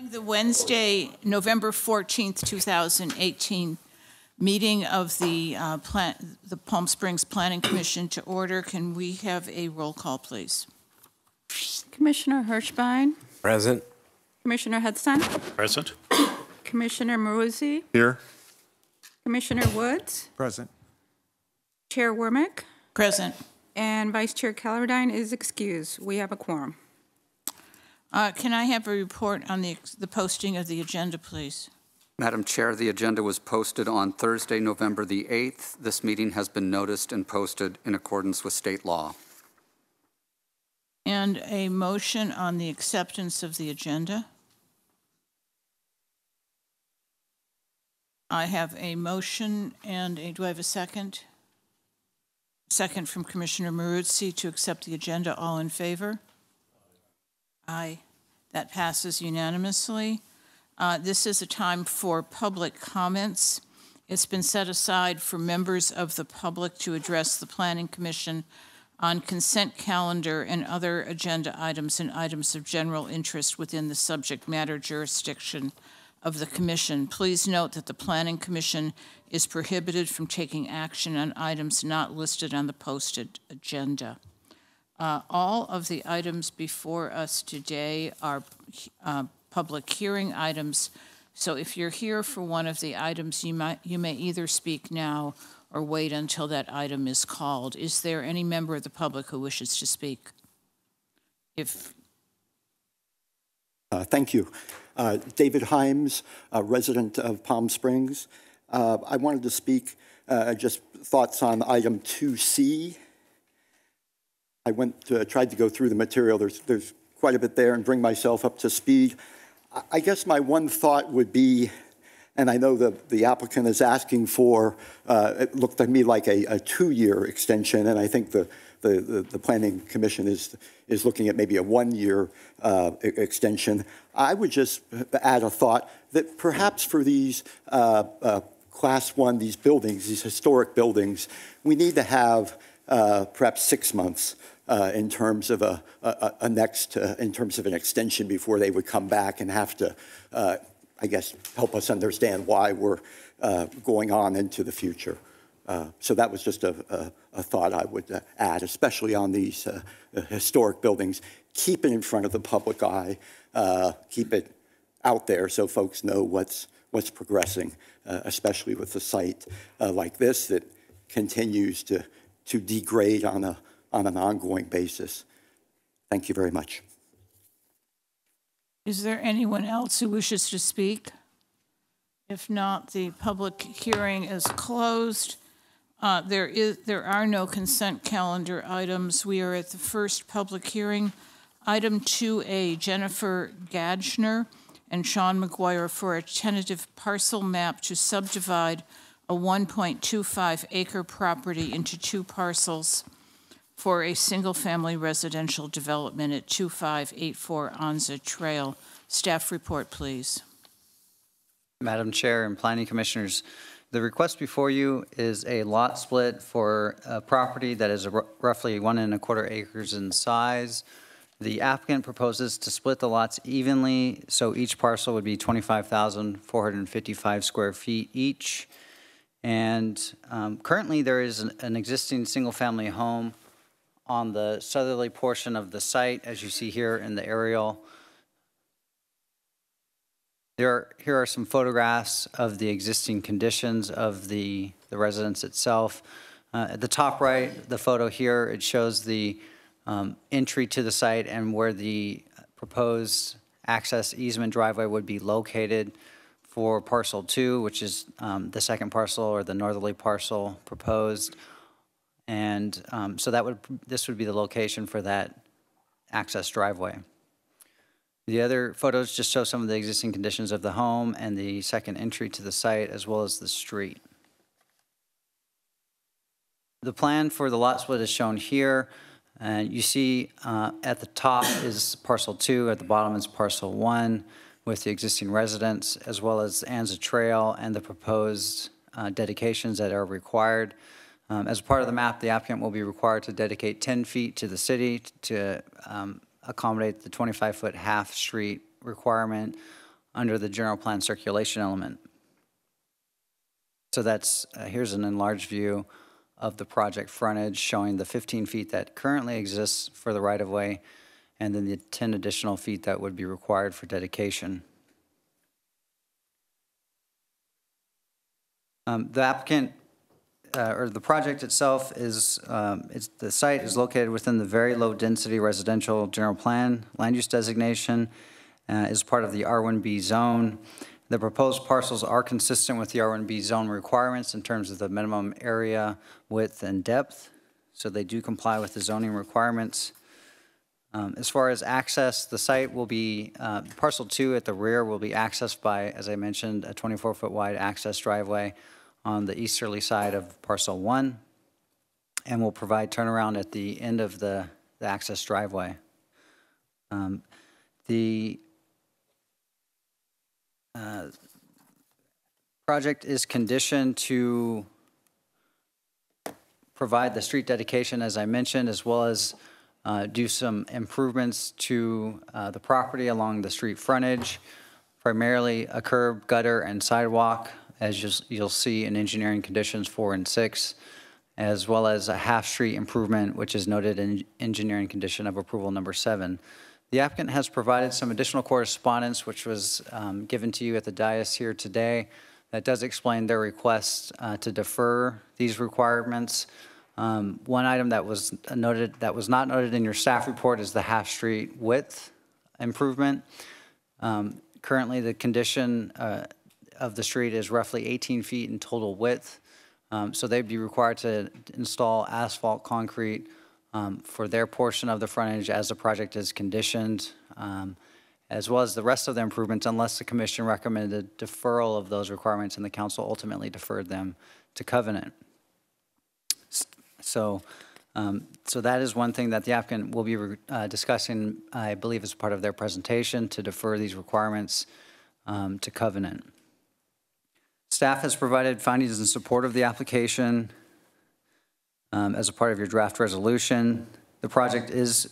The Wednesday, November 14th, 2018 meeting of the Palm Springs Planning Commission to order. Can we have a roll call, please? Commissioner Hirschbein. Present. Commissioner Hudson. Present. Commissioner Maruzzi. Here. Commissioner Woods. Present. Chair Wormick. Present. And Vice Chair Callardine is excused. We have a quorum. Can I have a report on the posting of the agenda, please? Madam Chair, the agenda was posted on Thursday, November the 8th. This meeting has been noticed and posted in accordance with state law. And a motion on the acceptance of the agenda. I have a motion and do I have a second? Second from Commissioner Maruzzi to accept the agenda. All in favor? Aye. That passes unanimously. This is a time for public comments. It's been set aside for members of the public to address the Planning Commission on consent calendar and other agenda items and items of general interest within the subject matter jurisdiction of the Commission. Please note that the Planning Commission is prohibited from taking action on items not listed on the posted agenda. All of the items before us today are public hearing items. So if you're here for one of the items, you may either speak now or wait until that item is called. Is there any member of the public who wishes to speak? Thank you. David Himes, resident of Palm Springs. I wanted to speak just thoughts on item 2C. I tried to go through the material. There's quite a bit there and bring myself up to speed. I guess my one thought would be, and I know the applicant is asking for, it looked to me like a 2-year extension, and I think the Planning Commission is looking at maybe a 1-year extension. I would just add a thought that perhaps for these Class 1, these buildings, these historic buildings, we need to have perhaps 6 months in terms of in terms of an extension before they would come back and have to, I guess, help us understand why we're going on into the future. So that was just a thought I would add, especially on these historic buildings. Keep it in front of the public eye. Keep it out there so folks know what's progressing, especially with a site like this that continues to degrade on an ongoing basis. Thank you very much. Is there anyone else who wishes to speak? If not, the public hearing is closed. There are no consent calendar items. We are at the first public hearing. Item 2A, Jennifer Gadgner and Sean McGuire for a tentative parcel map to subdivide a 1.25 acre property into 2 parcels for a single-family residential development at 2584 Anza Trail. Staff report, please. Madam Chair and Planning Commissioners, the request before you is a lot split for a property that is roughly 1 1/4 acres in size. The applicant proposes to split the lots evenly, so each parcel would be 25,455 square feet each. And currently there is an existing single-family home on the southerly portion of the site, as you see here in the aerial. Here are some photographs of the existing conditions of the residence itself. At the top right, the photo here, it shows the entry to the site and where the proposed access easement driveway would be located for parcel 2, which is the second parcel or the northerly parcel proposed. And so this would be the location for that access driveway. The other photos just show some of the existing conditions of the home and the second entry to the site, as well as the street. The plan for the lot split is shown here. You see at the top is parcel 2, at the bottom is parcel 1 with the existing residence, as well as Anza Trail and the proposed dedications that are required. As part of the map, the applicant will be required to dedicate 10 feet to the city to accommodate the 25-foot half street requirement under the general plan circulation element. So that's, here's an enlarged view of the project frontage showing the 15 feet that currently exists for the right-of-way and then the 10 additional feet that would be required for dedication. The applicant, or the project itself is, the site is located within the very low-density residential general plan land use designation, is part of the R1B zone. The proposed parcels are consistent with the R1B zone requirements in terms of the minimum area, width, and depth, so they do comply with the zoning requirements. As far as access, the site will be, parcel 2 at the rear will be accessed by, as I mentioned, a 24-foot wide access driveway on the easterly side of parcel 1, and will provide turnaround at the end of the access driveway. The project is conditioned to provide the street dedication, as I mentioned, as well as do some improvements to the property along the street frontage, primarily a curb, gutter, and sidewalk, as you'll see in engineering conditions 4 and 6, as well as a half-street improvement, which is noted in engineering condition of approval number 7. The applicant has provided some additional correspondence, which was given to you at the dais here today, that does explain their request to defer these requirements. One item that was noted, that was not noted in your staff report, is the half-street width improvement. Currently, the condition of the street is roughly 18 feet in total width, so they'd be required to install asphalt concrete for their portion of the frontage as the project is conditioned, as well as the rest of the improvements, unless the commission recommended deferral of those requirements and the council ultimately deferred them to covenant. So that is one thing that the applicant will be discussing, I believe, as part of their presentation, to defer these requirements to covenant. Staff has provided findings in support of the application as a part of your draft resolution. The project is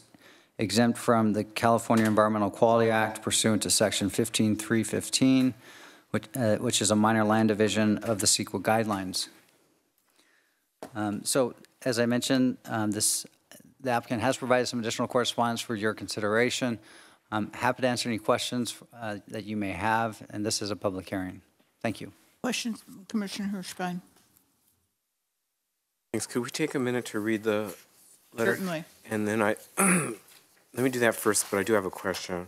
exempt from the California Environmental Quality Act pursuant to Section 15315, which is a minor land division of the CEQA guidelines. So, as I mentioned, the applicant has provided some additional correspondence for your consideration. I'm happy to answer any questions that you may have, and this is a public hearing. Thank you. Questions, Commissioner Hirschbein? Thanks. Could we take a minute to read the letter? Certainly. And then let me do that first, but I do have a question.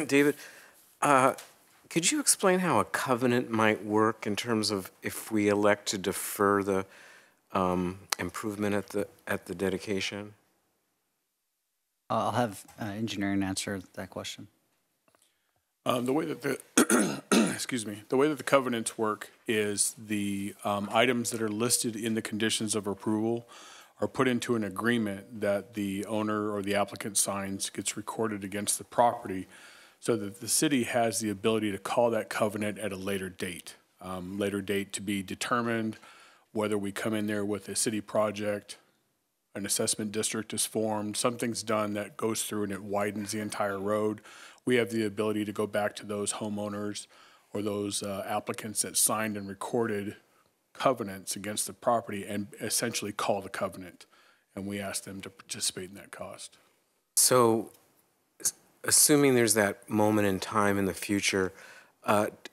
David, could you explain how a covenant might work in terms of if we elect to defer the improvement at the dedication? I'll have engineering answer that question. The way that the excuse me, the way that the covenants work is the items that are listed in the conditions of approval are put into an agreement that the owner or the applicant signs, gets recorded against the property, so that the city has the ability to call that covenant at a later date. Later date to be determined, whether we come in there with a city project, an assessment district is formed, something's done that goes through and it widens the entire road. We have the ability to go back to those homeowners or those applicants that signed and recorded covenants against the property and essentially call the covenant. And we ask them to participate in that cost. So, assuming there's that moment in time in the future,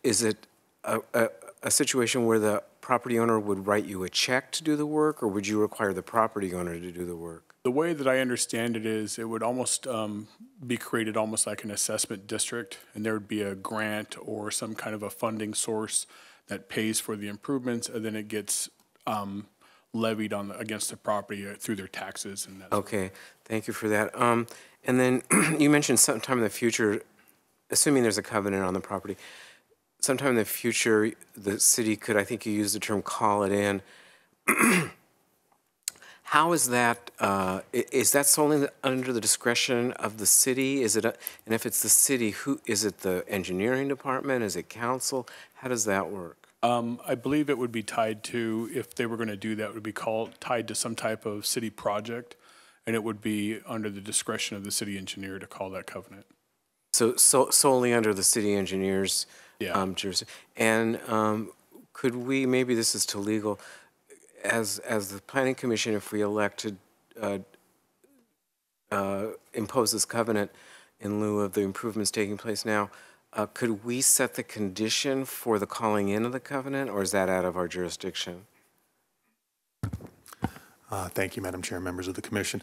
is it a situation where the property owner would write you a check to do the work, or would you require the property owner to do the work? The way that I understand it is it would almost be created almost like an assessment district, and there would be a grant or some kind of a funding source that pays for the improvements, and then it gets levied against the property through their taxes and that. Okay, thank you for that. And then you mentioned sometime in the future, assuming there's a covenant on the property, sometime in the future, the city could, I think you used the term call it in. How is that solely under the discretion of the city? And if it's the city, who, is it the engineering department? Is it council? How does that work? I believe it would be tied to, if they were going to do that, it would be tied to some type of city project, and it would be under the discretion of the city engineer to call that covenant. So solely under the city engineer's jurisdiction. And could we, maybe this is too legal, as the planning commission, if we elect to impose this covenant in lieu of the improvements taking place now, could we set the condition for the calling in of the covenant, or is that out of our jurisdiction? Thank you, Madam Chair, members of the commission.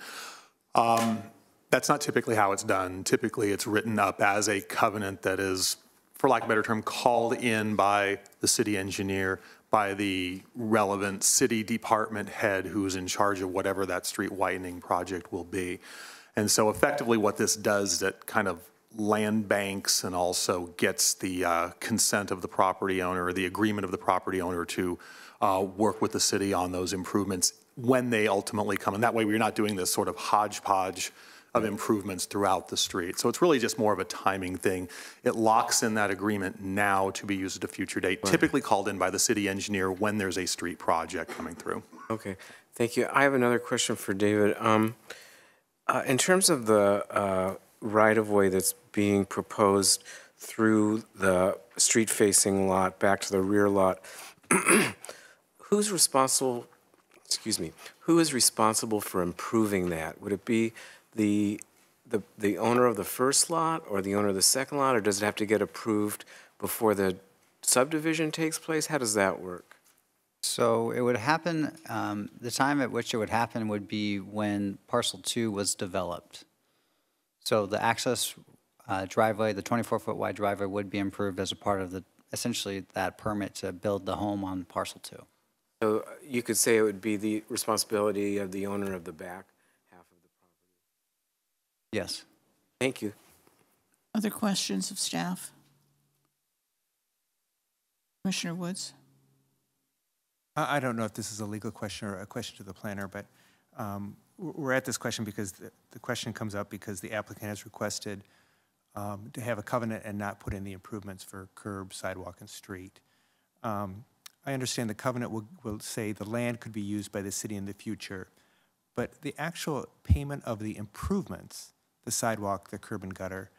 That's not typically how it's done. Typically, it's written up as a covenant that is, for lack of a better term, called in by the city engineer, by the relevant city department head who's in charge of whatever that street widening project will be. And so effectively what this does is it kind of land banks and also gets the consent of the property owner, or the agreement of the property owner to work with the city on those improvements when they ultimately come. And that way we're not doing this sort of hodgepodge of improvements throughout the street. So it's really just more of a timing thing. It locks in that agreement now to be used at a future date, typically called in by the city engineer when there's a street project coming through. Okay, thank you. I have another question for David. In terms of the right-of-way that's being proposed through the street-facing lot back to the rear lot, who's responsible, who is responsible for improving that? Would it be the owner of the first lot or the owner of the second lot, or does it have to get approved before the subdivision takes place? How does that work? So it would happen, the time at which it would happen would be when parcel 2 was developed. So the access driveway, the 24-foot wide driveway would be improved as a part of essentially that permit to build the home on parcel 2. So you could say it would be the responsibility of the owner of the back half of the property. Yes. Thank you. Other questions of staff? Commissioner Woods? I don't know if this is a legal question or a question to the planner, but we're at this question because the question comes up because the applicant has requested to have a covenant and not put in the improvements for curb, sidewalk, and street. I understand the covenant will say the land could be used by the city in the future, but the actual payment of the improvements, the sidewalk, the curb and gutter,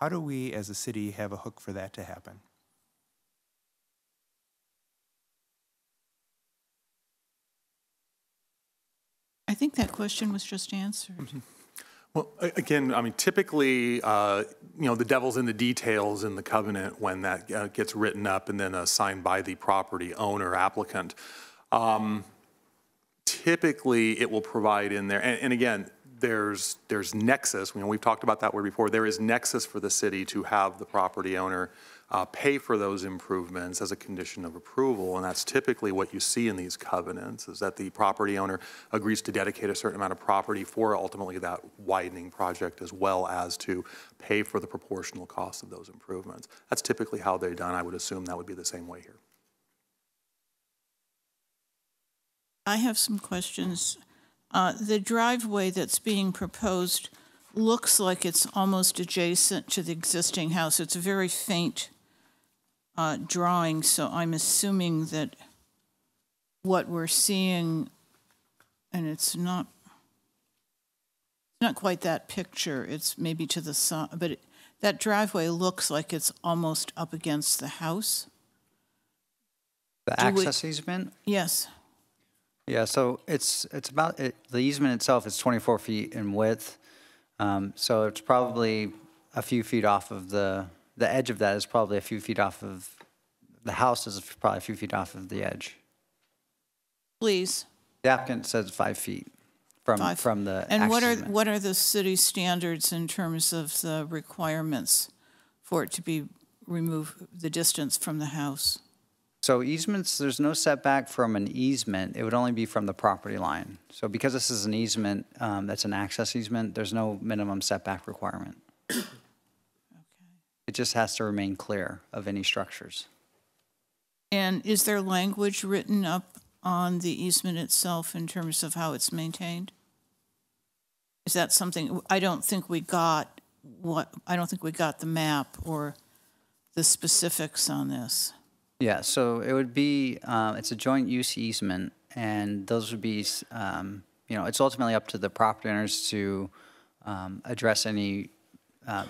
how do we as a city have a hook for that to happen? I think that question was just answered. Mm-hmm. Well, again, I mean, typically, the devil's in the details in the covenant when that gets written up and then signed by the property owner applicant. Typically, it will provide in there, and again, there's nexus. We've talked about that word before. There is nexus for the city to have the property owner pay for those improvements as a condition of approval, and that's typically what you see in these covenants, is that the property owner agrees to dedicate a certain amount of property for ultimately that widening project, as well as to pay for the proportional cost of those improvements. That's typically how they're done. I would assume that would be the same way here. I have some questions. The driveway that's being proposed looks like it's almost adjacent to the existing house. It's a very faint drawing, so I'm assuming that what we're seeing, and it's not quite that picture, it's maybe to the side, but that driveway looks like it's almost up against the house. The access easement? Yes. Yeah, so it's about, the easement itself is 24 feet in width. So it's probably a few feet off of the edge of that is probably a few feet off of, the house is probably a few feet off of the edge. Please. The applicant says 5 feet from the and access easement. what are the city standards in terms of the requirements for it to be removed, the distance from the house? So easements, there's no setback from an easement. It would only be from the property line. So because this is an easement, that's an access easement, there's no minimum setback requirement. It just has to remain clear of any structures. And is there language written up on the easement itself in terms of how it's maintained? Is that something, I don't think we got the map or the specifics on this. Yeah, so it would be, it's a joint use easement, and those would be, it's ultimately up to the property owners to address any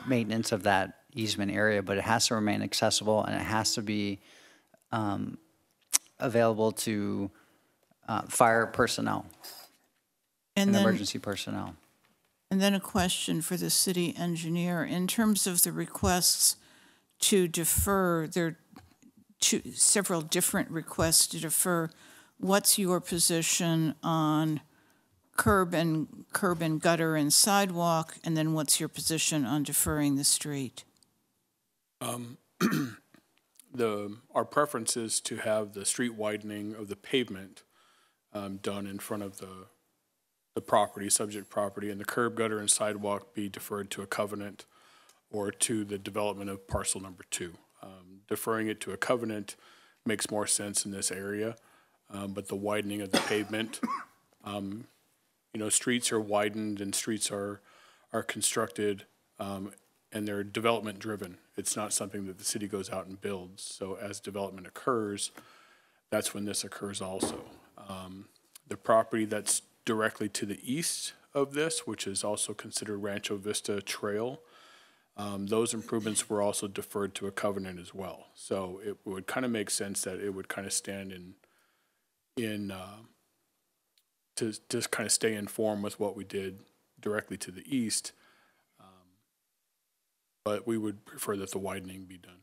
maintenance of that easement area, but it has to remain accessible, and it has to be available to fire personnel and emergency personnel. And then a question for the city engineer. In terms of the requests to defer, there are several different requests to defer. What's your position on curb and gutter and sidewalk? And then what's your position on deferring the street? Our preference is to have the street widening of the pavement done in front of the property, subject property, and the curb, gutter, and sidewalk be deferred to a covenant or to the development of parcel number 2. Deferring it to a covenant makes more sense in this area, but the widening of the pavement, streets are widened and streets are constructed, and they're development driven. It's not something that the city goes out and builds. So as development occurs, that's when this occurs also. The property that's directly to the east of this, which is also considered Rancho Vista Trail, those improvements were also deferred to a covenant as well. So it would kind of make sense that it would kind of stand to just kind of stay in form with what we did directly to the east. But we would prefer that the widening be done.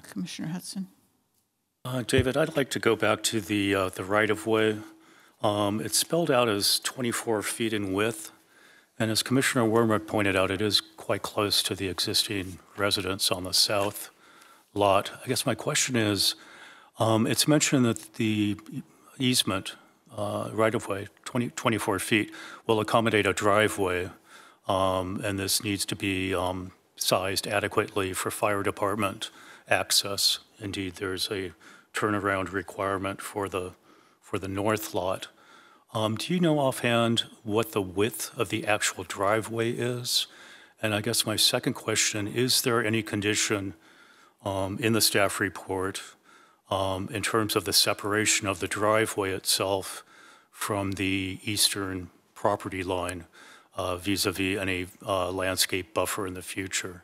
Commissioner Hudson. David, I'd like to go back to the right-of-way. It's spelled out as 24 feet in width, and as Commissioner Wormuth pointed out, it is quite close to the existing residence on the south lot. I guess my question is, it's mentioned that the easement, right-of-way, 24 feet, will accommodate a driveway, and this needs to be sized adequately for fire department access. Indeed, there's a turnaround requirement for the north lot. Do you know offhand what the width of the actual driveway is? And I guess my second question, is there any condition in the staff report in terms of the separation of the driveway itself from the eastern property line vis-a-vis any landscape buffer in the future?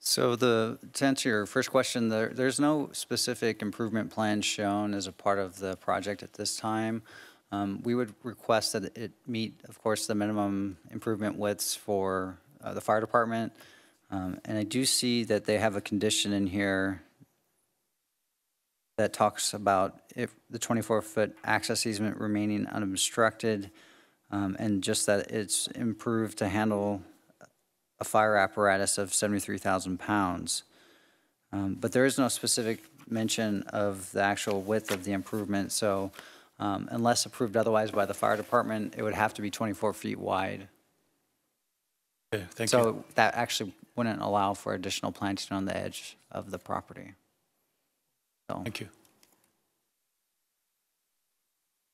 So to answer your first question, there's no specific improvement plan shown as a part of the project at this time. We would request that it meet, of course, the minimum improvement widths for the fire department. And I do see that they have a condition in here that talks about if the 24-foot access easement remaining unobstructed, and just that it's improved to handle a fire apparatus of 73,000 pounds. But there is no specific mention of the actual width of the improvement, so unless approved otherwise by the fire department, it would have to be 24 feet wide. Okay, thank you. So that actually wouldn't allow for additional planting on the edge of the property. So. Thank you.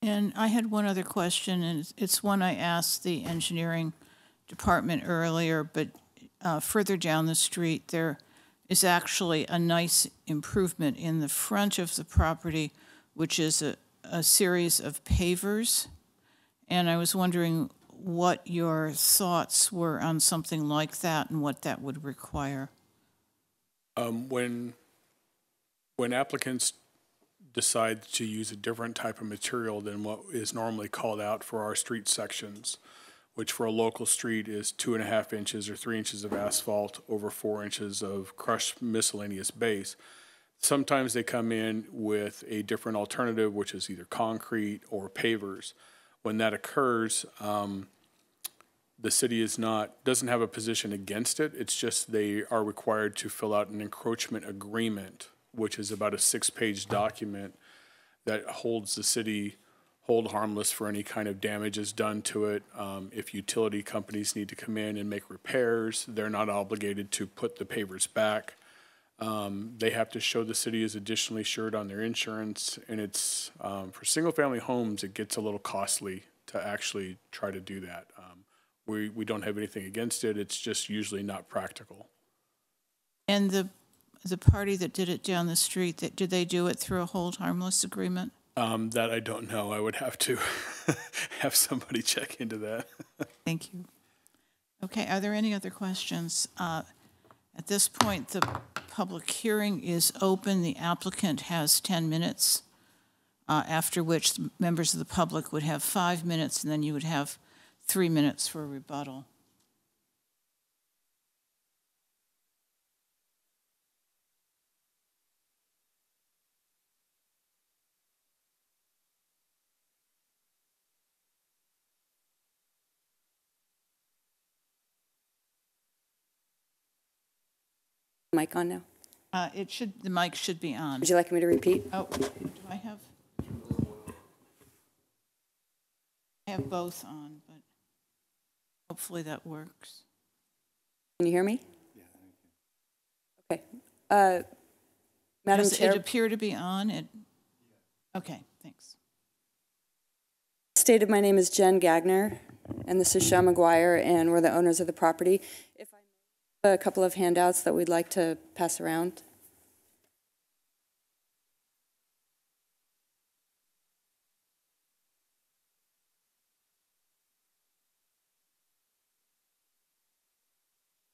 And I had one other question, and it's one I asked the engineering department earlier, but further down the street, there is actually a nice improvement in the front of the property, which is a series of pavers. And I was wondering what your thoughts were on something like that and what that would require. When applicants decide to use a different type of material than what is normally called out for our street sections, which for a local street is 2.5 inches or 3 inches of asphalt over 4 inches of crushed miscellaneous base. Sometimes they come in with a different alternative, which is either concrete or pavers. When that occurs, The city doesn't have a position against it. It's just they are required to fill out an encroachment agreement, which is about a 6-page document that holds the city hold harmless for any kind of damages done to it. If utility companies need to come in and make repairs, they're not obligated to put the pavers back. They have to show the city is additionally insured on their insurance, and it's, for single-family homes, it gets a little costly to actually try to do that. We don't have anything against it, it's just usually not practical. And the party that did it down the street, did they do it through a hold harmless agreement? That I don't know. I would have to have somebody check into that. Thank you. Okay, are there any other questions? At this point, the public hearing is open. The applicant has 10 minutes, after which the members of the public would have 5 minutes, and then you would have 3 minutes for a rebuttal. Mic on now? The mic should be on. Would you like me to repeat? Oh, do I have? I have both on, but hopefully that works. Can you hear me? Yeah. Okay. Madam Does Chair. it appear to be on? Okay, thanks. Stated, my name is Jen Gagner, and this is Sean McGuire, and we're the owners of the property. If I may, a couple of handouts that we'd like to pass around.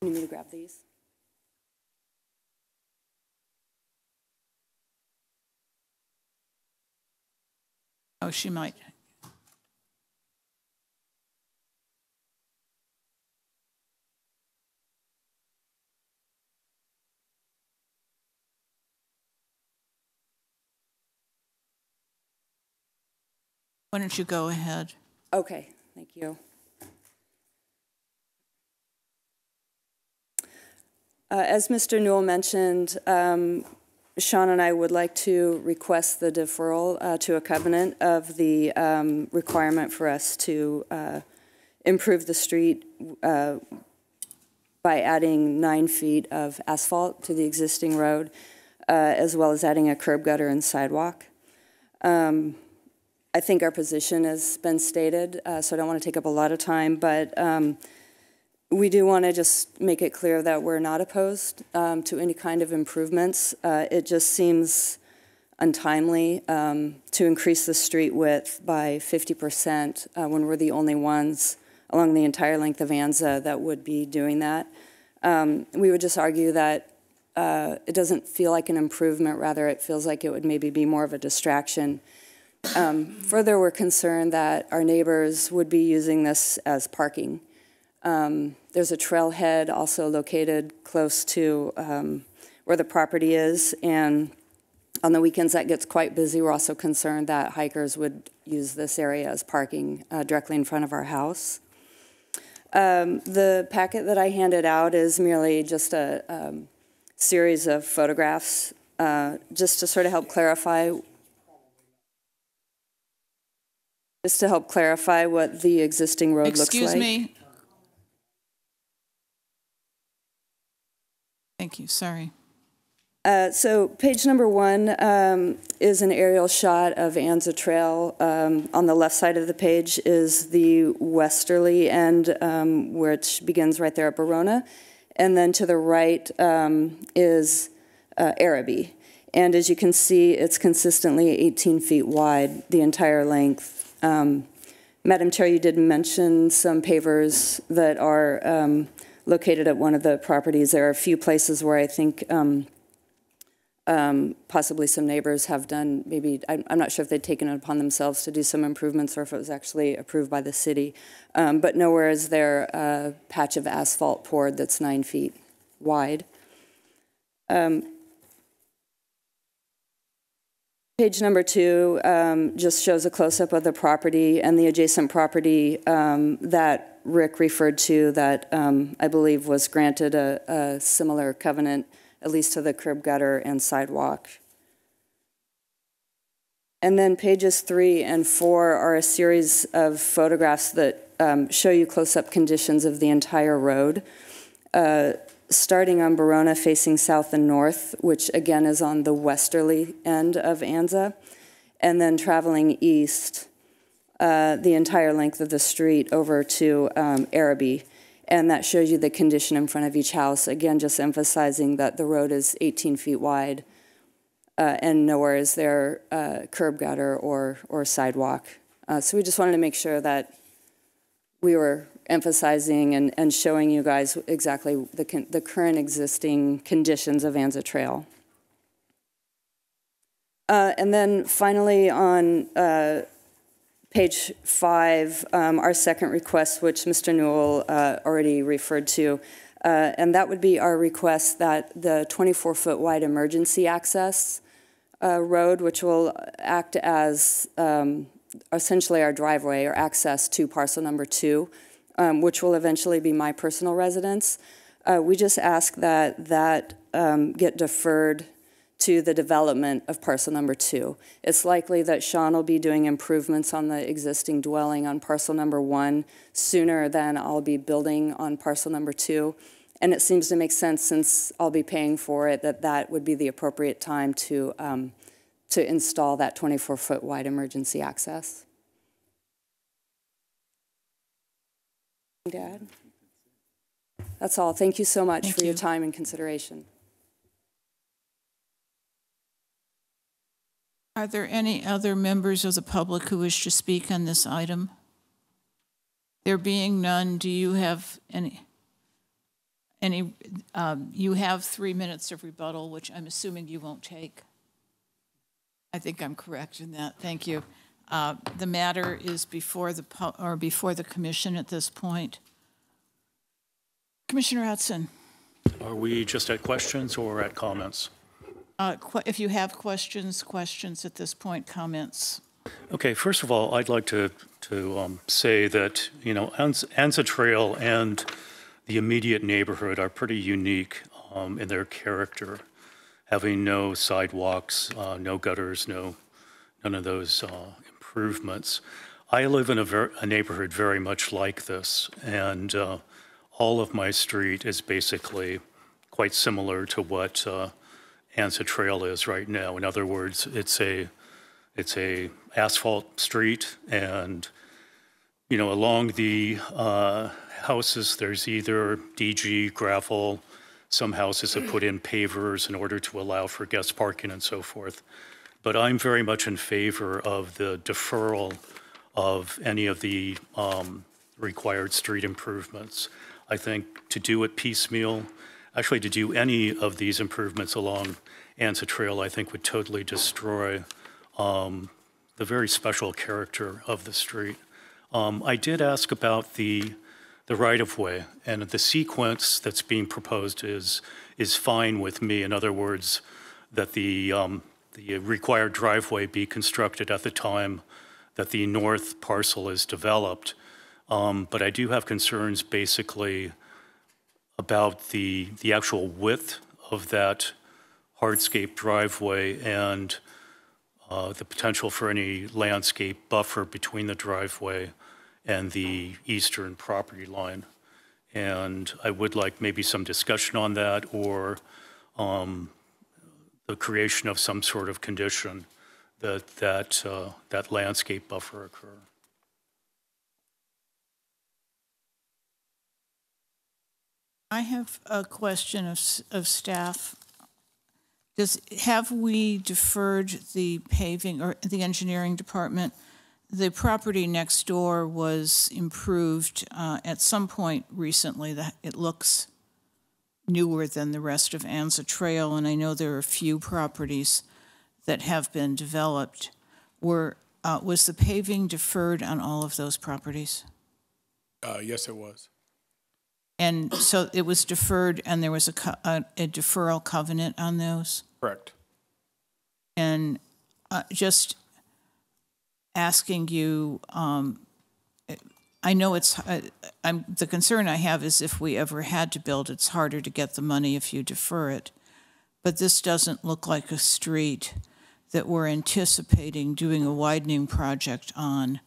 You need me to grab these? Oh, she might. Why don't you go ahead? Okay, thank you. As Mr. Newell mentioned, Sean and I would like to request the deferral to a covenant of the requirement for us to improve the street by adding 9 feet of asphalt to the existing road, as well as adding a curb gutter and sidewalk. I think our position has been stated, so I don't want to take up a lot of time, but we do want to just make it clear that we're not opposed to any kind of improvements. It just seems untimely to increase the street width by 50% when we're the only ones along the entire length of Anza that would be doing that. We would just argue that it doesn't feel like an improvement, rather it feels like it would maybe be more of a distraction. Further, we're concerned that our neighbors would be using this as parking. There's a trailhead also located close to where the property is, and on the weekends that gets quite busy. We're also concerned that hikers would use this area as parking directly in front of our house. The packet that I handed out is merely just a series of photographs just to sort of help clarify what the existing road looks like. Excuse me. Thank you, sorry. So page number 1 is an aerial shot of Anza Trail. On the left side of the page is the westerly end, which begins right there at Barona. And then to the right is Araby. And as you can see, it's consistently 18 feet wide, the entire length. Madam Chair, you did mention some pavers that are located at one of the properties. There are a few places where I think possibly some neighbors have done, maybe, I'm not sure if they'd taken it upon themselves to do some improvements or if it was actually approved by the city. But nowhere is there a patch of asphalt poured that's 9 feet wide. Page number 2 just shows a close-up of the property and the adjacent property that Rick referred to that I believe was granted a similar covenant, at least to the curb gutter and sidewalk. And then pages 3 and 4 are a series of photographs that show you close-up conditions of the entire road. Starting on Verona facing south and north, which again is on the westerly end of Anza, and then traveling east the entire length of the street over to Araby. And that shows you the condition in front of each house, again just emphasizing that the road is 18 feet wide and nowhere is there curb gutter or sidewalk. So we just wanted to make sure that we were emphasizing and showing you guys exactly the current existing conditions of Anza Trail. And then finally on page 5, our second request, which Mr. Newell already referred to, and that would be our request that the 24-foot wide emergency access road, which will act as essentially our driveway or access to parcel number 2, which will eventually be my personal residence. We just ask that get deferred to the development of parcel number 2. It's likely that Sean will be doing improvements on the existing dwelling on parcel number 1 sooner than I'll be building on parcel number 2. And it seems to make sense, since I'll be paying for it, that would be the appropriate time to install that 24-foot wide emergency access. Dad? That's all. Thank you so much for your time and consideration. Are there any other members of the public who wish to speak on this item? There being none, do you have any? You have 3 minutes of rebuttal, which I'm assuming you won't take. I think I'm correct in that. Thank you. The matter is before the commission at this point. Commissioner Hudson. Are we just at questions or at comments? If you have questions at this point, comments. Okay, first of all, I'd like to say that, you know, Anza Trail and the immediate neighborhood are pretty unique in their character, having no sidewalks, no gutters, none of those improvements. I live in a neighborhood very much like this, and all of my street is basically quite similar to what Anza Trail is right now. In other words, it's a asphalt street, and you know, along the houses there's either DG, gravel. Some houses have put in pavers in order to allow for guest parking and so forth. But I'm very much in favor of the deferral of any of the required street improvements. I think to do it piecemeal, actually to do any of these improvements along Anza Trail, I think would totally destroy the very special character of the street. I did ask about the right-of-way, and the sequence that's being proposed is fine with me. In other words, that the required driveway be constructed at the time that the north parcel is developed. But I do have concerns basically about the actual width of that hardscape driveway and the potential for any landscape buffer between the driveway and the eastern property line. And I would like maybe some discussion on that, or the creation of some sort of condition that landscape buffer occur. I have a question of staff. Have we deferred the paving or the engineering department? The property next door was improved at some point recently. That it looks newer than the rest of Anza Trail, and I know there are a few properties that have been developed. Was the paving deferred on all of those properties? Yes, it was. And so it was deferred, and there was a deferral covenant on those? Correct. And just asking you, I know it's, the concern I have is if we ever had to build, it's harder to get the money if you defer it. But this doesn't look like a street that we're anticipating doing a widening project on.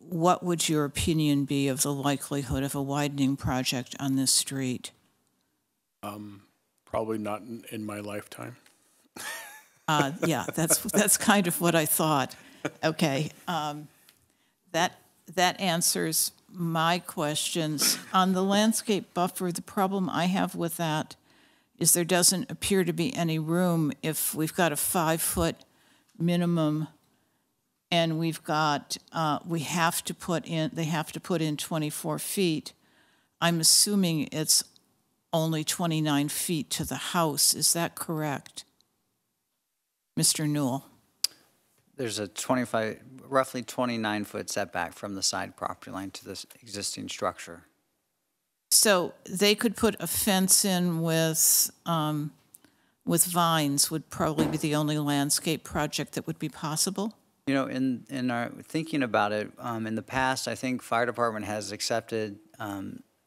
What would your opinion be of the likelihood of a widening project on this street? Probably not in my lifetime. Yeah, that's kind of what I thought. Okay, that answers my questions. On the landscape buffer, the problem I have with that is there doesn't appear to be any room if we've got a 5-foot minimum and we've got, they have to put in 24 feet. I'm assuming it's only 29 feet to the house. Is that correct? Mr. Newell? There's a roughly 29-foot setback from the side property line to this existing structure. So they could put a fence in with vines would probably be the only landscape project that would be possible? You know, in our thinking about it, in the past, I think fire department has accepted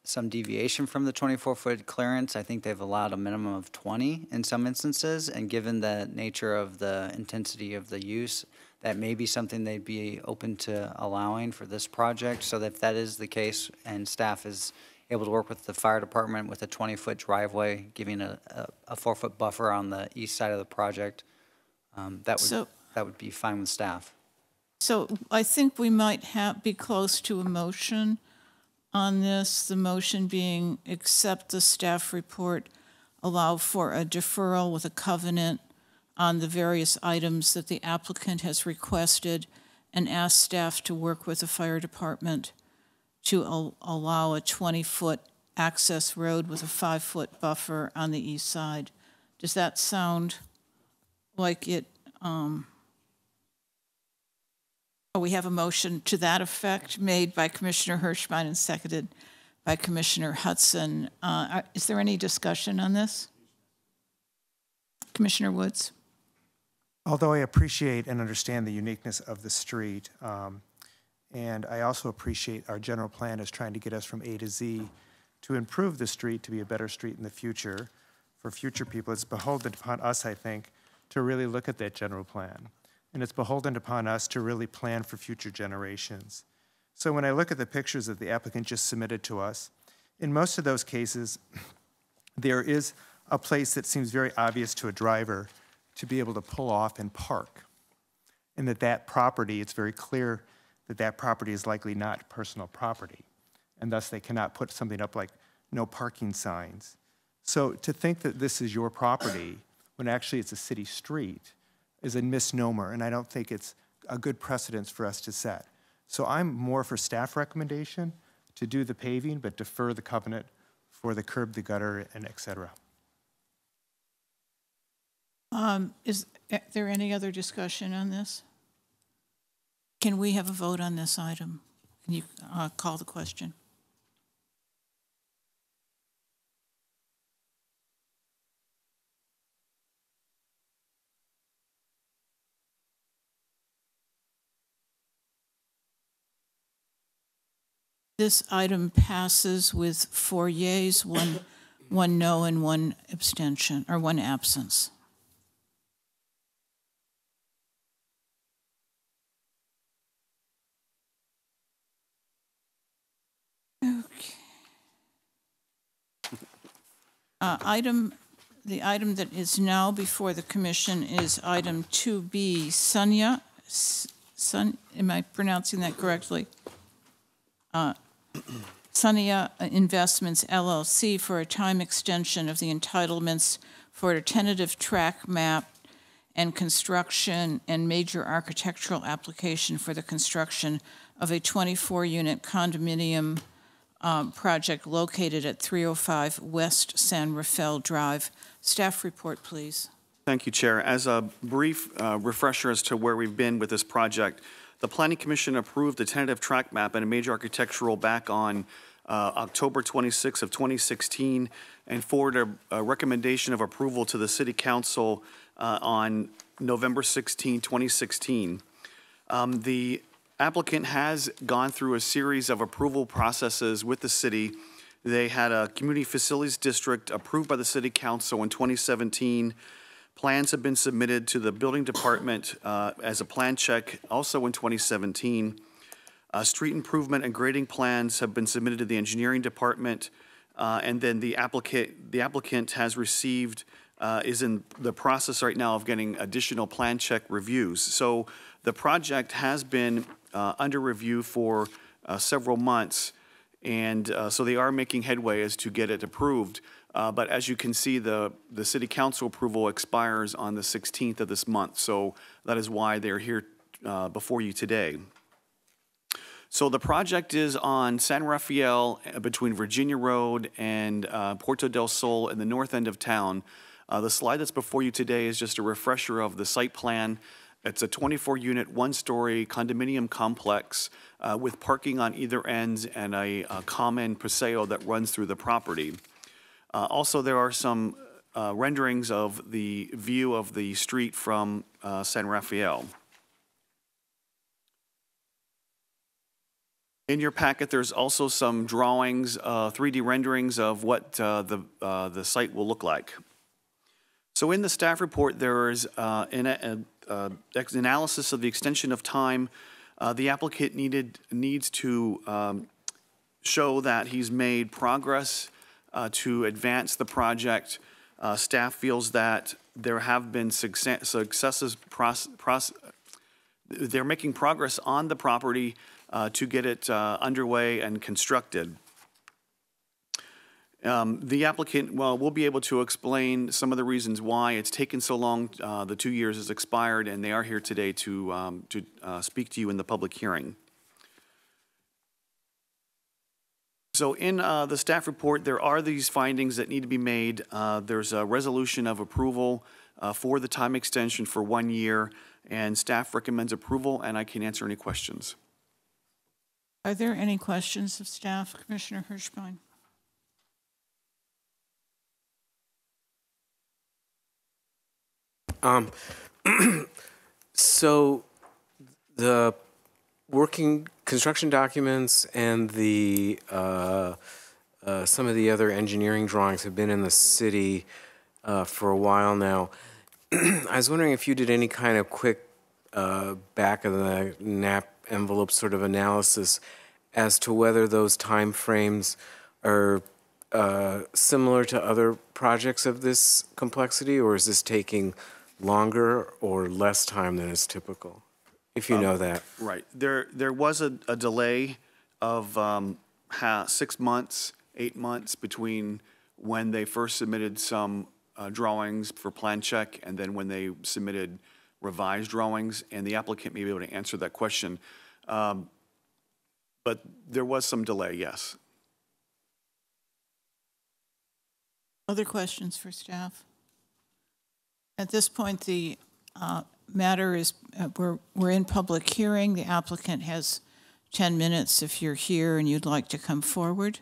some deviation from the 24-foot clearance. I think they've allowed a minimum of 20 in some instances, and given the nature of the intensity of the use, that may be something they'd be open to allowing for this project. So that if that is the case and staff is able to work with the fire department with a 20-foot driveway, giving a 4-foot buffer on the east side of the project, that would be fine with staff. So I think we might be close to a motion on this, the motion being accept the staff report, allow for a deferral with a covenant on the various items that the applicant has requested, and ask staff to work with the fire department to allow a 20-foot access road with a 5-foot buffer on the east side. Does that sound like it? We have a motion to that effect made by Commissioner Hirschbein and seconded by Commissioner Hudson. Is there any discussion on this? Commissioner Woods? Although I appreciate and understand the uniqueness of the street, and I also appreciate our general plan is trying to get us from A to Z to improve the street to be a better street in the future for future people, it's beholden upon us, I think, to really look at that general plan. And it's beholden upon us to really plan for future generations. So when I look at the pictures that the applicant just submitted to us, in most of those cases, there is a place that seems very obvious to a driver to be able to pull off and park. And that property, it's very clear that that property is likely not personal property. And thus they cannot put something up like no parking signs. So to think that this is your property when actually it's a city street is a misnomer, and I don't think it's a good precedence for us to set. So I'm more for staff recommendation to do the paving, but defer the covenant for the curb, the gutter, and et cetera. Is there any other discussion on this? Can we have a vote on this item? Can you call the question? This item passes with 4 yeas, one no, and 1 abstention, or 1 absence. Okay. The item that is now before the commission is item 2B, Sunya, am I pronouncing that correctly? Sunya Investments LLC for a time extension of the entitlements for a tentative track map and construction and major architectural application for the construction of a 24-unit condominium project located at 305 West San Rafael Drive. Staff report, please. Thank you, Chair. As a brief refresher as to where we've been with this project, the Planning Commission approved the tentative track map and a major architectural back on October 26 of 2016 and forwarded a recommendation of approval to the City Council on November 16, 2016. The applicant has gone through a series of approval processes with the city. They had a community facilities district approved by the city council in 2017. Plans have been submitted to the building department as a plan check also in 2017. Street improvement and grading plans have been submitted to the engineering department. And then the applicant has received, is in the process right now of getting additional plan check reviews. So the project has been under review for several months, and so they are making headway as to get it approved. But as you can see, the city council approval expires on the 16th of this month, so that is why they're here before you today. So the project is on San Rafael between Virginia Road and Puerto del Sol in the north end of town. The slide that's before you today is just a refresher of the site plan. It's a 24-unit, one-story condominium complex with parking on either ends and a common paseo that runs through the property. Also, there are some renderings of the view of the street from San Rafael. In your packet, there's also some drawings, 3D renderings of what the site will look like. So in the staff report, there is an analysis of the extension of time. The applicant needs to show that he's made progress to advance the project. Staff feels that there have been successes. They're making progress on the property to get it underway and constructed. The applicant, will be able to explain some of the reasons why it's taken so long. The 2 years has expired, and they are here today to speak to you in the public hearing. So in the staff report, there are these findings that need to be made. There's a resolution of approval for the time extension for 1 year, and staff recommends approval, and I can answer any questions. Are there any questions of staff? Commissioner Hirschbein? So the working construction documents and the some of the other engineering drawings have been in the city for a while now. I was wondering if you did any kind of quick back of the envelope sort of analysis as to whether those time frames are similar to other projects of this complexity, or is this taking longer or less time than is typical, if you know that? Right. There was a delay of 6 months, 8 months between when they first submitted some drawings for plan check and then when they submitted revised drawings, and the applicant may be able to answer that question. But there was some delay, yes. Other questions for staff? At this point, the matter is, we're in public hearing. The applicant has 10 minutes if you're here and you'd like to come forward.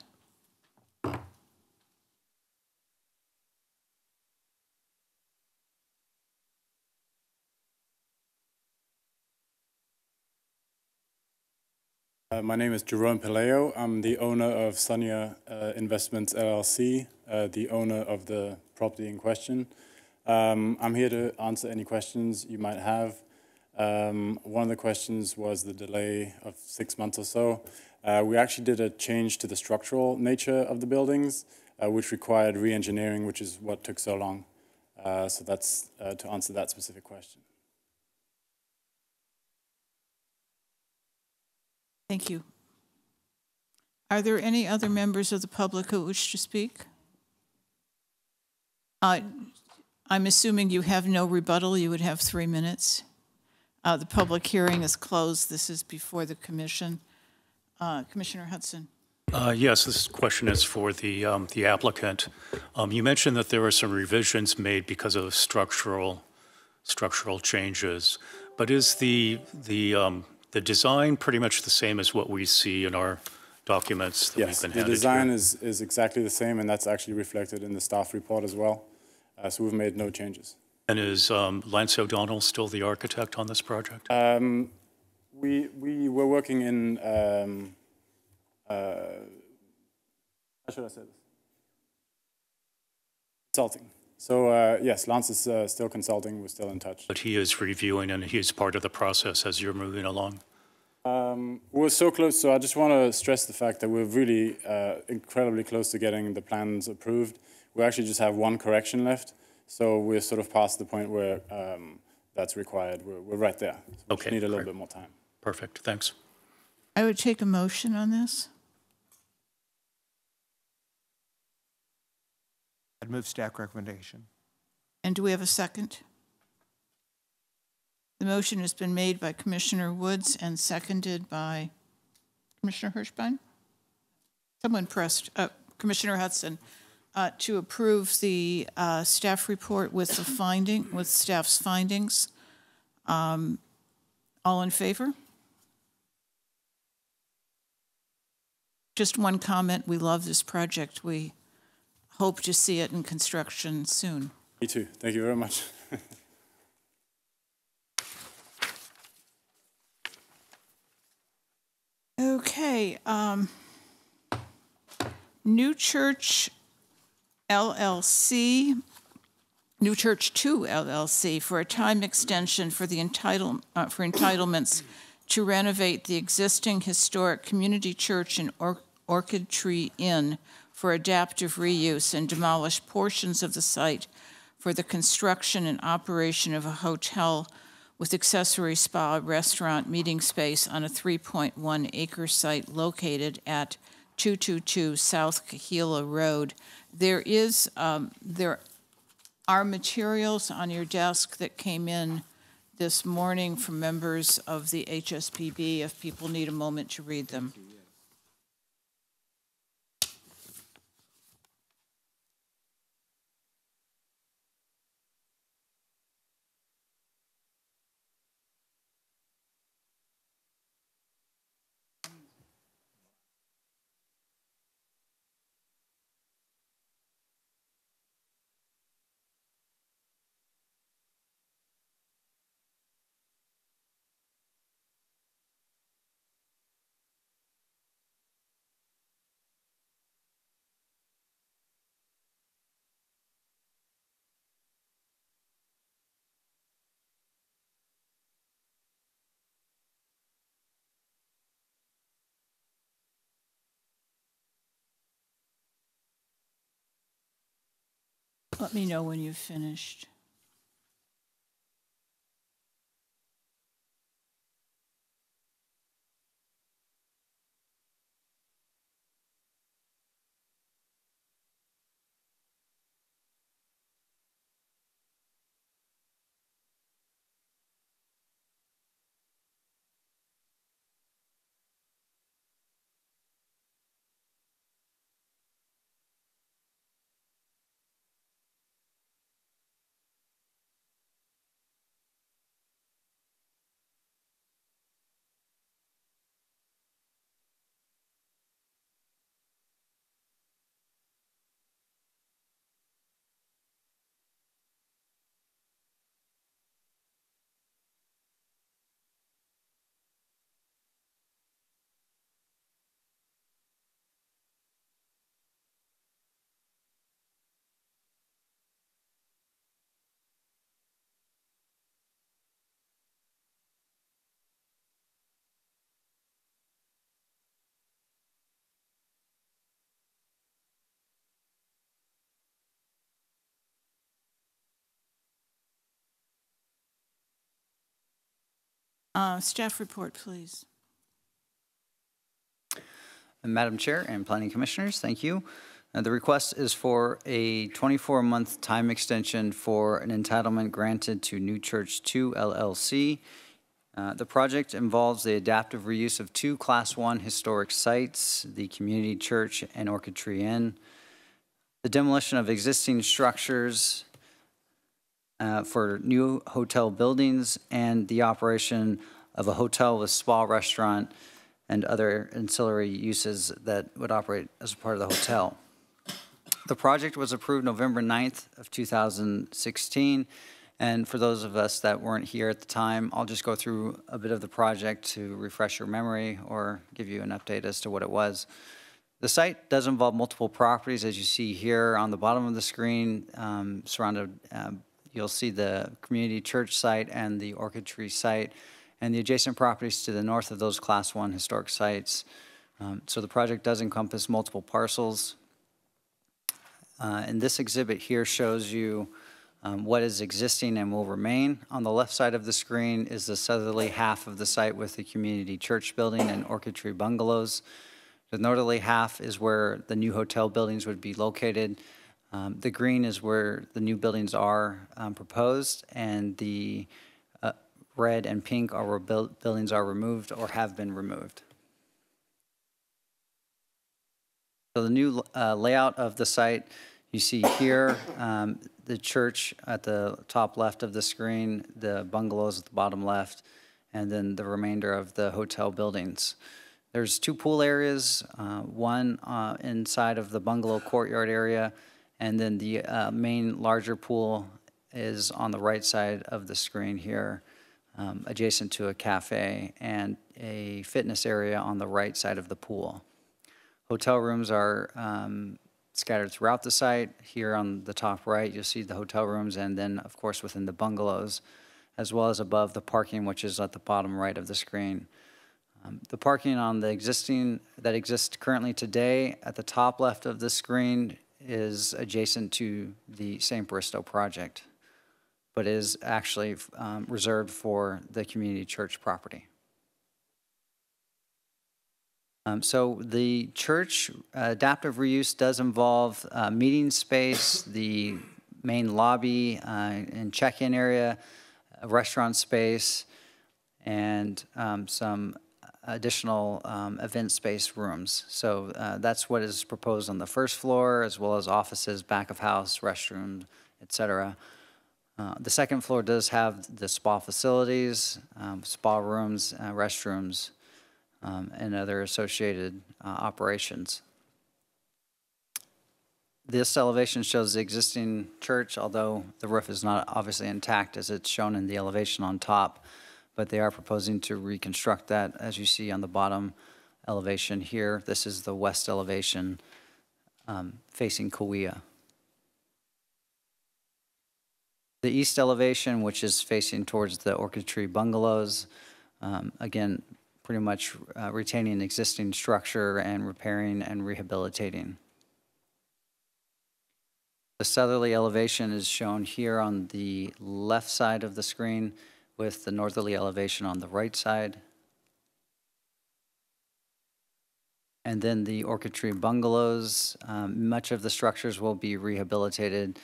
My name is Jerome Pelayo. I'm the owner of Sonia Investments LLC, the owner of the property in question. I'm here to answer any questions you might have. One of the questions was the delay of 6 months or so. We actually did a change to the structural nature of the buildings, which required re-engineering, which is what took so long. So that's to answer that specific question. Thank you. Are there any other members of the public who wish to speak? I'm assuming you have no rebuttal. You would have 3 minutes. The public hearing is closed. This is before the commission. Commissioner Hudson. Yes, this question is for the applicant. You mentioned that there were some revisions made because of structural changes, but is the design pretty much the same as what we see in our documents that we've been handed? Yes, the design is exactly the same, and that's actually reflected in the staff report as well. So we've made no changes. And is Lance O'Donnell still the architect on this project? We were working in, how should I say this? Consulting. So yes, Lance is still consulting, we're still in touch. But he is reviewing and he's part of the process as you're moving along? We're so close, so I just want to stress the fact that we're really incredibly close to getting the plans approved. We actually just have one correction left, so we're sort of past the point where that's required. We're right there. So we Okay, just need a little great. bit more time. Perfect, thanks. I would take a motion on this. I'd move staff recommendation. And do we have a second? The motion has been made by Commissioner Woods and seconded by Commissioner Hirschbein? Someone pressed, Commissioner Hudson, to approve the staff report with the finding, with staff's findings. All in favor? Just one comment, we love this project. We hope to see it in construction soon. Me too. Thank you very much. Okay, New Church LLC, New Church 2 LLC for a time extension for the entitlements to renovate the existing historic community church in Orchid Tree Inn for adaptive reuse and demolish portions of the site for the construction and operation of a hotel with accessory spa, restaurant, meeting space on a 3.1 acre site located at 222 South Kahila Road. There are materials on your desk that came in this morning from members of the HSPB if people need a moment to read them. Let me know when you've finished. Staff report, please. Madam Chair and Planning Commissioners, thank you. The request is for a 24-month time extension for an entitlement granted to New Church 2 LLC. The project involves the adaptive reuse of two Class 1 historic sites, the Community Church and Orchid Tree Inn, the demolition of existing structures for new hotel buildings, and the operation of a hotel with spa, restaurant, and other ancillary uses that would operate as a part of the hotel. The project was approved November 9th of 2016 And for those of us that weren't here at the time, I'll just go through a bit of the project to refresh your memory or give you an update as to what it was. The site does involve multiple properties, as you see here on the bottom of the screen, surrounded, you'll see the community church site and the Orchid Tree site, and the adjacent properties to the north of those Class 1 historic sites. So the project does encompass multiple parcels. And this exhibit here shows you what is existing and will remain. On the left side of the screen is the southerly half of the site with the community church building and Orchid Tree bungalows. The northerly half is where the new hotel buildings would be located. The green is where the new buildings are proposed, and the red and pink are where buildings are removed or have been removed. So the new layout of the site, you see here, the church at the top left of the screen, the bungalows at the bottom left, and then the remainder of the hotel buildings. There's 2 pool areas, one inside of the bungalow courtyard area, and then the main larger pool is on the right side of the screen here, adjacent to a cafe, and a fitness area on the right side of the pool. Hotel rooms are scattered throughout the site. Here on the top right, you'll see the hotel rooms, and then, of course, within the bungalows, as well as above the parking, which is at the bottom right of the screen. The parking on the that exists currently today at the top left of the screen is adjacent to the St. Bristow project, but is actually reserved for the community church property. So the church adaptive reuse does involve meeting space, the main lobby and check-in area, a restaurant space, and some additional event space rooms. So that's what is proposed on the first floor, as well as offices, back of house, restrooms, etc. The second floor does have the spa facilities, spa rooms, restrooms, and other associated operations. This elevation shows the existing church, although the roof is not obviously intact as it's shown in the elevation on top, but they are proposing to reconstruct that, as you see on the bottom elevation here. This is the west elevation facing Kauai. The east elevation, which is facing towards the Orchid Tree bungalows, again, pretty much retaining existing structure and repairing and rehabilitating. The southerly elevation is shown here on the left side of the screen, with the northerly elevation on the right side. And then the Orchid Tree bungalows, much of the structures will be rehabilitated,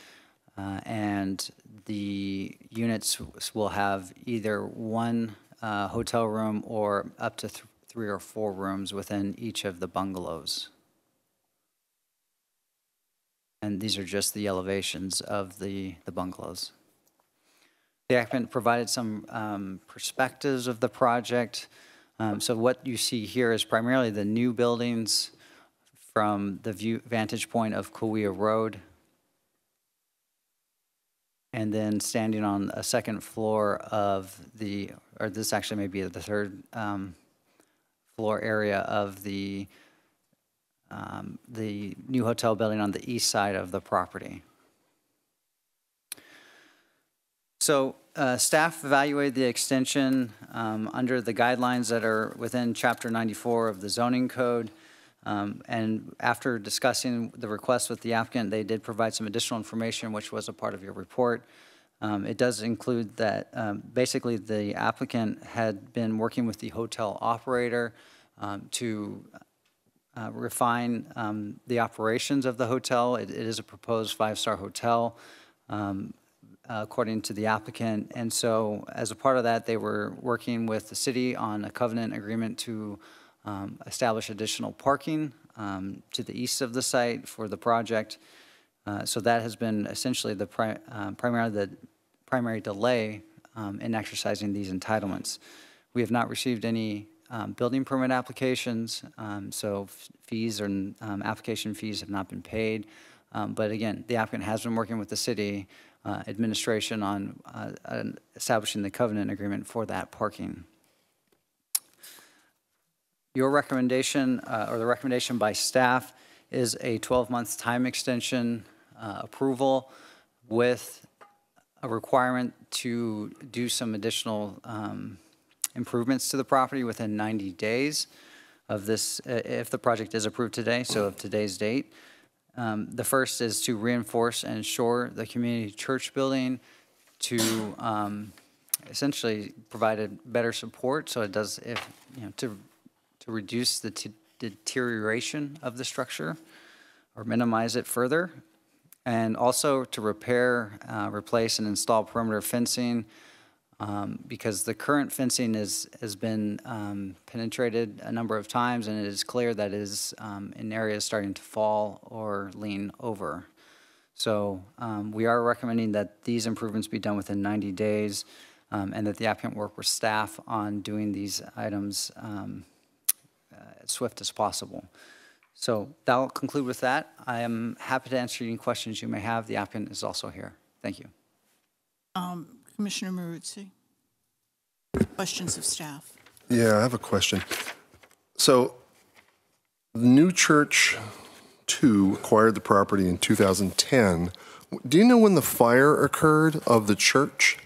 and the units will have either one hotel room or up to 3 or 4 rooms within each of the bungalows. And these are just the elevations of the bungalows. The applicant provided some perspectives of the project. So what you see here is primarily the new buildings from the vantage point of Kauai Road. And then standing on a second floor of or this actually may be the third floor area of the new hotel building on the east side of the property. So staff evaluated the extension under the guidelines that are within Chapter 94 of the zoning code. And after discussing the request with the applicant, they did provide some additional information, which was a part of your report. It does include that basically the applicant had been working with the hotel operator to refine the operations of the hotel. It is a proposed 5-star hotel, according to the applicant. And so as a part of that, they were working with the city on a covenant agreement to establish additional parking to the east of the site for the project. So that has been essentially the primary delay in exercising these entitlements. We have not received any building permit applications, so fees or application fees have not been paid. But again, the applicant has been working with the city administration on establishing the covenant agreement for that parking. Your recommendation, or the recommendation by staff, is a 12-month time extension approval with a requirement to do some additional improvements to the property within 90 days of this, if the project is approved today, so of today's date. The first is to reinforce and ensure the community church building to essentially provide a better support, so it does, if to reduce the deterioration of the structure or minimize it further, and also to repair, replace, and install perimeter fencing, because the current fencing has been penetrated a number of times, and it is clear that it is in areas starting to fall or lean over. So we are recommending that these improvements be done within 90 days, and that the applicant work with staff on doing these items as swift as possible. So that will conclude with that. I am happy to answer any questions you may have. The applicant is also here. Thank you. Commissioner Maruzzi, questions of staff? Yeah, I have a question. So, New Church 2 acquired the property in 2010. Do you know when the fire occurred of the church?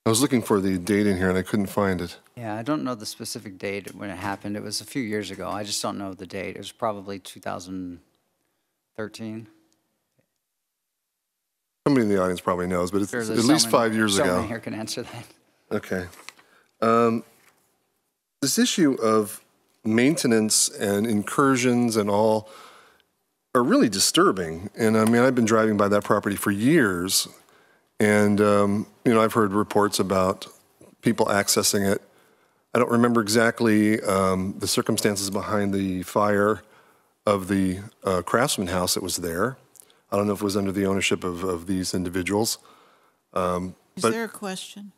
I was looking for the date in here and I couldn't find it. Yeah, I don't know the specific date when it happened. It was a few years ago. I just don't know the date. It was probably 2013. Somebody in the audience probably knows, but it's Sure, at least 5 years ago. Someone here can answer that. Okay. This issue of maintenance and incursions and all are really disturbing. And I mean, I've been driving by that property for years, and I've heard reports about people accessing it. I don't remember exactly the circumstances behind the fire of the Craftsman house that was there. I don't know if it was under the ownership of these individuals. Is there a question?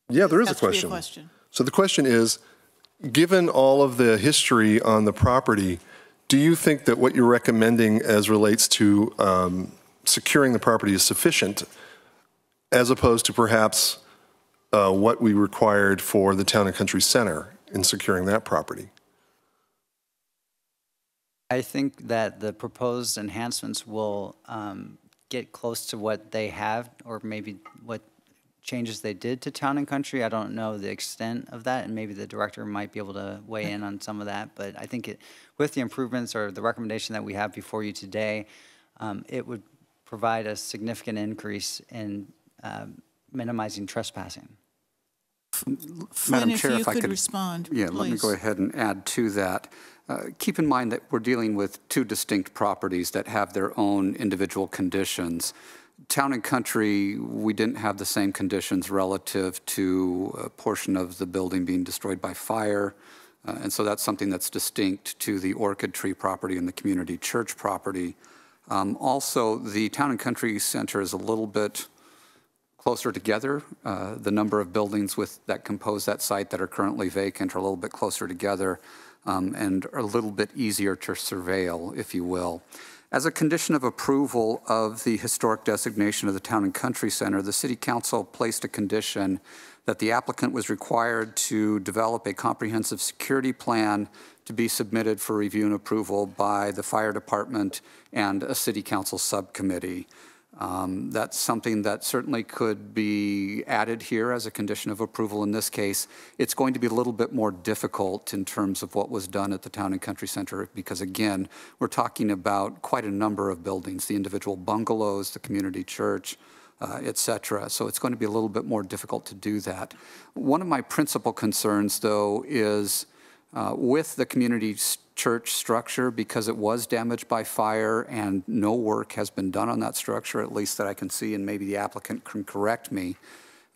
Yeah, there is a question. So the question is, given all of the history on the property, do you think that what you're recommending as relates to securing the property is sufficient, as opposed to perhaps what we required for the Town and Country Center in securing that property? I think that the proposed enhancements will get close to what they have, or maybe what changes they did to Town and Country. I don't know the extent of that, and maybe the director might be able to weigh in on some of that. But I think with the improvements or the recommendation that we have before you today, it would provide a significant increase in minimizing trespassing. Flynn, if you could respond, yeah, please. Let me go ahead and add to that. Keep in mind that we're dealing with two distinct properties that have their own individual conditions. Town and Country, we didn't have the same conditions relative to a portion of the building being destroyed by fire. And so that's something that's distinct to the Orchid Tree property and the community church property. Also, the Town and Country Center is a little bit closer together. The number of buildings that compose that site that are currently vacant are a little bit closer together, and are a little bit easier to surveil, if you will. As a condition of approval of the historic designation of the Town and Country Center, the City Council placed a condition that the applicant was required to develop a comprehensive security plan to be submitted for review and approval by the Fire Department and a City Council subcommittee. That's something that certainly could be added here as a condition of approval in this case. It's going to be a little bit more difficult in terms of what was done at the Town and Country Center because, again, we're talking about quite a number of buildings, the individual bungalows, the community church, et cetera. So it's going to be a little bit more difficult to do that. One of my principal concerns, though, is with the community church structure, because it was damaged by fire and no work has been done on that structure, at least that I can see, and maybe the applicant can correct me.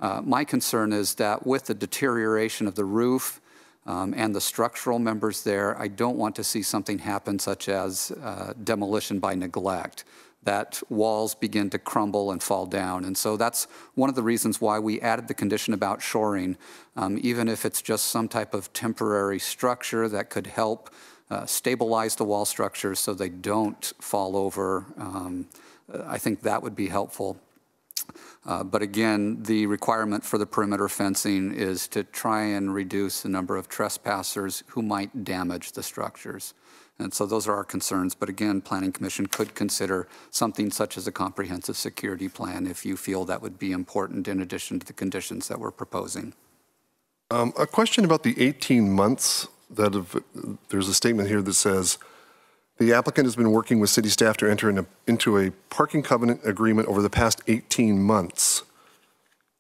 My concern is that with the deterioration of the roof and the structural members there, I don't want to see something happen such as demolition by neglect, that walls begin to crumble and fall down. And so that's one of the reasons why we added the condition about shoring, even if it's just some type of temporary structure that could help stabilize the wall structures so they don't fall over. I think that would be helpful. But again, the requirement for the perimeter fencing is to try and reduce the number of trespassers who might damage the structures. And so those are our concerns. But again, Planning Commission could consider something such as a comprehensive security plan if you feel that would be important in addition to the conditions that we're proposing. A question about the 18 months there's a statement here that says, the applicant has been working with city staff to enter into a parking covenant agreement over the past 18 months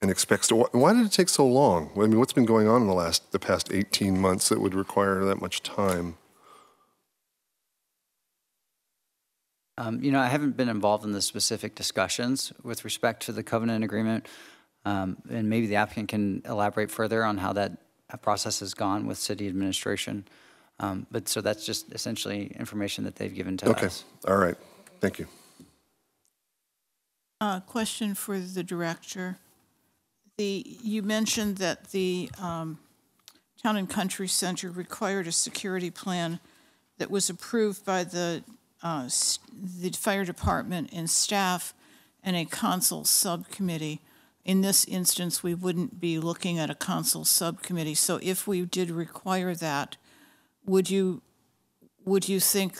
and expects to, why did it take so long? I mean, what's been going on in the past 18 months that would require that much time? You know, I haven't been involved in the specific discussions with respect to the covenant agreement, and maybe the applicant can elaborate further on how that process has gone with city administration. But so that's just essentially information that they've given to us. Okay, all right, thank you. Question for the director. You mentioned that the Town and Country Center required a security plan that was approved by the fire department and staff and a council subcommittee. In this instance, we wouldn't be looking at a council subcommittee. So if we did require that, would you think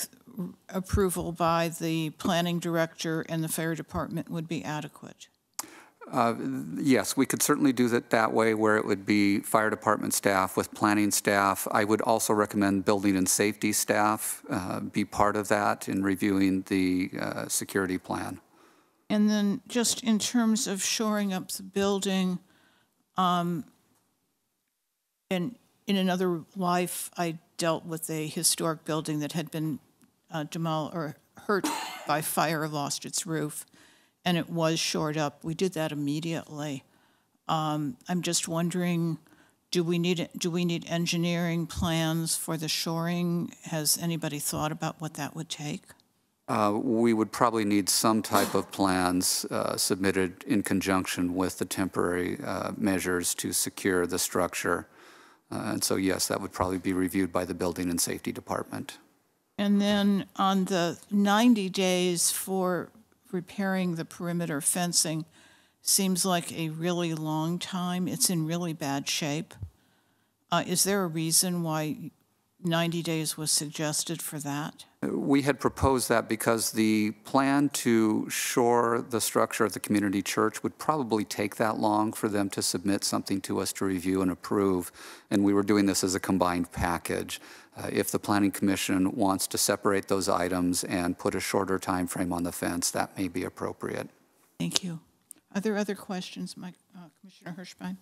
approval by the planning director and the fire department would be adequate? Yes, we could certainly do it that way, where it would be fire department staff with planning staff. I would also recommend building and safety staff be part of that in reviewing the security plan. And then just in terms of shoring up the building, and in another life, I dealt with a historic building that had been demolished or hurt by fire, lost its roof, and it was shored up. We did that immediately. I'm just wondering, do we need engineering plans for the shoring? Has anybody thought about what that would take? We would probably need some type of plans submitted in conjunction with the temporary measures to secure the structure. And so, yes, that would probably be reviewed by the Building and Safety Department. And then on the 90 days for repairing the perimeter fencing, seems like a really long time. It's in really bad shape. Is there a reason why 90 days was suggested for that? We had proposed that because the plan to shore the structure of the community church would probably take that long for them to submit something to us to review and approve, and we were doing this as a combined package. If the Planning Commission wants to separate those items and put a shorter time frame on the fence, that may be appropriate. Thank you. Are there other questions, Commissioner Hirschbein?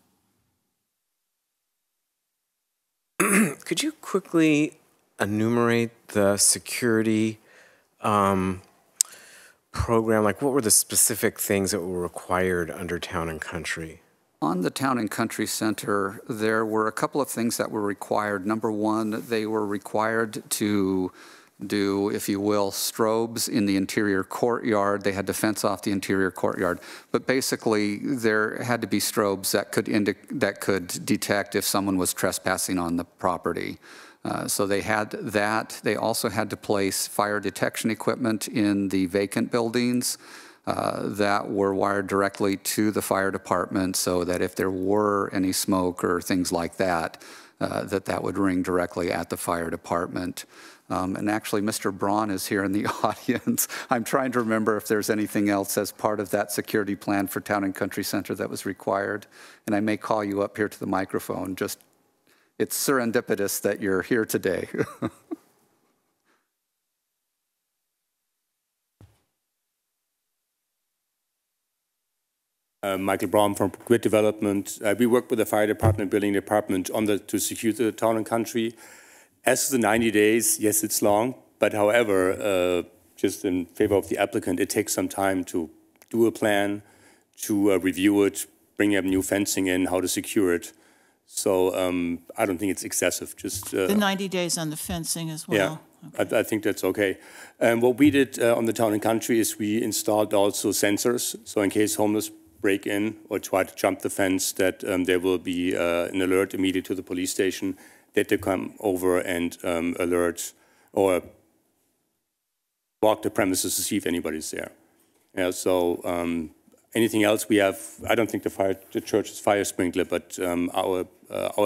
Could you quickly enumerate the security program? Like, what were the specific things that were required under Town and Country? On the Town and Country Center, there were a couple of things that were required. Number one, they were required to do, if you will, strobes in the interior courtyard. They had to fence off the interior courtyard. But basically, there had to be strobes that could detect if someone was trespassing on the property. So they had that. They also had to place fire detection equipment in the vacant buildings that were wired directly to the fire department, so that if there were any smoke or things like that, that would ring directly at the fire department. And actually, Mr. Braun is here in the audience. I'm trying to remember if there's anything else as part of that security plan for Town and Country Center that was required. And I may call you up here to the microphone. Just, it's serendipitous that you're here today. Michael Braun from Grid Development. We work with the fire department, building department to secure the Town and Country. As to the 90 days, yes, it's long, but however, just in favor of the applicant, it takes some time to do a plan, to review it, bring up new fencing in, how to secure it. So I don't think it's excessive. Just the 90 days on the fencing as well. Yeah, okay. I think that's okay. What we did on the Town and Country is we installed also sensors. So in case homeless break in or try to jump the fence, that there will be an alert immediately to the police station that they come over and alert or walk the premises to see if anybody's there. Yeah, so anything else we have, I don't think the church is fire sprinkler, but our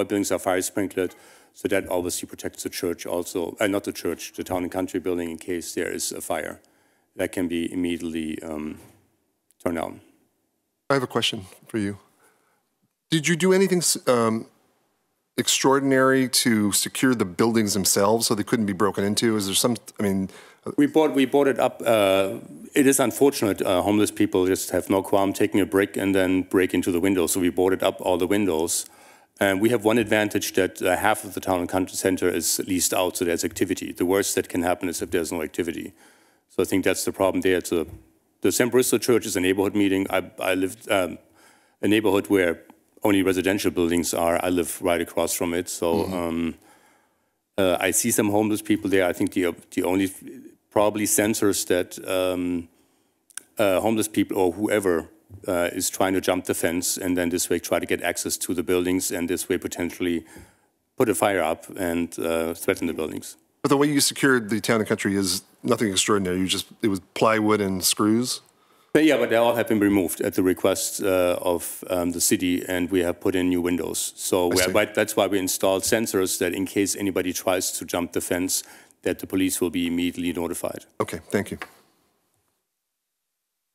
buildings are fire sprinklered, so that obviously protects the church also, not the church, the town and country building in case there is a fire. That can be immediately turned on. I have a question for you. Did you do anything extraordinary to secure the buildings themselves so they couldn't be broken into? Is there some, I mean... We bought it up. It is unfortunate. Homeless people just have no qualm taking a brick and then break into the windows. So we boarded up all the windows. And we have one advantage that half of the town and country center is leased out, so there's activity. The worst that can happen is if there's no activity. So I think that's the problem there. It's the St. Bristow Church is a neighborhood meeting. I lived a neighborhood where only residential buildings are. I live right across from it. So I see some homeless people there. I think the only probably sensors that homeless people or whoever is trying to jump the fence and then this way try to get access to the buildings and this way potentially put a fire up and threaten the buildings. But the way you secured the town and country is nothing extraordinary. It was plywood and screws? But yeah, but they all have been removed at the request of the city, and we have put in new windows. So that's why we installed sensors that in case anybody tries to jump the fence, that the police will be immediately notified. Okay, thank you.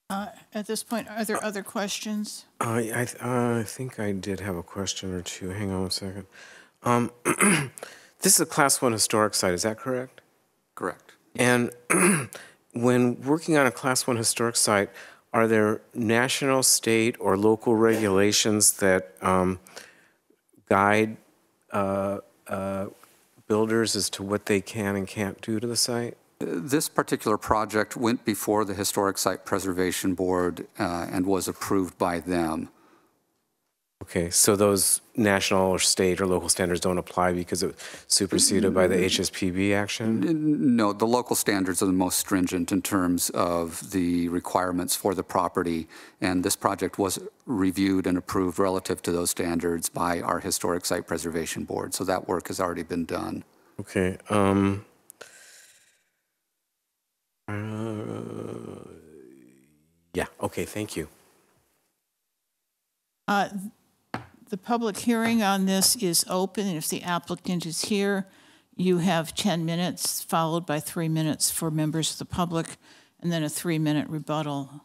At this point, are there other questions? I think I did have a question or two. Hang on 1 second. This is a Class 1 historic site, is that correct? Correct. And when working on a Class 1 historic site, are there national, state, or local regulations that guide builders as to what they can and can't do to the site? This particular project went before the Historic Site Preservation Board and was approved by them. Okay, so those national or state or local standards don't apply because it was superseded by the HSPB action? No, the local standards are the most stringent in terms of the requirements for the property, and this project was reviewed and approved relative to those standards by our Historic Site Preservation Board, so that work has already been done. Okay. Yeah, okay, thank you. The public hearing on this is open, and if the applicant is here, you have 10 minutes, followed by 3 minutes for members of the public, and then a 3-minute rebuttal.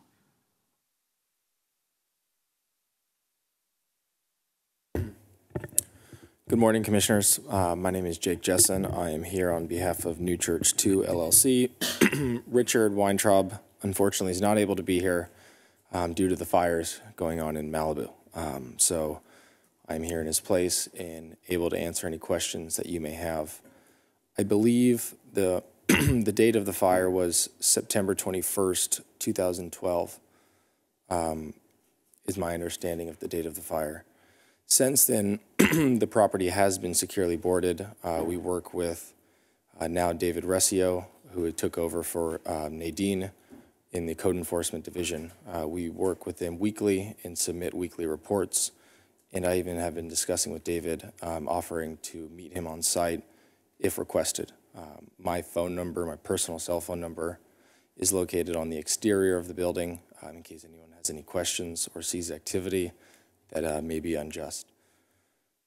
Good morning, Commissioners. My name is Jake Jessen. I am here on behalf of New Church 2 LLC. Richard Weintraub, unfortunately, is not able to be here due to the fires going on in Malibu. So I'm here in his place and able to answer any questions that you may have. I believe the the date of the fire was September 21st, 2012, is my understanding of the date of the fire. Since then, the property has been securely boarded. We work with now David Resio, who took over for Nadine in the Code Enforcement Division. We work with them weekly and submit weekly reports. And I even have been discussing with David, offering to meet him on site if requested. My phone number, my personal cell phone number, is located on the exterior of the building in case anyone has any questions or sees activity that may be unjust.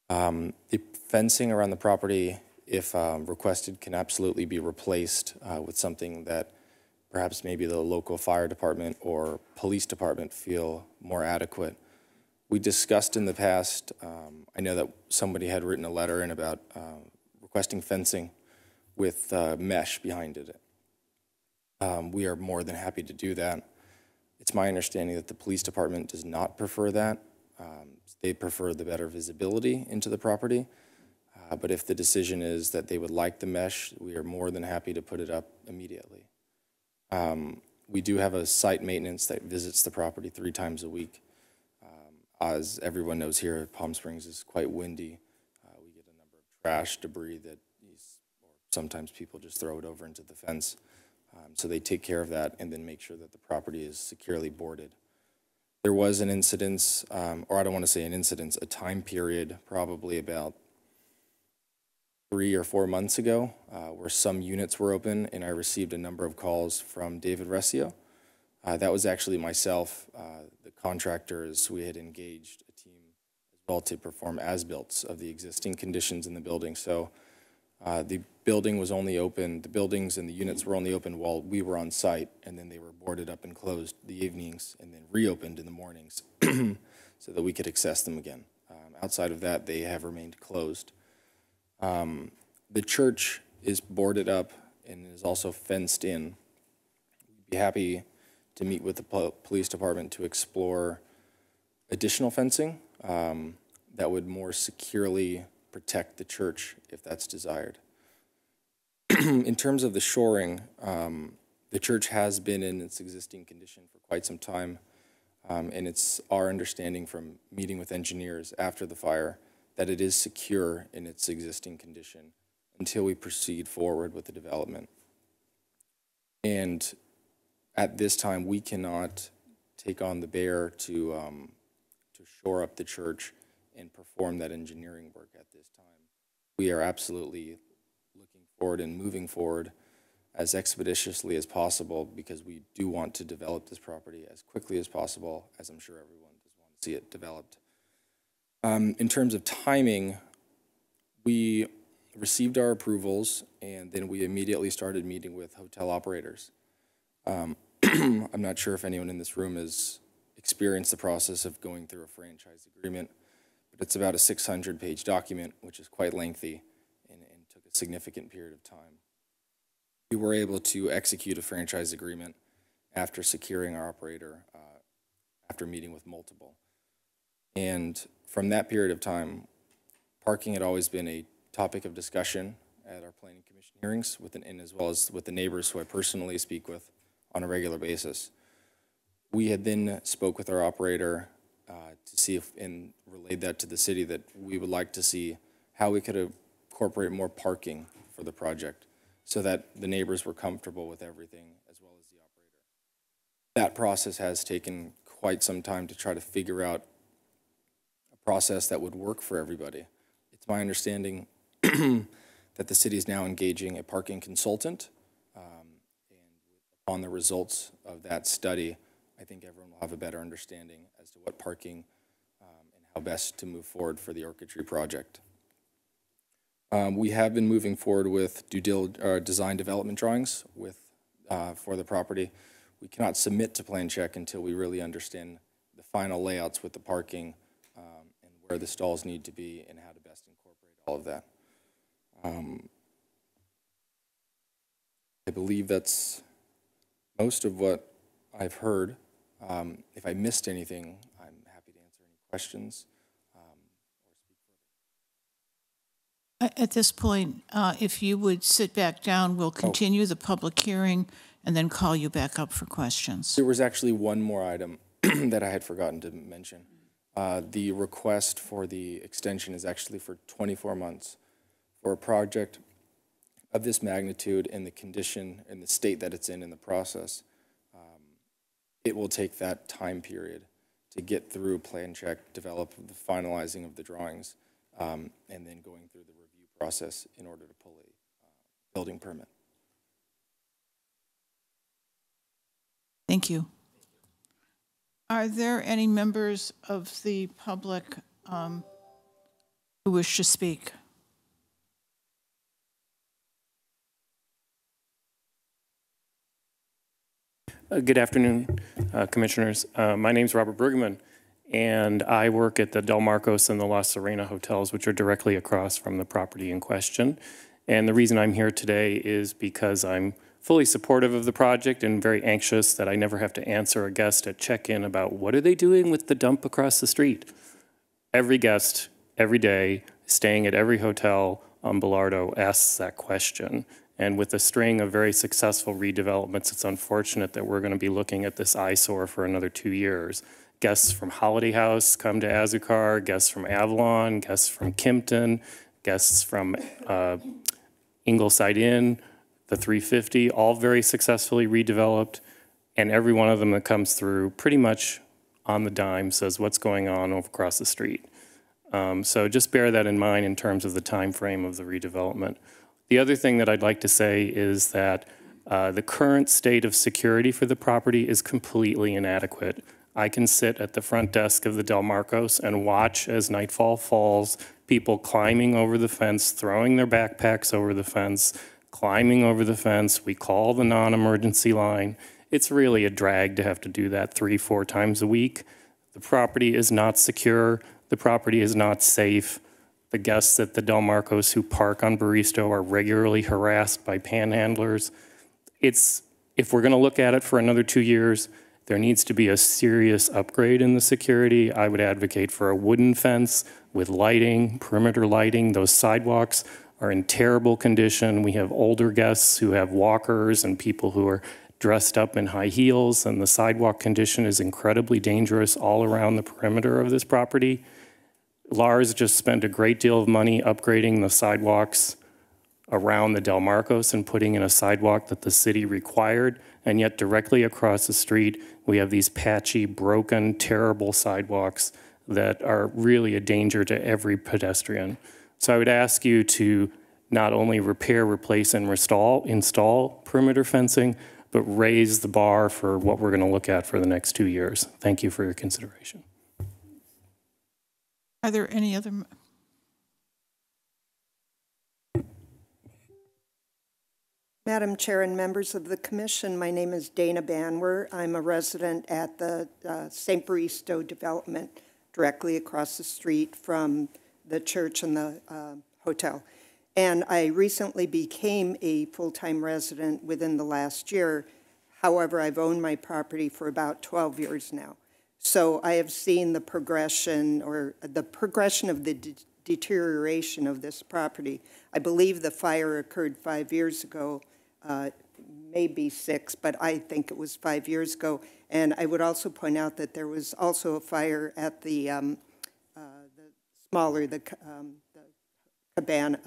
The fencing around the property, if requested, can absolutely be replaced with something that perhaps maybe the local fire department or police department feel more adequate. We discussed in the past, I know that somebody had written a letter in about requesting fencing with mesh behind it. We are more than happy to do that. It's my understanding that the police department does not prefer that. They prefer the better visibility into the property. But if the decision is that they would like the mesh, we are more than happy to put it up immediately. We do have a site maintenance that visits the property 3 times a week. As everyone knows here, Palm Springs is quite windy. We get a number of trash, debris that sometimes people just throw it over into the fence. So they take care of that and then make sure that the property is securely boarded. There was an incident, or I don't want to say an incident, a time period, probably about 3 or 4 months ago, where some units were open, and I received a number of calls from David Resio. That was actually myself, the contractors. We had engaged a team as well to perform as-builts of the existing conditions in the building. So the building was only open, the buildings and the units were only open while we were on site, and then they were boarded up and closed the evenings and then reopened in the mornings so that we could access them again. Outside of that, they have remained closed. The church is boarded up and is also fenced in. We'd be happy to meet with the police department to explore additional fencing that would more securely protect the church if that's desired. In terms of the shoring, the church has been in its existing condition for quite some time, and it's our understanding from meeting with engineers after the fire that it is secure in its existing condition until we proceed forward with the development. And at this time, we cannot take on the bear to shore up the church and perform that engineering work at this time. We are absolutely looking forward and moving forward as expeditiously as possible because we do want to develop this property as quickly as possible, as I'm sure everyone does want to see it developed. In terms of timing, we received our approvals and then we immediately started meeting with hotel operators. I'm not sure if anyone in this room has experienced the process of going through a franchise agreement, but it's about a 600-page document, which is quite lengthy and took a significant period of time. We were able to execute a franchise agreement after securing our operator, after meeting with multiple. And from that period of time, parking had always been a topic of discussion at our Planning Commission hearings, and as well as with the neighbors who I personally speak with on a regular basis. We had then spoke with our operator to see if, and relayed that to the city, that we would like to see how we could incorporate more parking for the project so that the neighbors were comfortable with everything as well as the operator. That process has taken quite some time to try to figure out a process that would work for everybody. It's my understanding that the city is now engaging a parking consultant, and upon the results of that study, I think everyone will have a better understanding as to what parking and how best to move forward for the Orchid Tree project. We have been moving forward with design development drawings for the property. We cannot submit to Plan Check until we really understand the final layouts with the parking and where the stalls need to be and how to best incorporate all of that. I believe that's most of what I've heard. If I missed anything, I'm happy to answer any questions. At this point, if you would sit back down, we'll continue the public hearing and then call you back up for questions. There was actually one more item that I had forgotten to mention. The request for the extension is actually for 24 months. For a project of this magnitude and the condition and the state that it's in the process, it will take that time period to get through Plan Check, develop the finalizing of the drawings, and then going through the review process in order to pull a building permit. Thank you. Are there any members of the public who wish to speak? Good afternoon, Commissioners. My name is Robert Brueggemann, and I work at the Del Marcos and the La Serena hotels, which are directly across from the property in question. And the reason I'm here today is because I'm fully supportive of the project and very anxious that I never have to answer a guest at check-in about what are they doing with the dump across the street. Every guest, every day, staying at every hotel on Belardo asks that question. And with a string of very successful redevelopments, it's unfortunate that we're going to be looking at this eyesore for another 2 years. Guests from Holiday House come to Azucar, guests from Avalon, guests from Kimpton, guests from Ingleside Inn, the 350, all very successfully redeveloped. And every one of them that comes through pretty much on the dime says what's going on over across the street. So just bear that in mind in terms of the time frame of the redevelopment. The other thing that I'd like to say is that the current state of security for the property is completely inadequate. I can sit at the front desk of the Del Marcos and watch as nightfall falls, people climbing over the fence, throwing their backpacks over the fence, climbing over the fence. We call the non-emergency line. It's really a drag to have to do that 3-4 times a week. The property is not secure. The property is not safe. The guests at the Del Marcos who park on Baristo are regularly harassed by panhandlers. If we're going to look at it for another 2 years, there needs to be a serious upgrade in the security. I would advocate for a wooden fence with lighting, perimeter lighting. Those sidewalks are in terrible condition. We have older guests who have walkers and people who are dressed up in high heels, and the sidewalk condition is incredibly dangerous all around the perimeter of this property. Lars just spent a great deal of money upgrading the sidewalks around the Del Marcos and putting in a sidewalk that the city required, and yet directly across the street, we have these patchy, broken, terrible sidewalks that are really a danger to every pedestrian. So I would ask you to not only repair, replace, and install perimeter fencing, but raise the bar for what we're going to look at for the next 2 years. Thank you for your consideration. Are there any other? Madam Chair and members of the Commission, my name is Dana Banwer. I'm a resident at the St. Baristo development directly across the street from the church and the hotel. And I recently became a full-time resident within the last year. However, I've owned my property for about 12 years now. So I have seen the progression of the deterioration of this property. I believe the fire occurred 5 years ago, maybe 6, but I think it was 5 years ago. And I would also point out that there was also a fire at the cabana,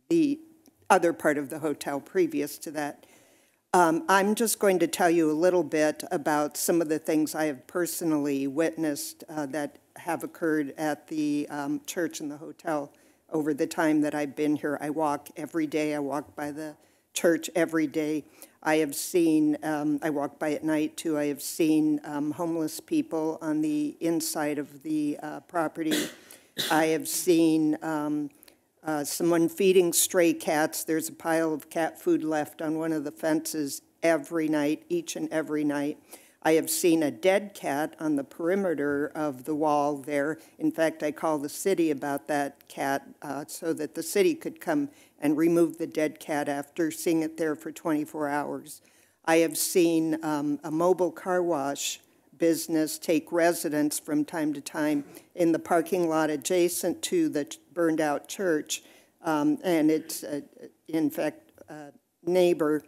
the other part of the hotel previous to that. I'm just going to tell you a little bit about some of the things I have personally witnessed that have occurred at the church and the hotel over the time that I've been here. I walk every day. I walk by the church every day. I have seen, I walk by at night too, I have seen homeless people on the inside of the property. I have seen someone feeding stray cats. There's a pile of cat food left on one of the fences every night, each and every night. I have seen a dead cat on the perimeter of the wall there. In fact, I called the city about that cat so that the city could come and remove the dead cat after seeing it there for 24 hours. I have seen a mobile car wash business take residence from time to time in the parking lot adjacent to the burned out church. And it's, in fact, a neighbor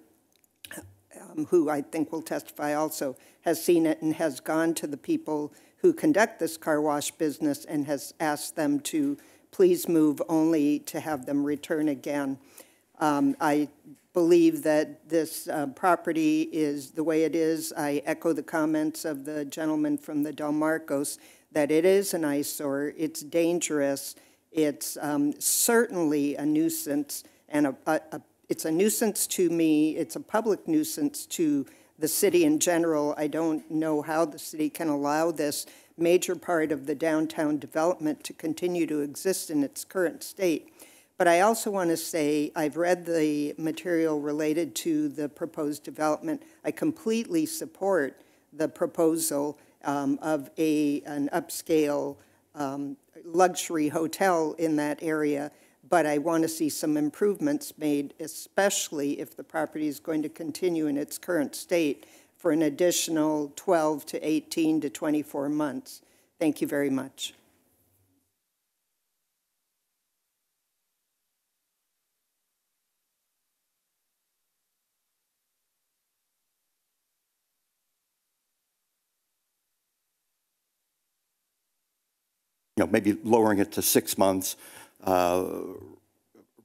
who I think will testify also has seen it and has gone to the people who conduct this car wash business and has asked them to please move, only to have them return again. I believe that this property is the way it is. I echo the comments of the gentleman from the Del Marcos that it is an eyesore, it's dangerous, it's certainly a nuisance, and it's a nuisance to me, it's a public nuisance to the city in general. I don't know how the city can allow this major part of the downtown development to continue to exist in its current state. But I also want to say I've read the material related to the proposed development. I completely support the proposal of an upscale luxury hotel in that area, but I want to see some improvements made, especially if the property is going to continue in its current state for an additional 12 to 18 to 24 months. Thank you very much. Maybe lowering it to 6 months.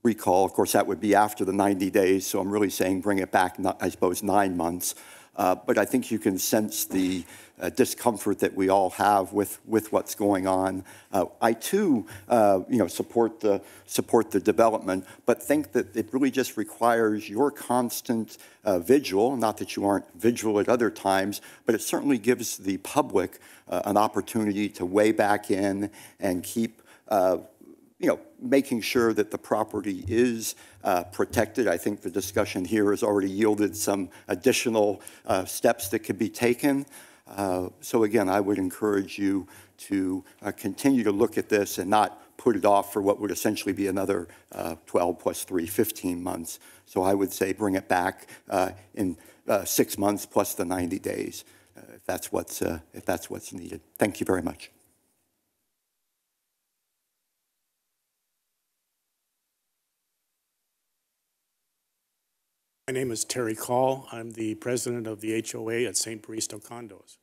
Recall, of course, that would be after the 90 days, so I'm really saying bring it back, I suppose, 9 months. but I think you can sense the discomfort that we all have with what's going on. I too, support the development, but think that it really just requires your constant vigil. Not that you aren't vigilant at other times, but it certainly gives the public an opportunity to weigh back in and keep, making sure that the property is protected. I think the discussion here has already yielded some additional steps that could be taken. So again, I would encourage you to continue to look at this and not put it off for what would essentially be another 12 plus 3, 15 months. So I would say bring it back in 6 months plus the 90 days, if that's what's needed. Thank you very much. My name is Terry Call. I'm the president of the HOA at St. Baristo Condos.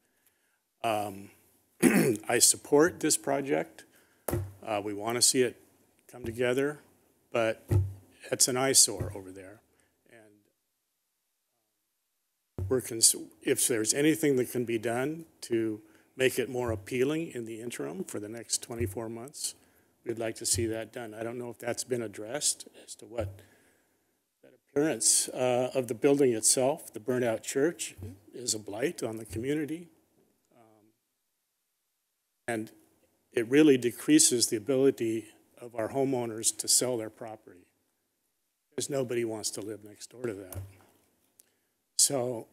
I support this project. We want to see it come together, but it's an eyesore over there. And if there's anything that can be done to make it more appealing in the interim for the next 24 months, we'd like to see that done. I don't know if that's been addressed as to what appearance of the building itself. The burnt out church is a blight on the community. And it really decreases the ability of our homeowners to sell their property, because nobody wants to live next door to that. So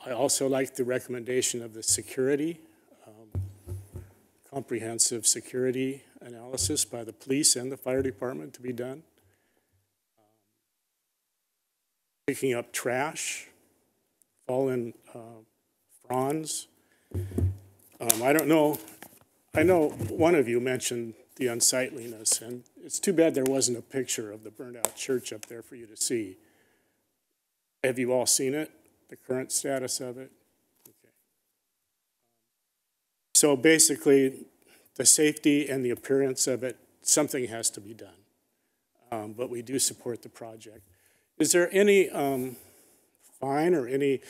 I also like the recommendation of the security, comprehensive security analysis by the police and the fire department to be done. Picking up trash, fallen fronds. I don't know. I know one of you mentioned the unsightliness, and it's too bad there wasn't a picture of the burned out church up there for you to see. Have you all seen it, the current status of it? Okay. So basically, the safety and the appearance of it, something has to be done. But we do support the project. Is there any fine or any,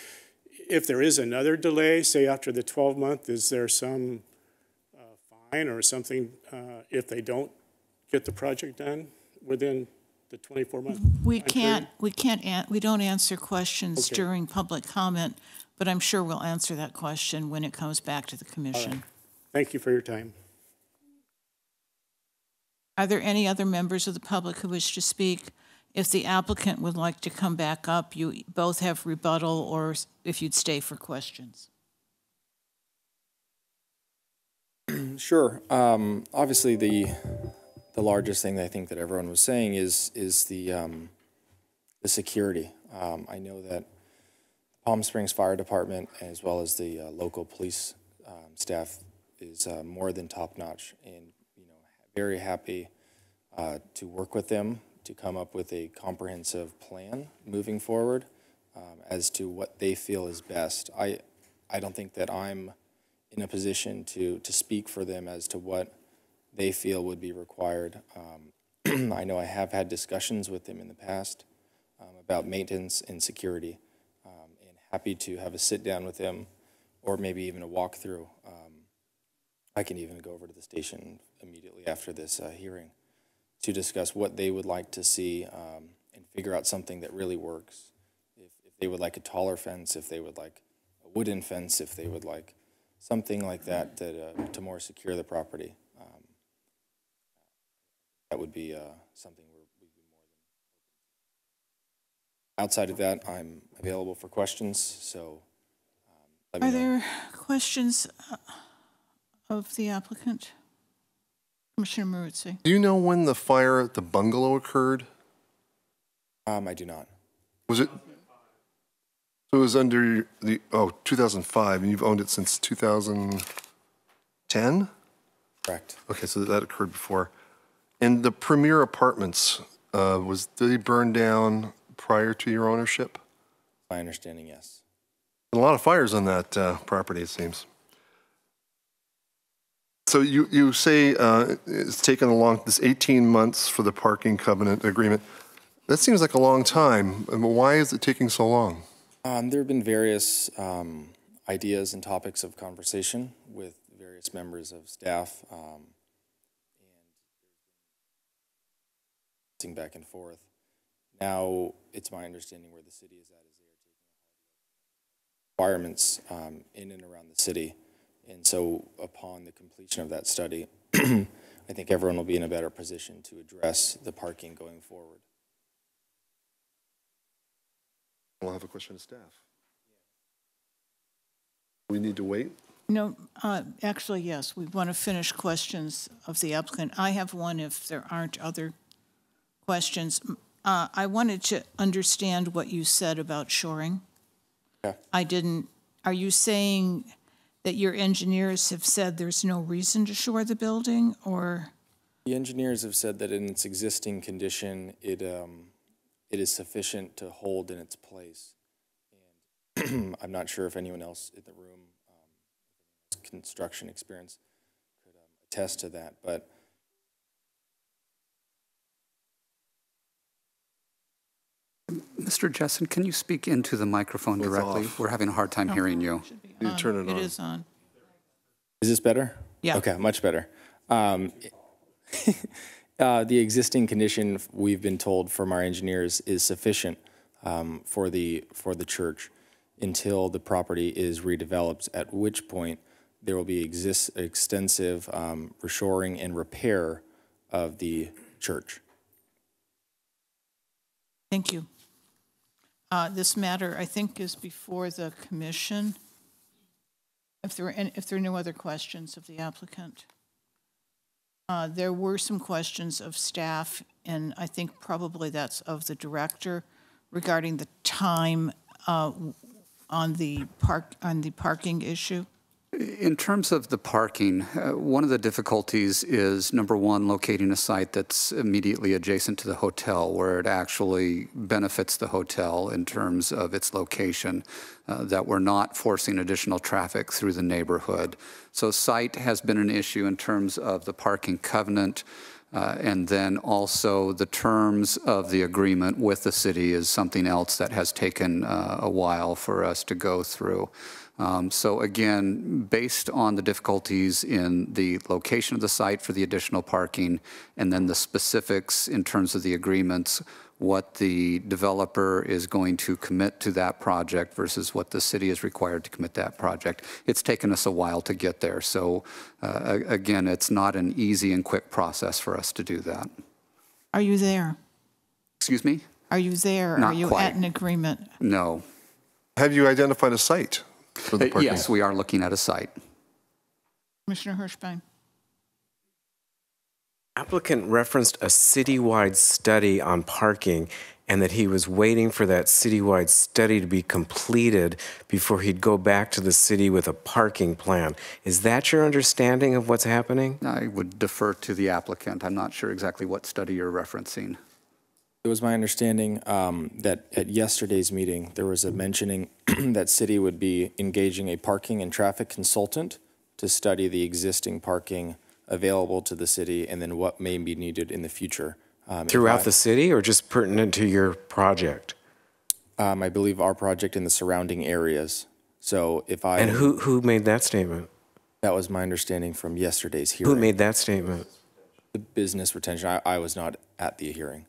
if there is another delay, say after the 12-month, is there some fine or something if they don't get the project done within the 24-month? We don't answer questions during public comment, but I'm sure we'll answer that question when it comes back to the commission. Right. Thank you for your time. Are there any other members of the public who wish to speak? If the applicant would like to come back up, you both have rebuttal, or if you'd stay for questions. Sure. Obviously, the largest thing that I think that everyone was saying is the security. I know that Palm Springs Fire Department, as well as the local police staff, is more than top notch, and very happy to work with them to come up with a comprehensive plan moving forward as to what they feel is best. I don't think that I'm in a position to speak for them as to what they feel would be required. I know I have had discussions with them in the past about maintenance and security, and happy to have a sit down with them, or maybe even a walkthrough. I can even go over to the station immediately after this hearing to discuss what they would like to see and figure out something that really works. If they would like a taller fence, if they would like a wooden fence, if they would like something like that to more secure the property. That would be something we'd be more than. Outside of that, I'm available for questions, so let me know. Are there questions of the applicant? Commissioner Maruzzi. Do you know when the fire at the bungalow occurred? I do not. Was it? So it was under the 2005, and you've owned it since 2010? Correct. Okay, so that occurred before. And the Premier Apartments, did they burn down prior to your ownership? My understanding, yes. A lot of fires on that property, it seems. So you say it's taken along this 18 months for the parking covenant agreement. That seems like a long time. I mean, why is it taking so long? There have been various ideas and topics of conversation with various members of staff, and back and forth. Now, it's my understanding where the city is at is they are taking requirements in and around the city. And so upon the completion of that study, I think everyone will be in a better position to address the parking going forward. We'll have a question to staff. We need to wait? No, actually, yes. We want to finish questions of the applicant. I have one if there aren't other questions. I wanted to understand what you said about shoring. Okay. Are you saying that your engineers have said there's no reason to shore the building, or? The engineers have said that in its existing condition, it is sufficient to hold in its place. And I'm not sure if anyone else in the room construction experience could attest to that, but Mr. Jessen, can you speak into the microphone directly? We're having a hard time hearing you. You turn it on. It is on. Is this better? Yeah. Okay, much better. The existing condition, we've been told from our engineers, is sufficient for the church until the property is redeveloped, at which point there will be extensive reshoring and repair of the church. Thank you. This matter, I think, is before the commission. If there are no other questions of the applicant. There were some questions of staff, and I think probably that's of the director regarding the time on the parking issue. In terms of the parking, one of the difficulties is, number one, locating a site that's immediately adjacent to the hotel, where it actually benefits the hotel in terms of its location, that we're not forcing additional traffic through the neighborhood. So site has been an issue in terms of the parking covenant, and then also the terms of the agreement with the city is something else that has taken a while for us to go through. So again, based on the difficulties in the location of the site for the additional parking, and then the specifics in terms of the agreements, what the developer is going to commit to that project versus what the city is required to commit that project, it's taken us a while to get there. So again, it's not an easy and quick process for us to do that. Are you there? Excuse me? Are you there? Not Are you quite. at an agreement? No. Have you identified a site for the parking? Yes, we are looking at a site. Commissioner Hirschbein. Applicant referenced a citywide study on parking and that he was waiting for that citywide study to be completed before he'd go back to the city with a parking plan. Is that your understanding of what's happening? I would defer to the applicant. I'm not sure exactly what study you're referencing. It was my understanding that at yesterday's meeting, there was a mentioning that city would be engaging a parking and traffic consultant to study the existing parking available to the city and then what may be needed in the future. Throughout the city or just pertinent to your project? I believe our project in the surrounding areas. So if I... And who made that statement? That was my understanding from yesterday's hearing. Who made that statement? The business retention. I was not at the hearing.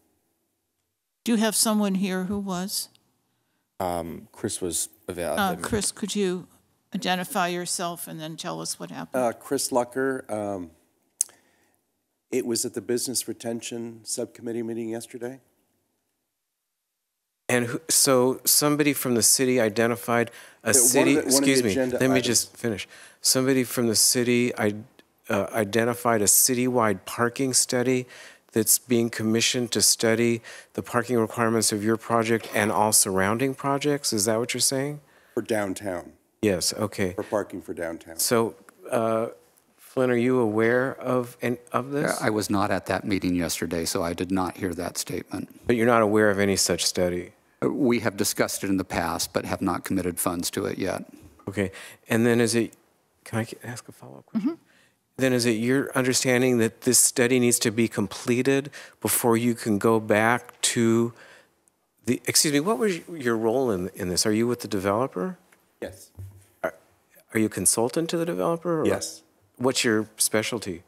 Do you have someone here who was? Chris was available. Chris, could you identify yourself and then tell us what happened? Chris Lucker. It was at the Business Retention Subcommittee meeting yesterday. And so somebody from the city identified a city, excuse me, let me just finish. Somebody from the city identified a citywide parking study that's being commissioned to study the parking requirements of your project and all surrounding projects? Is that what you're saying? For downtown. Yes, okay. For parking for downtown. So, Flynn, are you aware of this? I was not at that meeting yesterday, so I did not hear that statement. But you're not aware of any such study? We have discussed it in the past, but have not committed funds to it yet. Okay. And then can I ask a follow-up question? Mm-hmm. Then is it your understanding that this study needs to be completed before you can go back to Excuse me, what was your role in this? Are you with the developer? Yes. Are you a consultant to the developer? Or Yes. What's your specialty?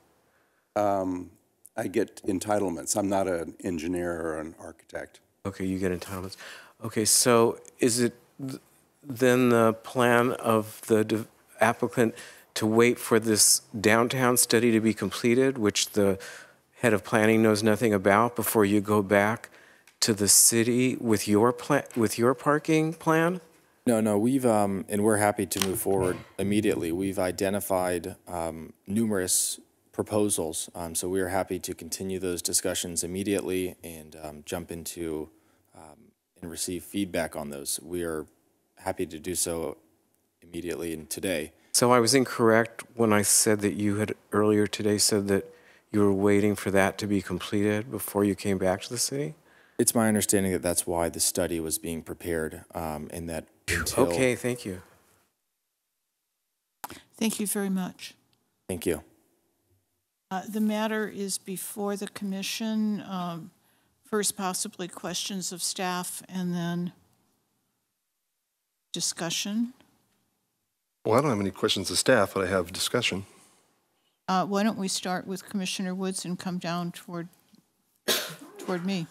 I get entitlements. I'm not an engineer or an architect. Okay, you get entitlements. Okay, so is it then the plan of the applicant to wait for this downtown study to be completed, which the head of planning knows nothing about, before you go back to the city with your parking plan? No, we've, and we're happy to move forward immediately. We've identified numerous proposals, so we are happy to continue those discussions immediately and jump into and receive feedback on those. We are happy to do so immediately and today. So I was incorrect when I said that you had earlier today said that you were waiting for that to be completed before you came back to the city? It's my understanding that that's why the study was being prepared, and that until... Okay, thank you. Thank you very much. Thank you. The matter is before the commission. First, possibly questions of staff, and then discussion. Well, I don't have any questions of staff, but I have discussion. Why don't we start with Commissioner Woods and come down toward me?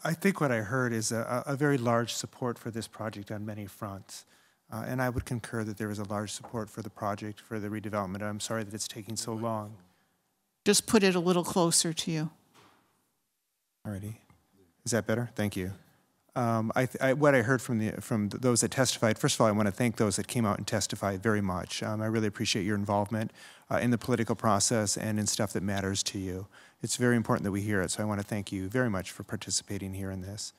I think what I heard is a very large support for this project on many fronts. And I would concur that there is a large support for the project, for the redevelopment. I'm sorry that it's taking so long. Just put it a little closer to you. Alrighty. Is that better? Thank you. What I heard from those that testified, first of all, I want to thank those that came out and testified very much. I really appreciate your involvement in the political process and in stuff that matters to you. It's very important that we hear it, so I want to thank you very much for participating here in this.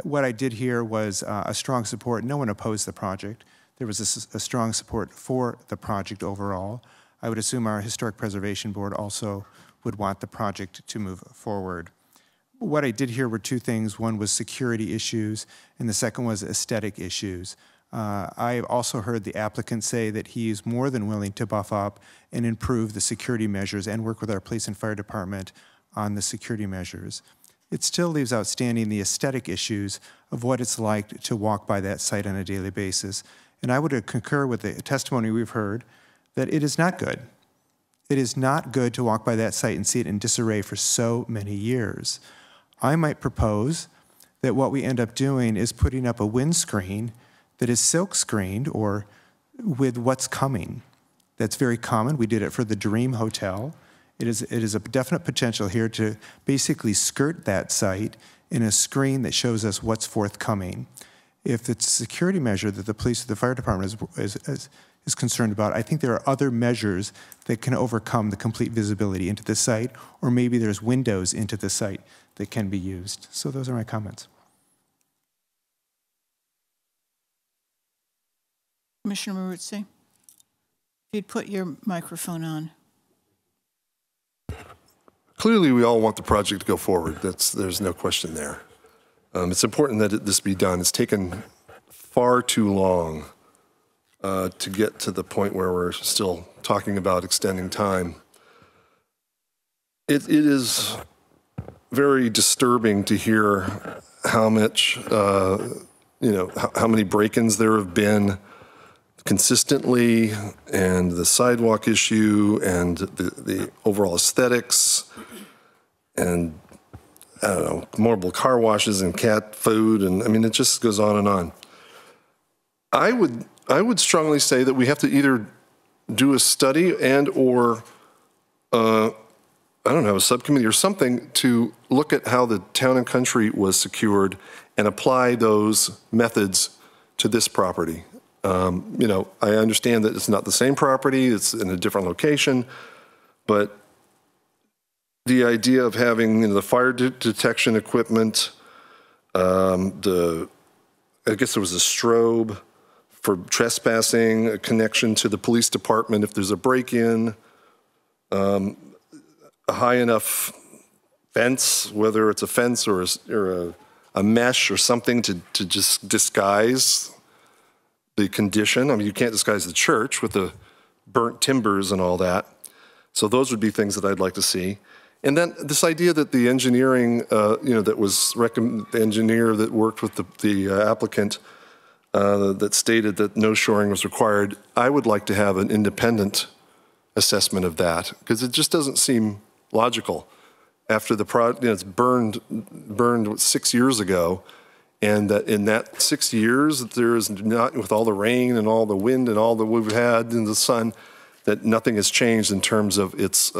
What I did hear was a strong support. No one opposed the project. There was a strong support for the project overall. I would assume our Historic Preservation Board also would want the project to move forward. What I did hear were two things. One was security issues, and the second was aesthetic issues. I also heard the applicant say that he is more than willing to buff up and improve the security measures and work with our police and fire department on the security measures. It still leaves outstanding the aesthetic issues of what it's like to walk by that site on a daily basis. And I would concur with the testimony we've heard that it is not good. It is not good to walk by that site and see it in disarray for so many years. I might propose that what we end up doing is putting up a windscreen that is silk screened or with what's coming. That's very common. We did it for the Dream Hotel. It is a definite potential here to basically skirt that site in a screen that shows us what's forthcoming. If it's a security measure that the police or the fire department is concerned about, I think there are other measures that can overcome the complete visibility into the site, or maybe there's windows into the site that can be used. So those are my comments. Commissioner Maruzzi, if you'd put your microphone on. Clearly, we all want the project to go forward. There's no question there. It's important that this be done. It's taken far too long to get to the point where we're still talking about extending time. It is very disturbing to hear how much, how many break-ins there have been consistently, and the sidewalk issue, and the overall aesthetics, and I don't know, multiple car washes and cat food, and I mean, it just goes on and on. I would strongly say that we have to either do a study and or I don't know, a subcommittee or something to look at how the Town and Country was secured and apply those methods to this property. I understand that it's not the same property, it's in a different location, but the idea of having the fire detection equipment, I guess there was a strobe for trespassing, a connection to the police department if there's a break-in, a high enough fence, whether it's a fence or a mesh or something to just disguise the condition. I mean, you can't disguise the church with the burnt timbers and all that. So those would be things that I'd like to see. And then this idea that the engineering, that was the engineer that worked with the applicant that stated that no shoring was required, I would like to have an independent assessment of that, because it just doesn't seem logical. After the it's burned 6 years ago, and that in that 6 years, there is not, with all the rain and all the wind and all that we've had in the sun, that nothing has changed in terms of its,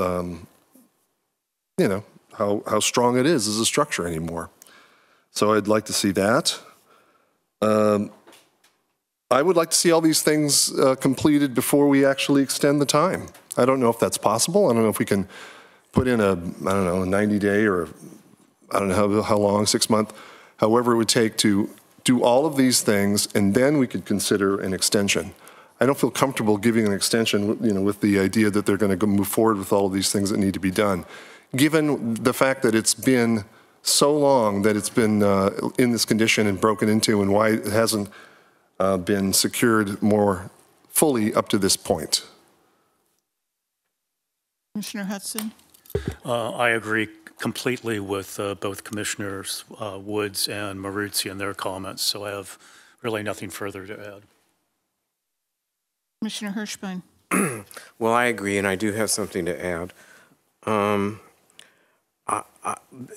how strong it is as a structure anymore. So I'd like to see that. I would like to see all these things completed before we actually extend the time. I don't know if that's possible. I don't know if we can put in a 90-day or I don't know how long, 6 month, however it would take to do all of these things, and then we could consider an extension. I don't feel comfortable giving an extension, with the idea that they're going to move forward with all of these things that need to be done, given the fact that it's been so long that it's been in this condition and broken into, and why it hasn't been secured more fully up to this point. Commissioner Hudson? I agree completely with both Commissioners Woods and Maruzzi in their comments, so I have really nothing further to add. Commissioner Hirschbein? Well, I agree, and I do have something to add.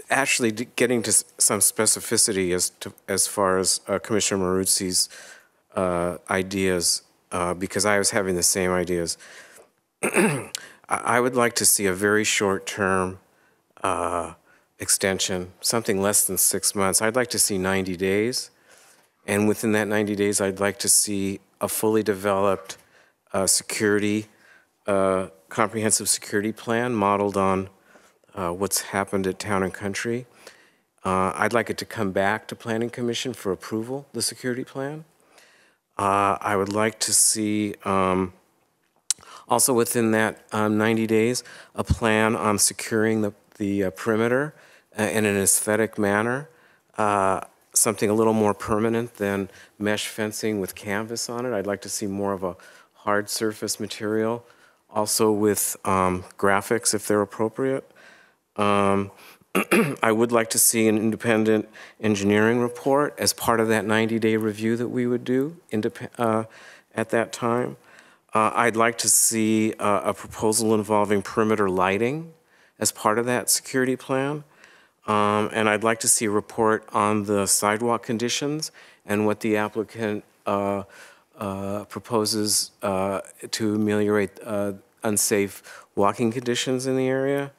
Actually, getting to some specificity as far as Commissioner Maruzzi's ideas, because I was having the same ideas. I would like to see a very short-term extension, something less than 6 months. I'd like to see 90 days. And within that 90 days, I'd like to see a fully developed comprehensive security plan modeled on what's happened at Town and Country. I'd like it to come back to Planning Commission for approval, the security plan. I would like to see, also within that 90 days, a plan on securing the perimeter in an aesthetic manner, something a little more permanent than mesh fencing with canvas on it. I'd like to see more of a hard surface material, also with graphics if they're appropriate. I would like to see an independent engineering report as part of that 90-day review that we would do at that time. I'd like to see a proposal involving perimeter lighting as part of that security plan. And I'd like to see a report on the sidewalk conditions and what the applicant proposes to ameliorate unsafe walking conditions in the area.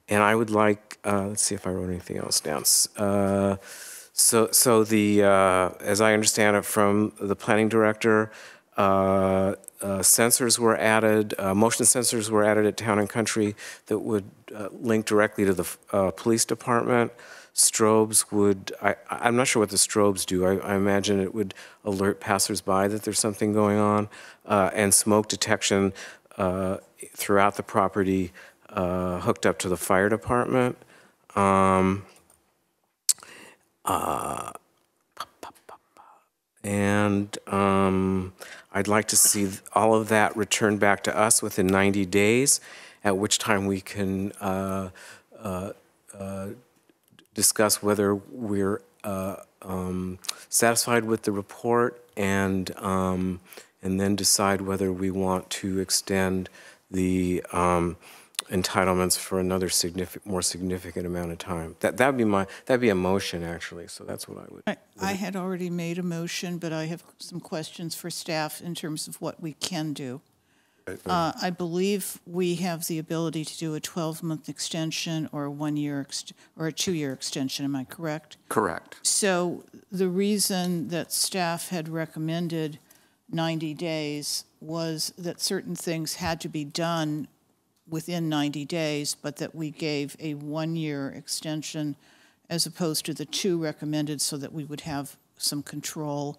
And I would like, let's see if I wrote anything else down. So as I understand it from the planning director, sensors were added, motion sensors were added at Town and Country that would link directly to the police department. Strobes would, I'm not sure what the strobes do. I imagine it would alert passersby that there's something going on. And smoke detection throughout the property hooked up to the fire department. And I'd like to see all of that returned back to us within 90 days, at which time we can discuss whether we're satisfied with the report and then decide whether we want to extend the entitlements for another more significant amount of time. That'd be a motion actually. So that's what I would. I had already made a motion, but I have some questions for staff in terms of what we can do. I believe we have the ability to do a 12-month extension or a 1-year or a 2-year extension. Am I correct? Correct. So the reason that staff had recommended 90 days was that certain things had to be done within 90 days, but that we gave a 1-year extension as opposed to the 2 recommended so that we would have some control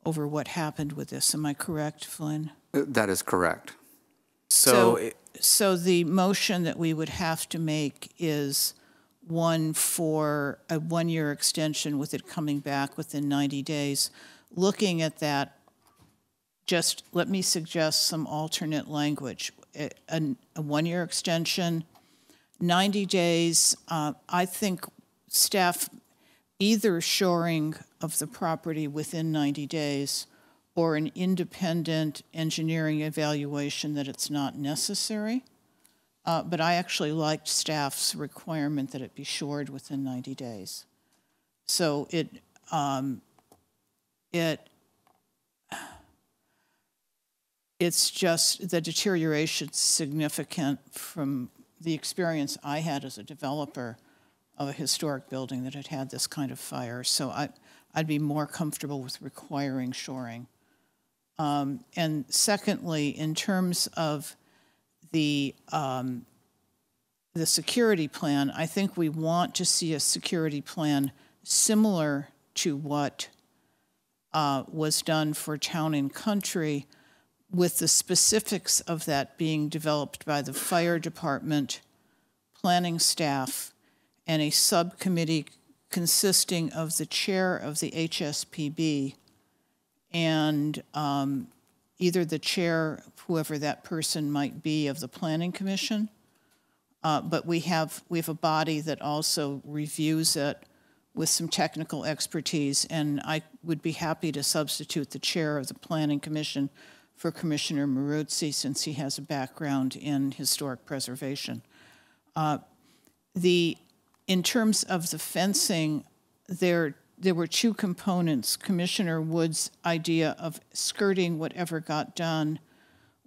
over what happened with this. Am I correct, Flynn? That is correct. So the motion that we would have to make is one for a 1-year extension with it coming back within 90 days. Looking at that, just let me suggest some alternate language. a one-year extension. 90 days, I think staff either shoring of the property within 90 days or an independent engineering evaluation that it's not necessary. But I actually liked staff's requirement that it be shored within 90 days. So it's just the deterioration significant from the experience I had as a developer of a historic building that had this kind of fire. So I'd be more comfortable with requiring shoring. And secondly, in terms of the security plan, I think we want to see a security plan similar to what was done for Town and Country, with the specifics of that being developed by the fire department, planning staff, and a subcommittee consisting of the chair of the HSPB and either the chair, whoever that person might be, of the Planning Commission. But we have a body that also reviews it with some technical expertise, and I would be happy to substitute the chair of the Planning Commission for Commissioner Maruzzi, since he has a background in historic preservation. In terms of the fencing, there were two components. Commissioner Wood's idea of skirting whatever got done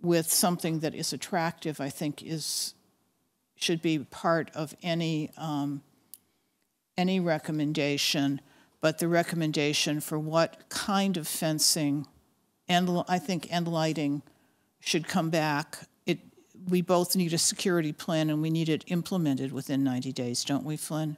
with something that is attractive, I think, should be part of any recommendation, but the recommendation for what kind of fencing and lighting should come back. We both need a security plan, and we need it implemented within 90 days, don't we, Flynn?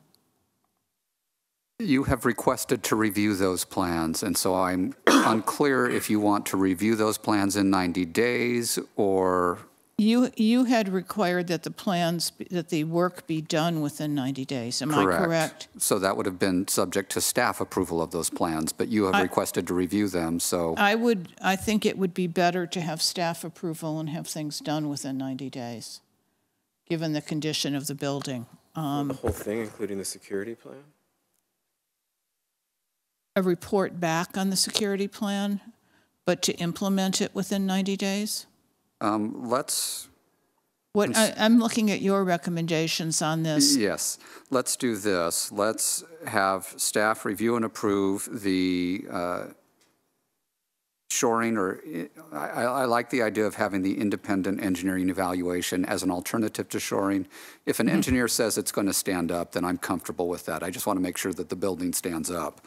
You have requested to review those plans, and so I'm unclear if you want to review those plans in 90 days or... You had required that the work be done within 90 days. Am I correct? So that would have been subject to staff approval of those plans, but you have requested to review them, so... I think it would be better to have staff approval and have things done within 90 days, given the condition of the building. The whole thing, including the security plan? A report back on the security plan, but to implement it within 90 days? I'm looking at your recommendations on this. Yes, let's do this. Let's have staff review and approve the shoring, or I like the idea of having the independent engineering evaluation as an alternative to shoring. If an engineer says it's going to stand up, then I'm comfortable with that. I just want to make sure that the building stands up.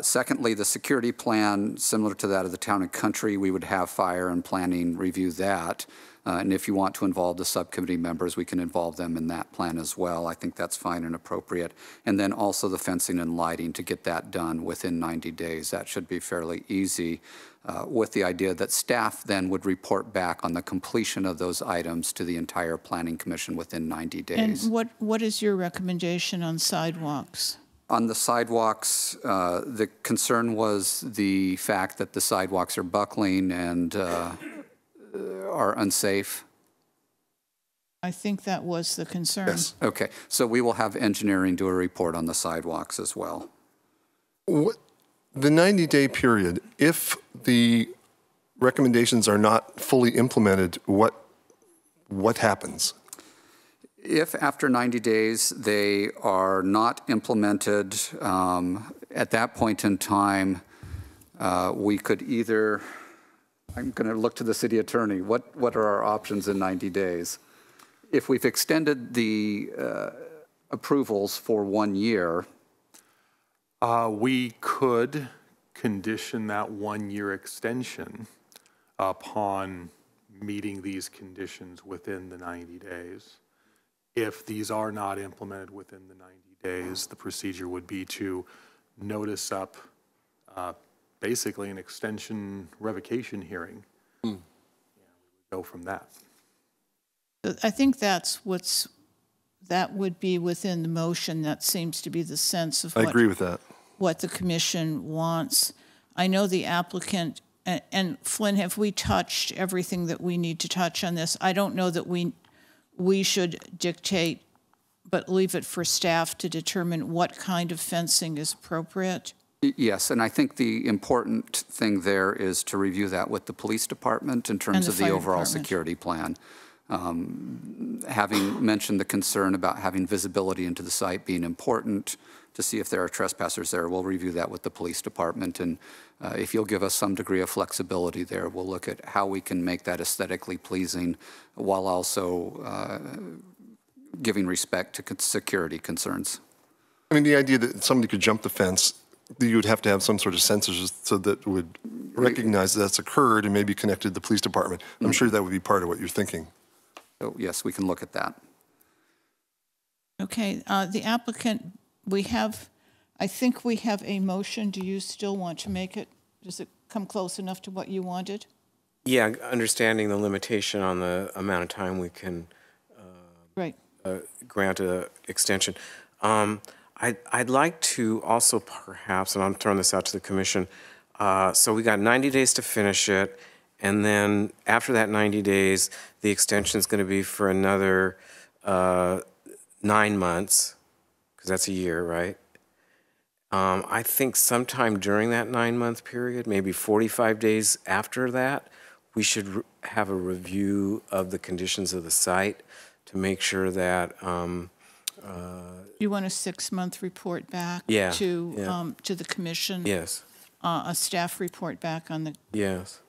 Secondly, the security plan, similar to that of the Town and Country, we would have fire and planning review that. And if you want to involve the subcommittee members, we can involve them in that plan as well. I think that's fine and appropriate. And then also the fencing and lighting, to get that done within 90 days. That should be fairly easy, with the idea that staff then would report back on the completion of those items to the entire Planning Commission within 90 days. And what is your recommendation on sidewalks? On the sidewalks, the concern was the fact that the sidewalks are buckling and are unsafe. I think that was the concern. Yes. Okay, so we will have engineering do a report on the sidewalks as well. The 90-day period, if the recommendations are not fully implemented, what happens? If after 90 days they are not implemented, at that point in time, we could either, I'm going to look to the city attorney, what are our options in 90 days? If we've extended the approvals for 1 year. We could condition that 1 year extension upon meeting these conditions within the 90 days. If these are not implemented within the 90 days, the procedure would be to notice up basically an extension revocation hearing. And we would go from that. I think that would be within the motion. That seems to be the sense of I agree with that. What the commission wants. I know the applicant and Flynn, have we touched everything that we need to touch on this? I don't know that we should dictate, but leave it for staff to determine what kind of fencing is appropriate. Yes, and I think the important thing there is to review that with the police department in terms of the overall security plan. Having mentioned the concern about having visibility into the site being important to see if there are trespassers there, we'll review that with the police department. And if you'll give us some degree of flexibility there, we'll look at how we can make that aesthetically pleasing while also giving respect to security concerns. I mean, the idea that somebody could jump the fence, you would have to have some sort of sensors so that would recognize that's occurred and maybe connected to the police department. I'm sure that would be part of what you're thinking. So yes, we can look at that. Okay, the applicant, I think we have a motion. Do you still want to make it? Does it come close enough to what you wanted? Yeah, understanding the limitation on the amount of time we can grant an extension. I'd like to also perhaps, and I'm throwing this out to the commission, so we got 90 days to finish it, and then after that 90 days, the extension is going to be for another 9 months, because that's a year, right? I think sometime during that 9-month period, maybe 45 days after that, we should have a review of the conditions of the site to make sure that You want a 6-month report back to the commission? Yes. A staff report back on the... Yes.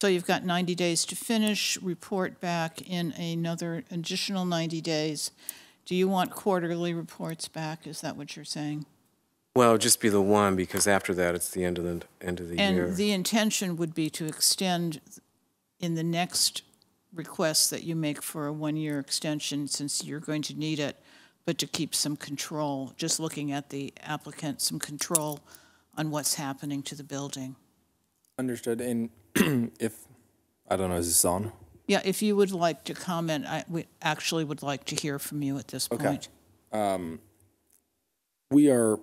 So you've got 90 days to finish, report back in another additional 90 days. Do you want quarterly reports back? Is that what you're saying? Well, just be the one, because after that, it's the end of the year. And the intention would be to extend in the next request that you make for a 1-year extension, since you're going to need it, but to keep some control, just looking at the applicant, some control on what's happening to the building. Understood. And if, I don't know, is this on? Yeah, if you would like to comment, we actually would like to hear from you at this point. We are,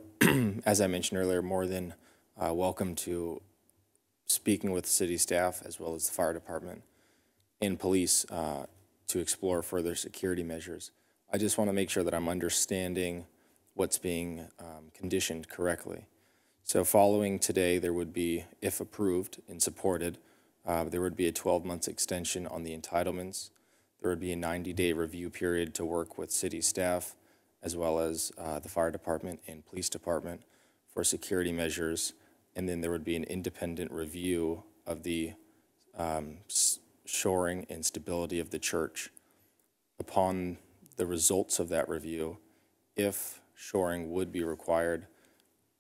as I mentioned earlier, more than welcome to speaking with city staff as well as the fire department and police to explore further security measures. I just want to make sure that I'm understanding what's being conditioned correctly. So following today, there would be, if approved and supported, there would be a 12-month extension on the entitlements. There would be a 90-day review period to work with city staff as well as the fire department and police department for security measures. And then there would be an independent review of the shoring and stability of the church. Upon the results of that review, if shoring would be required,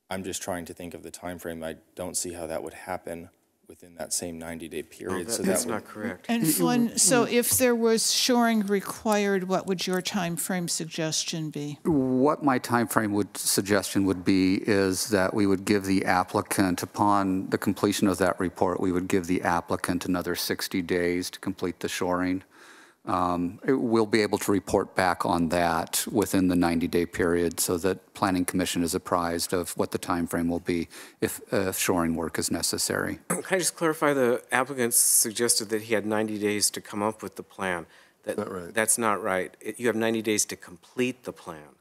I'm just trying to think of the time frame. I don't see how that would happen within that same 90-day period. Oh, that's not correct. And Flynn, so if there was shoring required, what would your time frame suggestion be? What my time frame suggestion would be is that we would give the applicant, upon the completion of that report, we would give the applicant another 60 days to complete the shoring. We'll be able to report back on that within the 90-day period so that Planning Commission is apprised of what the time frame will be if shoring work is necessary. Can I just clarify, the applicant suggested that he had 90 days to come up with the plan. Not right. That's not right. You have 90 days to complete the plan.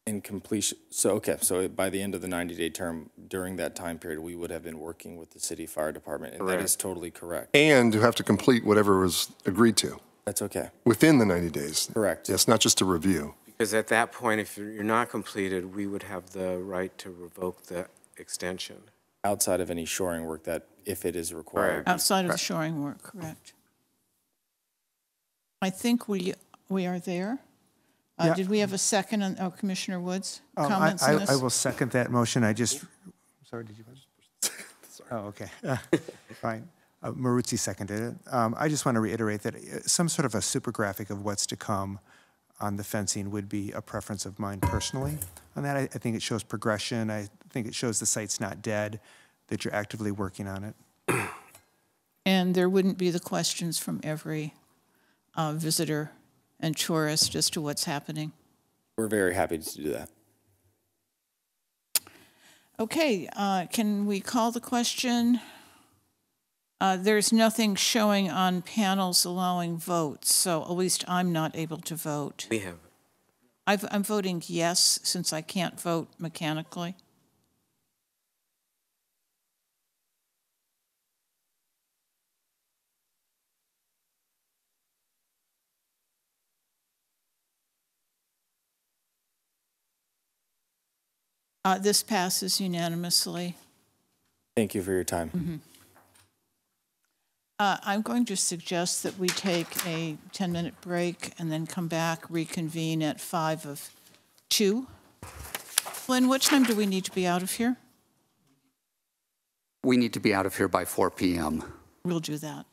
In completion, so okay, so by the end of the 90-day term, during that time period, we would have been working with the city fire department, and that is totally correct. And you have to complete whatever was agreed to. That's okay. Within the 90 days. Correct. Yes, not just a review. Because at that point, if you're not completed, we would have the right to revoke the extension. Outside of any shoring work that, if it is required. Outside of the shoring work, correct. I think we are there. Yeah. Did we have a second on Commissioner Woods' comments on this? I will second that motion. Sorry, did you? Oh, okay. Fine. Maruzzi seconded it. I just want to reiterate that some sort of a super graphic of what's to come on the fencing would be a preference of mine personally. On that, I think it shows progression. I think it shows the site's not dead, that you're actively working on it. And there wouldn't be the questions from every visitor and tourist as to what's happening. We're very happy to do that. Okay, can we call the question? There's nothing showing on panels allowing votes, so at least I'm not able to vote. We have. I'm voting yes, since I can't vote mechanically. This passes unanimously. Thank you for your time. I'm going to suggest that we take a 10-minute break and then come back, reconvene at 5 of 2. Lynn, what time do we need to be out of here? We need to be out of here by 4 p.m. We'll do that.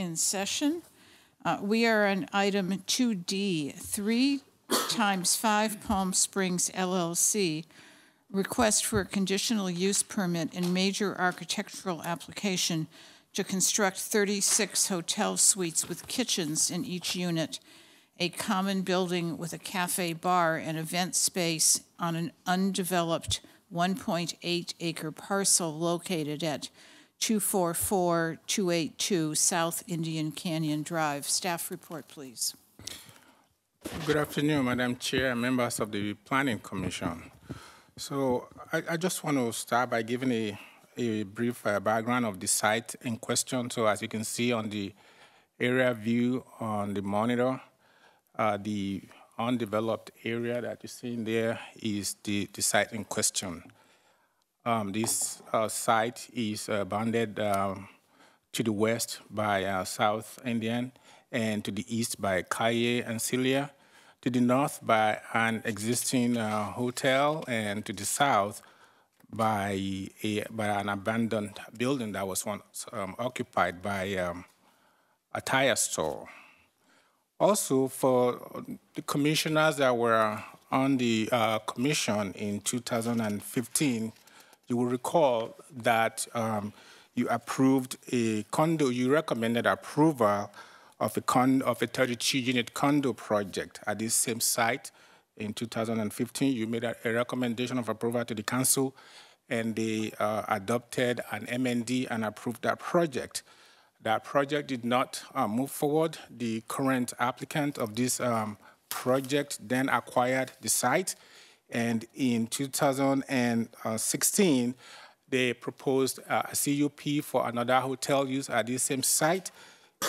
in session. We are on item 2D, 3x5 Palm Springs LLC, request for a conditional use permit and major architectural application to construct 36 hotel suites with kitchens in each unit, a common building with a cafe bar and event space on an undeveloped 1.8 acre parcel located at 244-282 South Indian Canyon Drive. Staff report, please. Good afternoon, Madam Chair and members of the Planning Commission. So I just want to start by giving a brief background of the site in question. So as you can see on the area view on the monitor, the undeveloped area that you're seeing there is the site in question. This site is bounded to the west by South Indian and to the east by Kaye and Celia, to the north by an existing hotel, and to the south by an abandoned building that was once occupied by a tire store. Also, for the commissioners that were on the commission in 2015, you will recall that you approved a condo, you recommended approval of a 32-unit condo project at this same site. In 2015, you made a recommendation of approval to the council, and they adopted an MND and approved that project. That project did not move forward. The current applicant of this project then acquired the site, and in 2016, they proposed a CUP for another hotel use at this same site.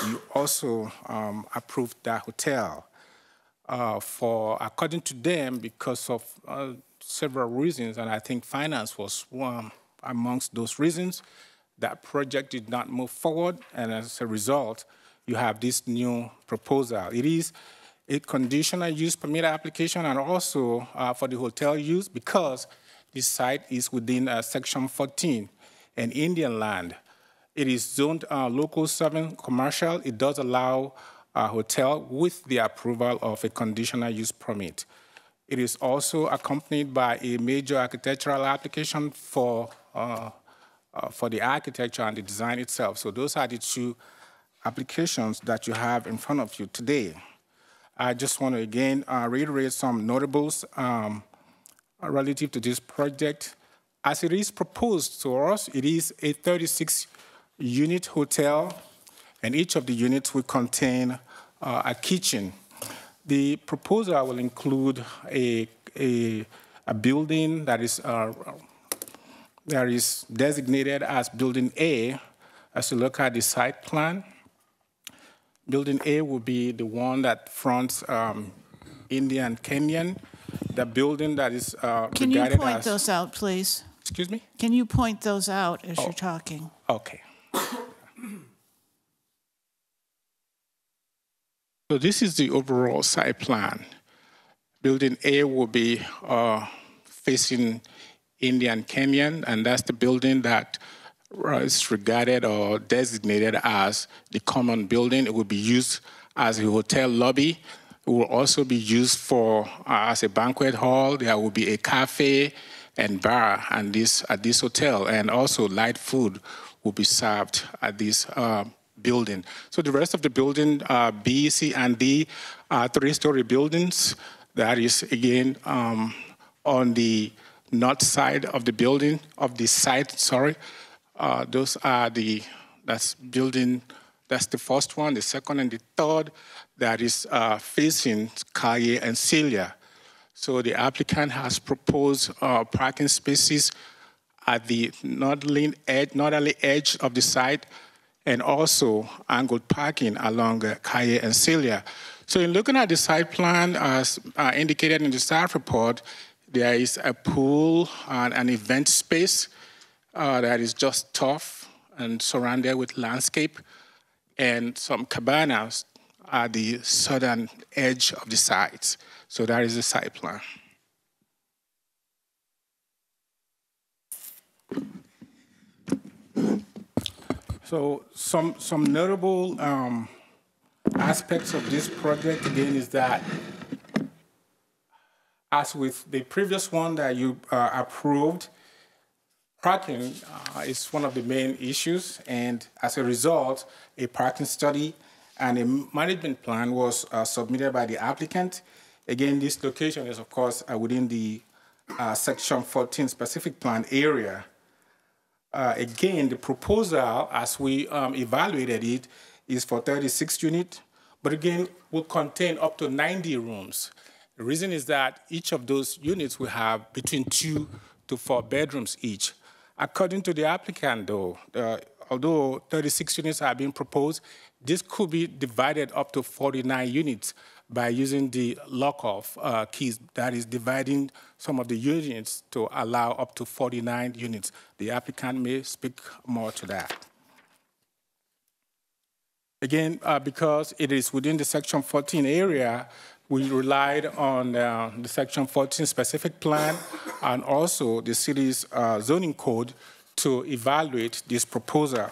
You also approved that hotel. According to them, because of several reasons, and I think finance was one amongst those reasons, that project did not move forward, and as a result, you have this new proposal. It is a conditional use permit application and also for the hotel use, because this site is within Section 14, an Indian land. It is zoned local 7 commercial. It does allow a hotel with the approval of a conditional use permit. It is also accompanied by a major architectural application for the architecture and the design itself. So those are the two applications that you have in front of you today. I just want to again reiterate some notables relative to this project. As it is proposed to us, it is a 36-unit hotel, and each of the units will contain a kitchen. The proposal will include a building that is designated as Building A. As you look at the site plan, Building A will be the one that fronts Indian Canyon. The building that is Can you point those out, please? Excuse me? Can you point those out as you're talking? Okay. So this is the overall site plan. Building A will be facing Indian Canyon, and that's the building that is regarded or designated as the common building. It will be used as a hotel lobby. It will also be used for as a banquet hall. There will be a cafe and bar at this hotel, and also light food will be served at this building. So the rest of the building, B, C, and D, are 3-story buildings. That is again on the north side of the building, of the site, sorry. Those are that's the first one, the second and the third, that is facing Kaye and Celia. So the applicant has proposed parking spaces at the northerly edge of the site, and also angled parking along Kaye and Celia. So in looking at the site plan, as indicated in the staff report, there is a pool and an event space that is just tough and surrounded with landscape, and some cabanas at the southern edge of the site. So that is the site plan. So some notable aspects of this project, again, is that as with the previous one that you approved, parking is one of the main issues, and as a result, a parking study and a management plan was submitted by the applicant. Again, this location is, of course, within the Section 14 specific plan area. Again, the proposal, as we evaluated it, is for 36 units, but again, will contain up to 90 rooms. The reason is that each of those units will have between 2 to 4 bedrooms each. According to the applicant, though, although 36 units are being proposed, this could be divided up to 49 units by using the lock-off keys, that is dividing some of the units to allow up to 49 units. The applicant may speak more to that. Again, because it is within the Section 14 area, we relied on the Section 14 specific plan and also the city's zoning code to evaluate this proposal.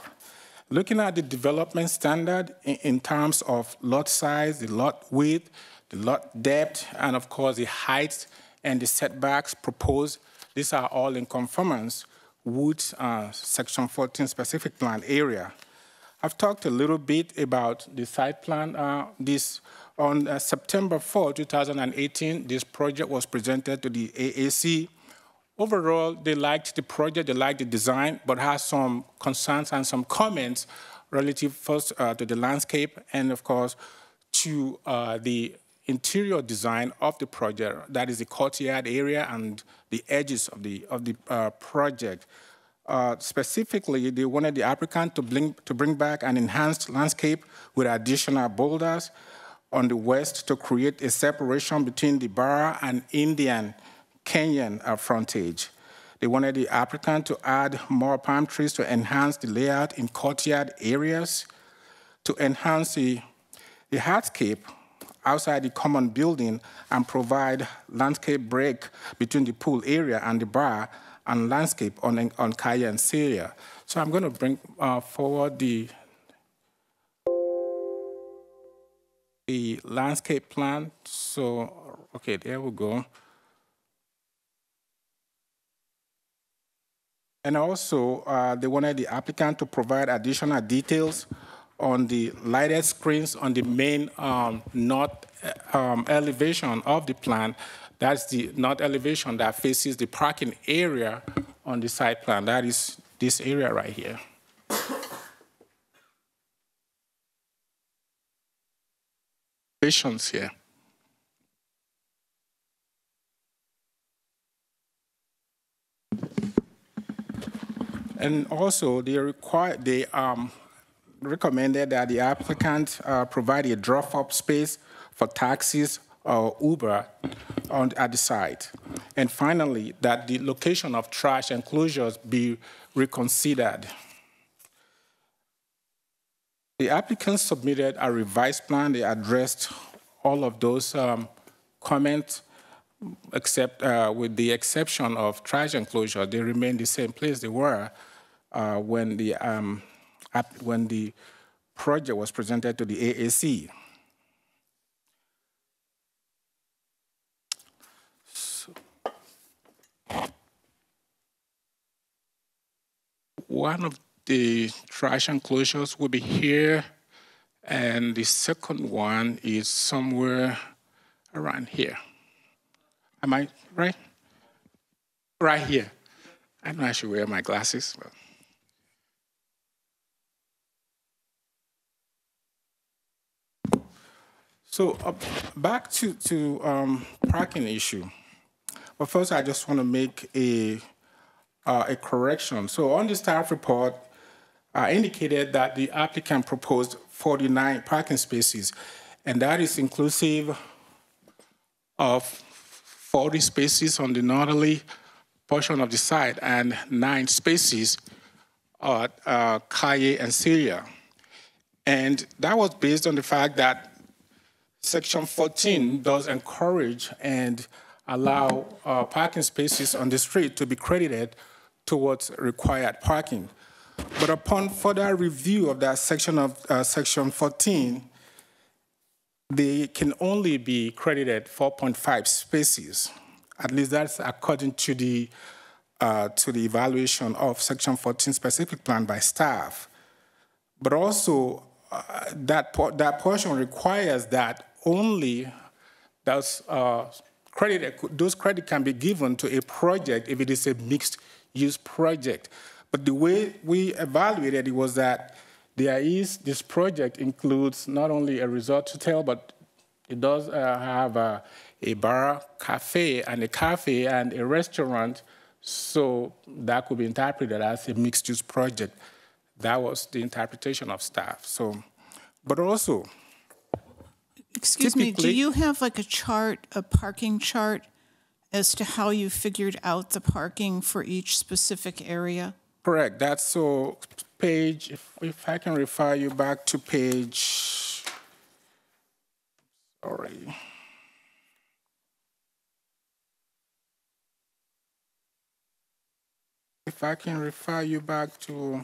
Looking at the development standard in terms of lot size, the lot width, the lot depth, and of course the height and the setbacks proposed, these are all in conformance with Section 14 specific plan area. I've talked a little bit about the site plan. On September 4, 2018, this project was presented to the AAC. Overall, they liked the project, they liked the design, but had some concerns and some comments relative first to the landscape and, of course, to the interior design of the project, that is the courtyard area and the edges of the project. Specifically, they wanted the applicant to bring back an enhanced landscape with additional boulders on the west to create a separation between the Barra and Indian Canyon frontage. They wanted the applicant to add more palm trees to enhance the layout in courtyard areas, to enhance the hardscape outside the common building and provide landscape break between the pool area and the bar and landscape on Kaya and Celia. So I'm going to bring forward the landscape plan. So, okay, there we go. And also, they wanted the applicant to provide additional details on the lighted screens on the main north elevation of the plan. That's the north elevation that faces the parking area on the site plan. That is this area right here. Elevations here. And also, they recommended that the applicant provide a drop-off space for taxis or Uber at the site. And finally, that the location of trash enclosures be reconsidered. The applicant submitted a revised plan. They addressed all of those comments, except with the exception of trash enclosure. They remain the same place they were when the project was presented to the AAC. So, one of the trash enclosures will be here, and the second one is somewhere around here. Am I right? Right here. I know I should wear my glasses. But. So back to parking issue. But first, I just want to make a correction. So on the staff report, indicated that the applicant proposed 49 parking spaces, and that is inclusive of 40 spaces on the northerly portion of the site and 9 spaces at Kaye and Celia. And that was based on the fact that Section 14 does encourage and allow parking spaces on the street to be credited towards required parking. But upon further review of that section of Section 14, they can only be credited 4.5 spaces. At least that's according to the evaluation of Section 14 specific plan by staff. But also, that portion requires that only those credit can be given to a project if it is a mixed-use project. But the way we evaluated it was that this project includes not only a resort hotel, but it does have a bar, cafe, and a restaurant. So that could be interpreted as a mixed-use project. That was the interpretation of staff. So, but also, excuse me, do you have like a parking chart as to how you figured out the parking for each specific area? Correct. That's so page, if I can refer you back to page, sorry. If I can refer you back to.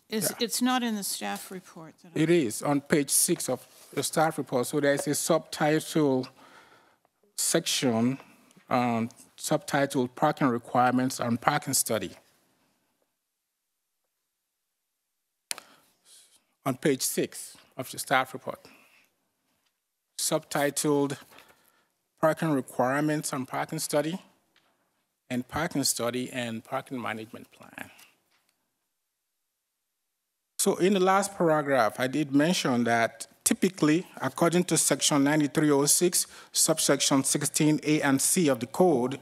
It's not in the staff report. It is on page 6 of the staff report. So there's a subtitle section, subtitled Parking Requirements and Parking Study. On page 6 of the staff report, subtitled Parking Requirements and Parking Study, and Parking Study and Parking Management Plan. So in the last paragraph, I did mention that typically, according to Section 9306, subsection 16A and C of the code,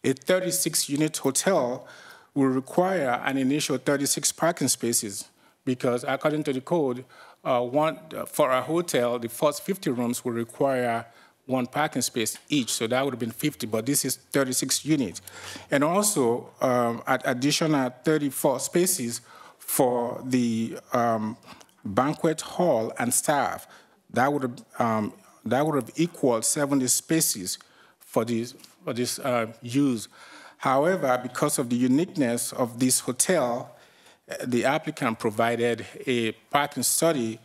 a 36-unit hotel will require an initial 36 parking spaces because according to the code, for a hotel, the first 50 rooms will require 1 parking space each, so that would have been 50, but this is 36 units. And also, additional 34 spaces for the banquet hall and staff. That would have equaled 70 spaces for this use. However, because of the uniqueness of this hotel, the applicant provided a parking study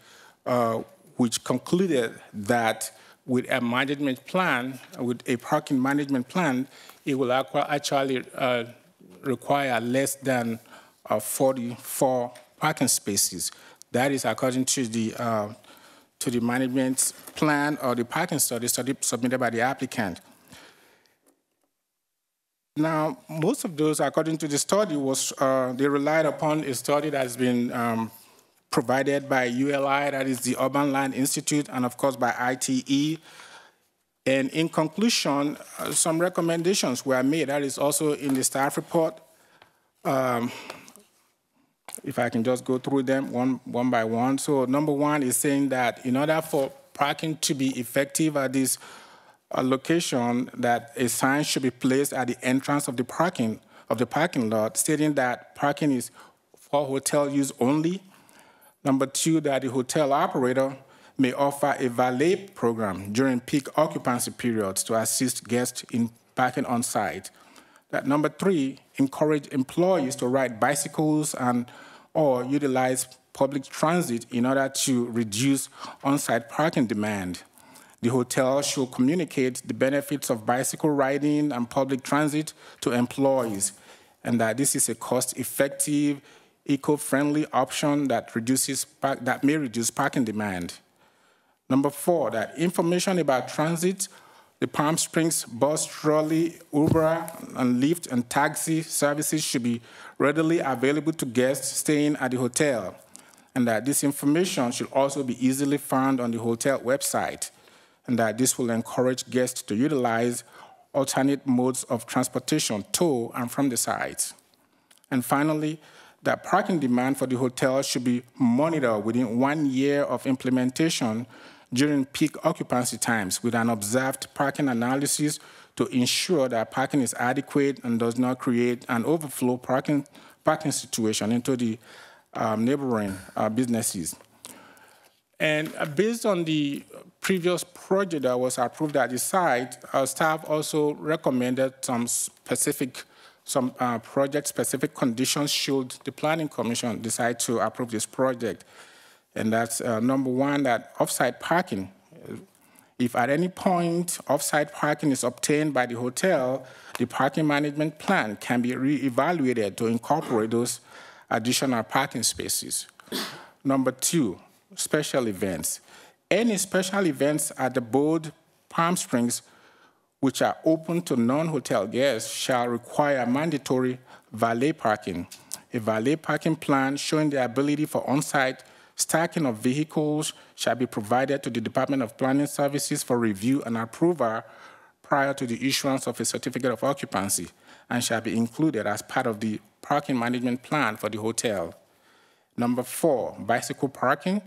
which concluded that with a management plan, with a parking management plan, it will actually require less than 44 parking spaces. That is according to the management plan or the parking study submitted by the applicant. Now, most of those, according to the study, they relied upon a study that has been provided by ULI, that is the Urban Land Institute, and of course by ITE. And in conclusion, some recommendations were made. That is also in the staff report. If I can just go through them one by one. So number 1 is saying that in order for parking to be effective at this location, that a sign should be placed at the entrance of the parking lot stating that parking is for hotel use only. Number 2, that the hotel operator may offer a valet program during peak occupancy periods to assist guests in parking on site. That number 3, encourage employees to ride bicycles or utilize public transit in order to reduce on-site parking demand. The hotel should communicate the benefits of bicycle riding and public transit to employees, and that this is a cost-effective, eco-friendly option that may reduce parking demand. Number 4, that information about transit, the Palm Springs bus, trolley, Uber, and Lyft and taxi services should be readily available to guests staying at the hotel, and that this information should also be easily found on the hotel website, and that this will encourage guests to utilize alternate modes of transportation to and from the site. And finally, that parking demand for the hotel should be monitored within 1 year of implementation during peak occupancy times with an observed parking analysis to ensure that parking is adequate and does not create an overflow parking situation into the neighboring businesses. And based on the previous project that was approved at the site, our staff also recommended some specific some project-specific conditions should the Planning Commission decide to approve this project. And that's number one, that off-site parking. If at any point off-site parking is obtained by the hotel, the parking management plan can be re-evaluated to incorporate those additional parking spaces. Number two, special events. Any special events at the Board Palm Springs which are open to non-hotel guests shall require mandatory valet parking. A valet parking plan showing the ability for on-site stacking of vehicles shall be provided to the Department of Planning Services for review and approval prior to the issuance of a certificate of occupancy and shall be included as part of the parking management plan for the hotel. Number four, bicycle parking.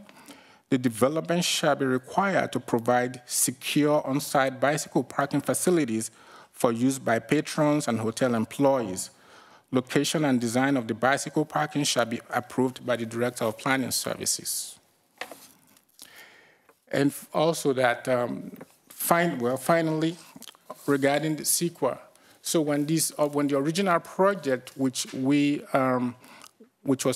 The development shall be required to provide secure on-site bicycle parking facilities for use by patrons and hotel employees. Location and design of the bicycle parking shall be approved by the Director of Planning Services. And also that, finally, regarding the CEQA. So when the original project, which was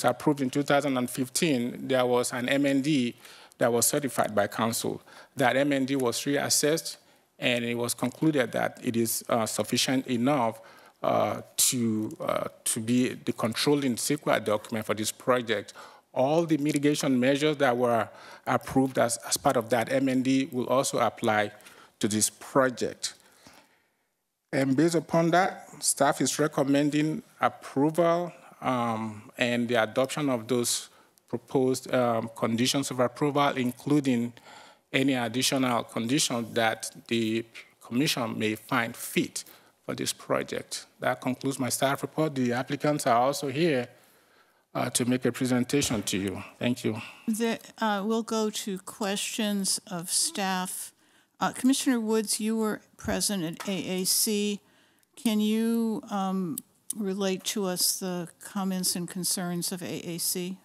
approved in 2015, there was an MND that was certified by council. That MND was reassessed, and it was concluded that it is sufficient enough to be the controlling CEQA document for this project. All the mitigation measures that were approved as part of that MND will also apply to this project. And based upon that, staff is recommending approval and the adoption of those proposed conditions of approval, including any additional conditions that the Commission may find fit for this project. That concludes my staff report. The applicants are also here to make a presentation to you. Thank you. We'll go to questions of staff. Commissioner Woods, you were present at AAC. Can you relate to us the comments and concerns of AAC?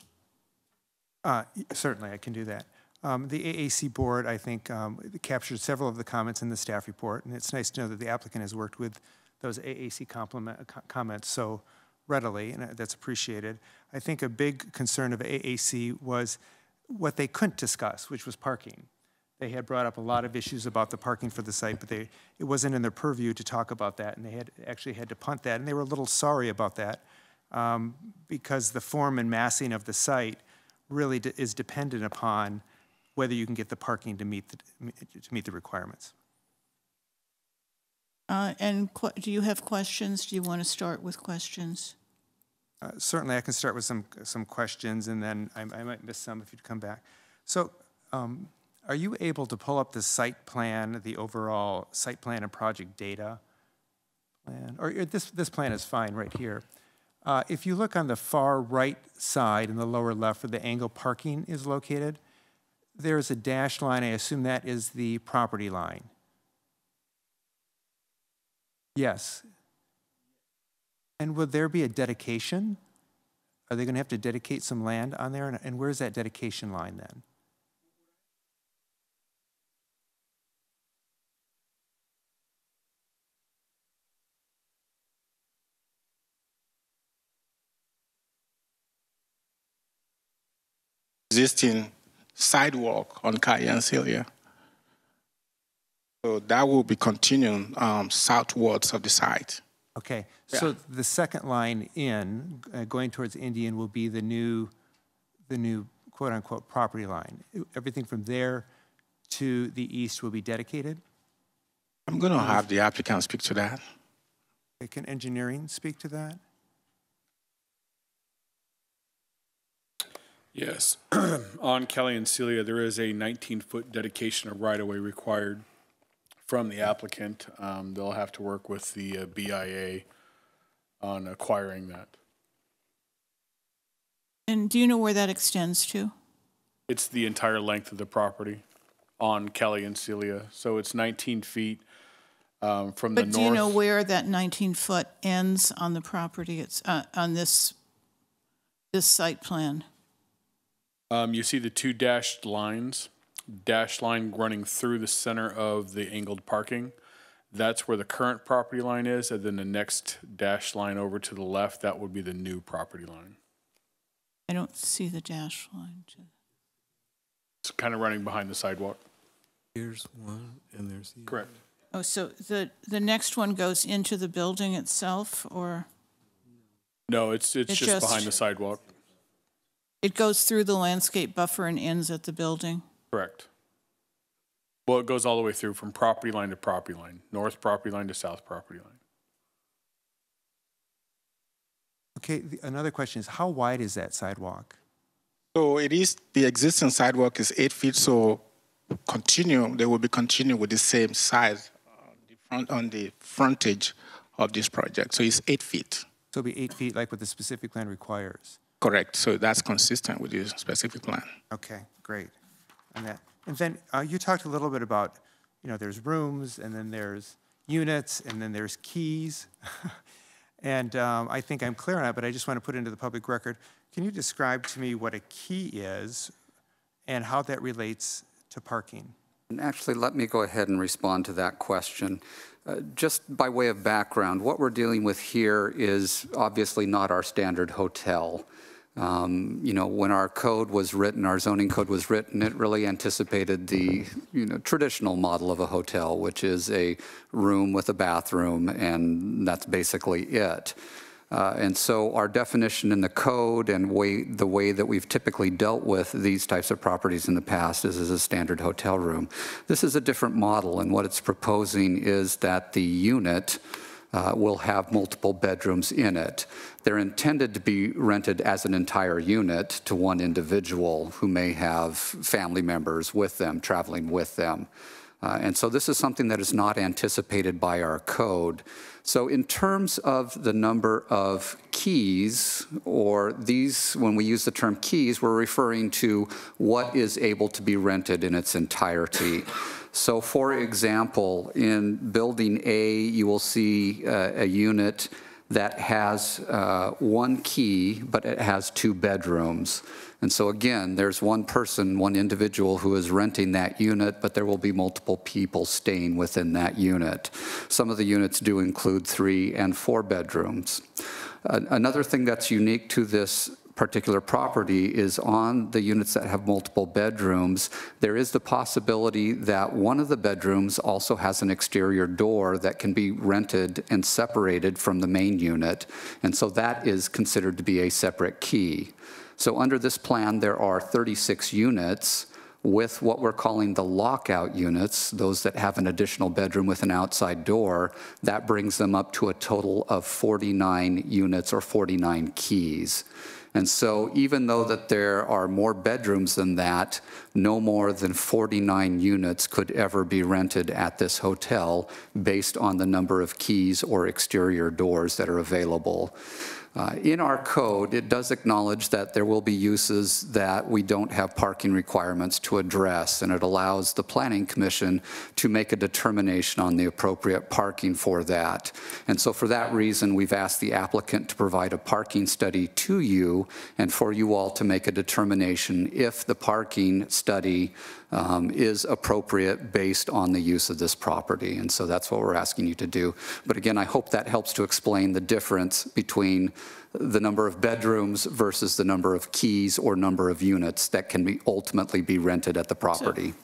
Certainly, I can do that. The AAC board, I think, captured several of the comments in the staff report, and it's nice to know that the applicant has worked with those AAC comments so readily, and that's appreciated. I think a big concern of AAC was what they couldn't discuss, which was parking. They had brought up a lot of issues about the parking for the site, but it wasn't in their purview to talk about that, and they actually had to punt that, and they were a little sorry about that because the form and massing of the site really is dependent upon whether you can get the parking to meet the requirements. And do you have questions? Do you want to start with questions? Certainly, I can start with some questions, and then I might miss some if you'd come back. So, are you able to pull up the site plan, the overall site plan and project data plan? Or this plan is fine right here. If you look on the far right side in the lower left where the angle parking is located, there's a dashed line. I assume that is the property line. Yes. And would there be a dedication? Are they going to have to dedicate some land on there? And where's that dedication line then? Existing sidewalk on Calle and Celia. So that will be continuing southwards of the site. Okay, so the second line in, going towards Indian, will be the new quote-unquote property line. Everything from there to the east will be dedicated? I'm going to have the applicant speak to that. Okay, can engineering speak to that? Yes. On Kelly and Celia, there is a 19-foot dedication of right-of-way required from the applicant. They'll have to work with the BIA on acquiring that. And do you know where that extends to? It's the entire length of the property on Kelly and Celia. So it's 19 feet from the north. But do you know where that 19-foot ends on the property? It's on this site plan. You see the two dashed lines, dashed line running through the center of the angled parking, That's where the current property line is, and then the next dashed line over to the left, that would be the new property line. I don't see the dash line. It's kind of running behind the sidewalk. Here's one, and there's the Correct. Oh, so the next one goes into the building itself, or? No, it's just behind the sidewalk. It goes through the landscape buffer and ends at the building? Correct. Well, it goes all the way through from property line to property line, north property line to south property line. Okay, another question is, how wide is that sidewalk? So it is, the existing sidewalk is 8 feet, so they will be continuing with the same size on the frontage of this project. So it's 8 feet. So it'll be 8 feet like what the specific plan requires? Correct, so that's consistent with the specific plan. Okay, great. And then you talked a little bit about, there's rooms, and then there's units, and then there's keys. And I think I'm clear on that, but I just want to put into the public record. Can you describe to me what a key is and how that relates to parking? And actually, let me go ahead and respond to that question. Just by way of background, what we're dealing with here is obviously not our standard hotel. When our code was written, our zoning code was written, it really anticipated the traditional model of a hotel, which is a room with a bathroom, and that's basically it. And so our definition in the code and the way that we've typically dealt with these types of properties in the past is as a standard hotel room. This is a different model, and what it's proposing is that the unit will have multiple bedrooms in it. They're intended to be rented as an entire unit to one individual who may have family members with them, traveling with them. And so this is something that is not anticipated by our code. So in terms of the number of keys, or these, when we use the term keys, we're referring to what is able to be rented in its entirety. So for example, in building A, you will see a unit that has one key, but it has 2 bedrooms. And so again, there's one person, one individual who is renting that unit, but there will be multiple people staying within that unit. Some of the units do include 3 and 4 bedrooms. Another thing that's unique to this particular property is on the units that have multiple bedrooms, there is the possibility that one of the bedrooms also has an exterior door that can be rented and separated from the main unit, and so that is considered to be a separate key. So under this plan, there are 36 units with what we're calling the lockout units, those that have an additional bedroom with an outside door. That brings them up to a total of 49 units or 49 keys. And so even though that there are more bedrooms than that, no more than 49 units could ever be rented at this hotel based on the number of keys or exterior doors that are available. In our code, it does acknowledge that there will be uses that we don't have parking requirements to address, and it allows the Planning Commission to make a determination on the appropriate parking for that. And so for that reason, we've asked the applicant to provide a parking study to you and for you all to make a determination if the parking study is appropriate based on the use of this property. And so that's what we're asking you to do. But again, I hope that helps to explain the difference between the number of bedrooms versus the number of keys or number of units that can ultimately be rented at the property. So,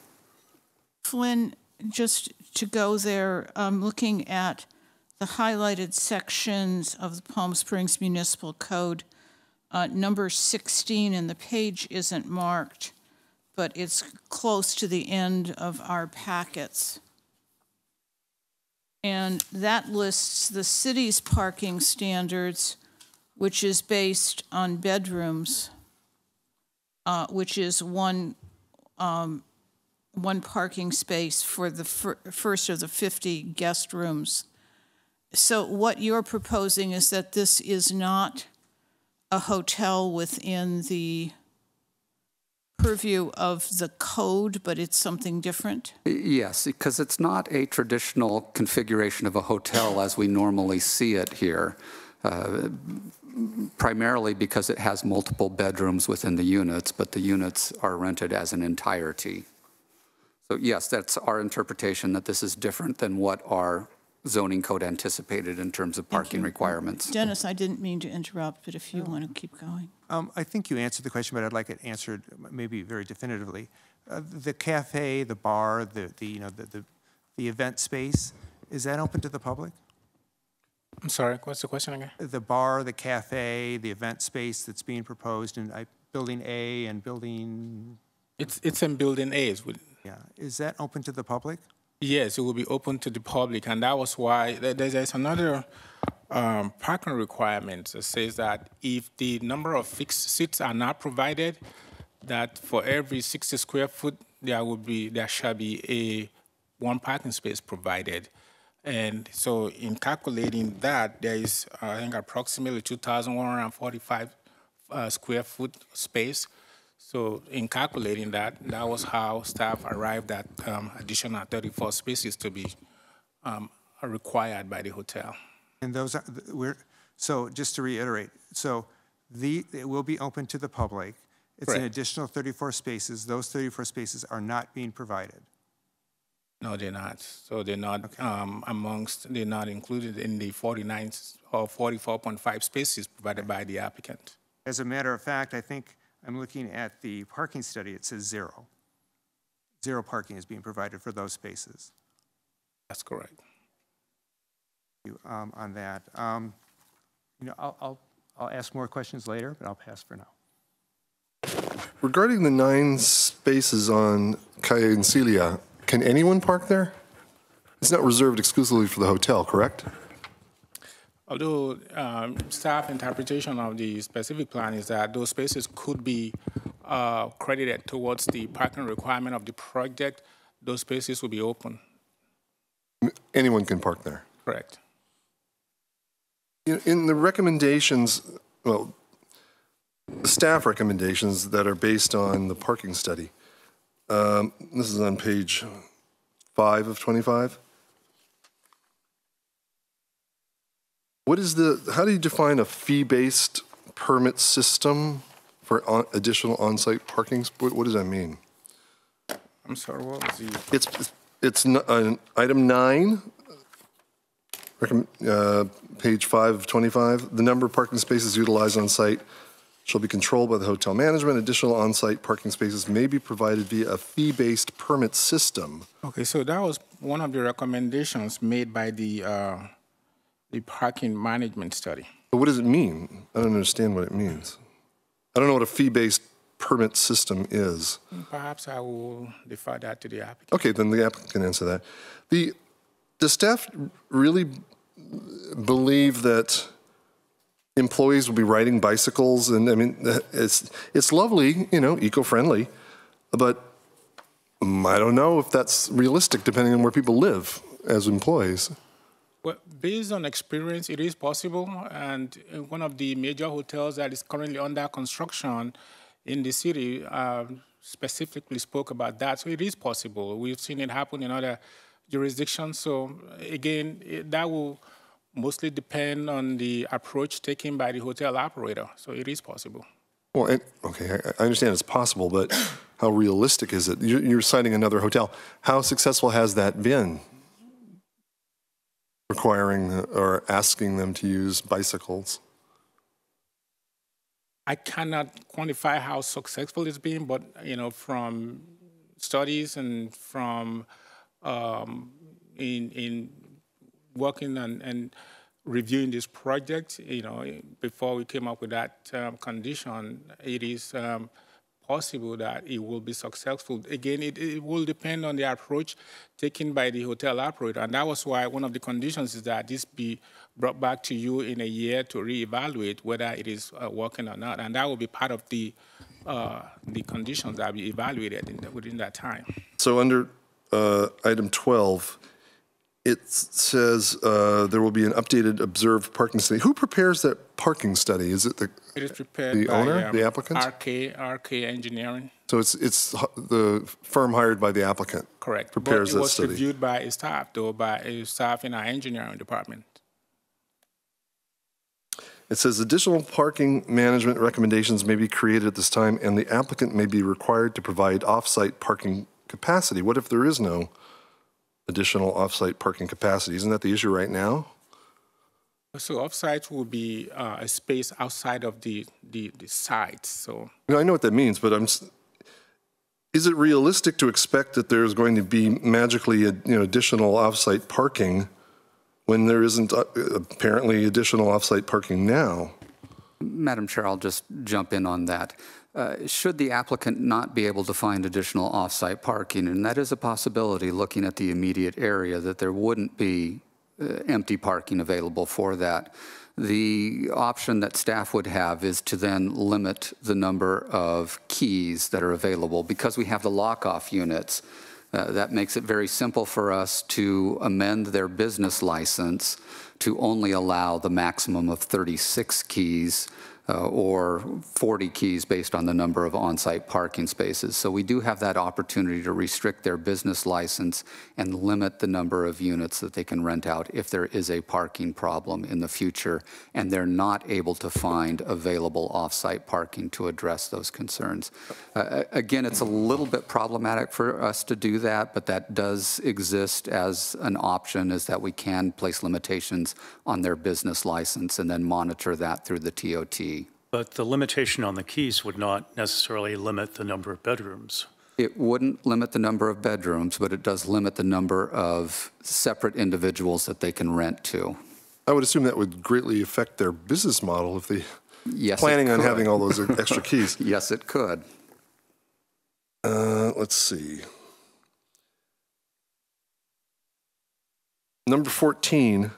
Flynn, just to go there, looking at the highlighted sections of the Palm Springs Municipal Code, number 16, and the page isn't marked, but it's close to the end of our packets. And that lists the city's parking standards, which is based on bedrooms, which is one parking space for the first of the 50 guest rooms. So what you're proposing is that this is not a hotel within the purview of the code, but it's something different? Yes, because it's not a traditional configuration of a hotel as we normally see it here, primarily because it has multiple bedrooms within the units, but the units are rented as an entirety. So yes, that's our interpretation, that this is different than what our zoning code anticipated in terms of parking requirements. Dennis, I didn't mean to interrupt, but if you want to keep going. I think you answered the question, but I'd like it answered maybe very definitively. The cafe, the bar, the event space, is that open to the public? I'm sorry, what's the question again? The bar, the cafe, the event space that's being proposed in Building A and Building... It's in Building A. Yeah, is that open to the public? Yes, it will be open to the public, and that was why there's another parking requirement that says that if the number of fixed seats are not provided, that for every 60 square foot there shall be one parking space provided. And so in calculating that, there is, I think, approximately 2,145 square foot space. So in calculating that, that was how staff arrived at additional 34 spaces to be required by the hotel. And those are, so just to reiterate, so it will be open to the public. It's an additional 34 spaces. Those 34 spaces are not being provided. No, they're not. So they're not they're not included in the 49 or 44.5 spaces provided by the applicant. As a matter of fact, I think I'm looking at the parking study. It says 0. 0 parking is being provided for those spaces. That's correct. On that, I'll ask more questions later, but I'll pass for now. Regarding the 9 spaces on Calle Encilia, can anyone park there? It's not reserved exclusively for the hotel, correct? Although staff interpretation of the specific plan is that those spaces could be credited towards the parking requirement of the project, those spaces will be open. Anyone can park there? Correct. In the recommendations, well, the staff recommendations that are based on the parking study, this is on page 5 of 25. How do you define a fee-based permit system for additional on-site parking? What does that mean? I'm sorry, what was the? It's item 9, page 5 of 25. The number of parking spaces utilized on site shall be controlled by the hotel management. Additional on-site parking spaces may be provided via a fee-based permit system. Okay, so that was one of the recommendations made by the parking management study. But what does it mean? I don't understand what it means. I don't know what a fee-based permit system is. Perhaps I will defer that to the applicant. Okay, then the applicant can answer that. Does staff really believe that employees will be riding bicycles? And I mean, it's lovely, eco-friendly, but I don't know if that's realistic depending on where people live as employees. Well, based on experience, it is possible. And one of the major hotels that is currently under construction in the city specifically spoke about that. So it is possible. We've seen it happen in other jurisdictions. So again, that will mostly depend on the approach taken by the hotel operator. So it is possible. Well, okay, I understand it's possible, but how realistic is it? You're citing another hotel. How successful has that been? Requiring or asking them to use bicycles? I cannot quantify how successful it's been, but from studies and from in working and reviewing this project, before we came up with that condition, it is possible that it will be successful. Again, it will depend on the approach taken by the hotel operator, and that was why one of the conditions is that this be brought back to you in a year to reevaluate whether it is working or not, and that will be part of the conditions that will be evaluated within that time. So under item 12, it says there will be an updated observed parking study. Who prepares that parking study? Is it it is prepared the by, owner, the applicant? RK Engineering. So it's the firm hired by the applicant. Correct. Prepares but it that was study. reviewed by a staff, though, by a staff in our engineering department. It says additional parking management recommendations may be created at this time, and the applicant may be required to provide off-site parking capacity. What if there is no additional off-site parking capacity. Isn't that the issue right now? So off-site will be a space outside of the site, so. I know what that means, but is it realistic to expect that there's going to be magically additional off-site parking when there isn't apparently additional off-site parking now? Madam Chair, I'll just jump in on that. Should the applicant not be able to find additional off-site parking, and that is a possibility looking at the immediate area, that there wouldn't be empty parking available for that, the option that staff would have is to then limit the number of keys that are available. Because we have the lock-off units, that makes it very simple for us to amend their business license to only allow the maximum of 36 keys or 40 keys based on the number of on-site parking spaces. So we do have that opportunity to restrict their business license and limit the number of units that they can rent out if there is a parking problem in the future and they're not able to find available off-site parking to address those concerns. Again, it's a little bit problematic for us to do that, but that does exist as an option, is that we can place limitations on their business license and then monitor that through the TOT. But the limitation on the keys would not necessarily limit the number of bedrooms. It wouldn't limit the number of bedrooms, but it does limit the number of separate individuals that they can rent to. I would assume that would greatly affect their business model if they Yes, planning on having all those extra keys. Yes, it could. Let's see. Number 14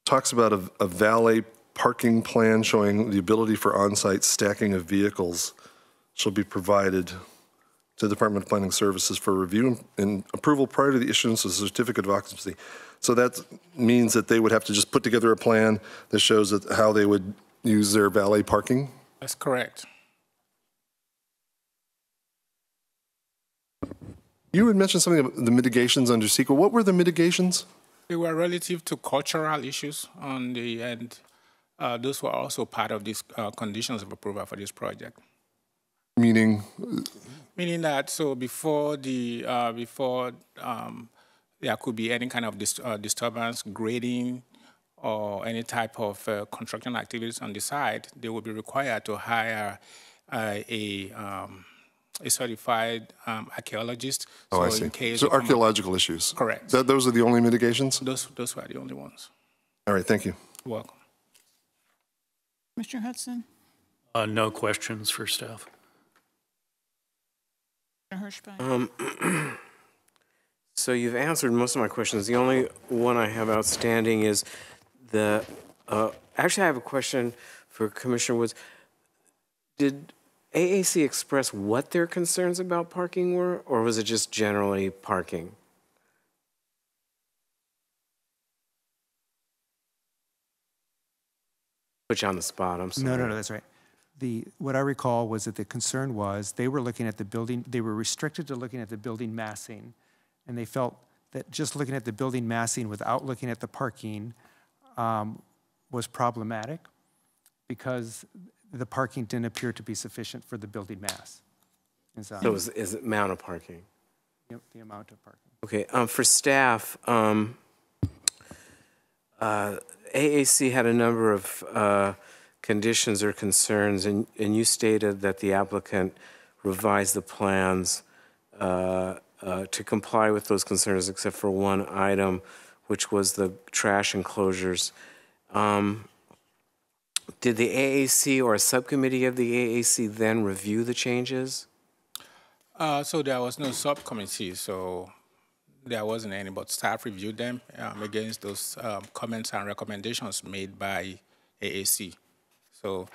talks about a valet parking plan showing the ability for on-site stacking of vehicles shall be provided to the Department of Planning Services for review and approval prior to the issuance of a certificate of occupancy. So that means that they would have to just put together a plan that shows that how they would use their valet parking? That's correct. You had mentioned something about the mitigations under CEQA. What were the mitigations? They were relative to cultural issues on the end. Those were also part of these conditions of approval for this project. Meaning? Meaning that so before there could be any kind of disturbance, grading, or any type of construction activities on the site, they would be required to hire a certified archaeologist. Oh, so I see. In case so archaeological issues. Correct. Those are the only mitigations? Those were the only ones. All right, thank you. You're welcome. Mr. Hudson? No questions for staff. Mr. Hirschbein? So you've answered most of my questions. The only one I have outstanding is actually I have a question for Commissioner Woods. Did AAC express what their concerns about parking were, or was it just generally parking? Put you on the spot, I'm sorry. No, that's right. What I recall was that the concern was they were looking at the building, they were restricted to looking at the building massing, and they felt that just looking at the building massing without looking at the parking was problematic because the parking didn't appear to be sufficient for the building mass. So is it amount of parking? The amount of parking. Okay, for staff, AAC had a number of conditions or concerns, and you stated that the applicant revised the plans to comply with those concerns, except for one item, which was the trash enclosures. Did the AAC or a subcommittee of the AAC then review the changes? So there was no subcommittee, so there wasn't any, but staff reviewed them against those comments and recommendations made by AAC. So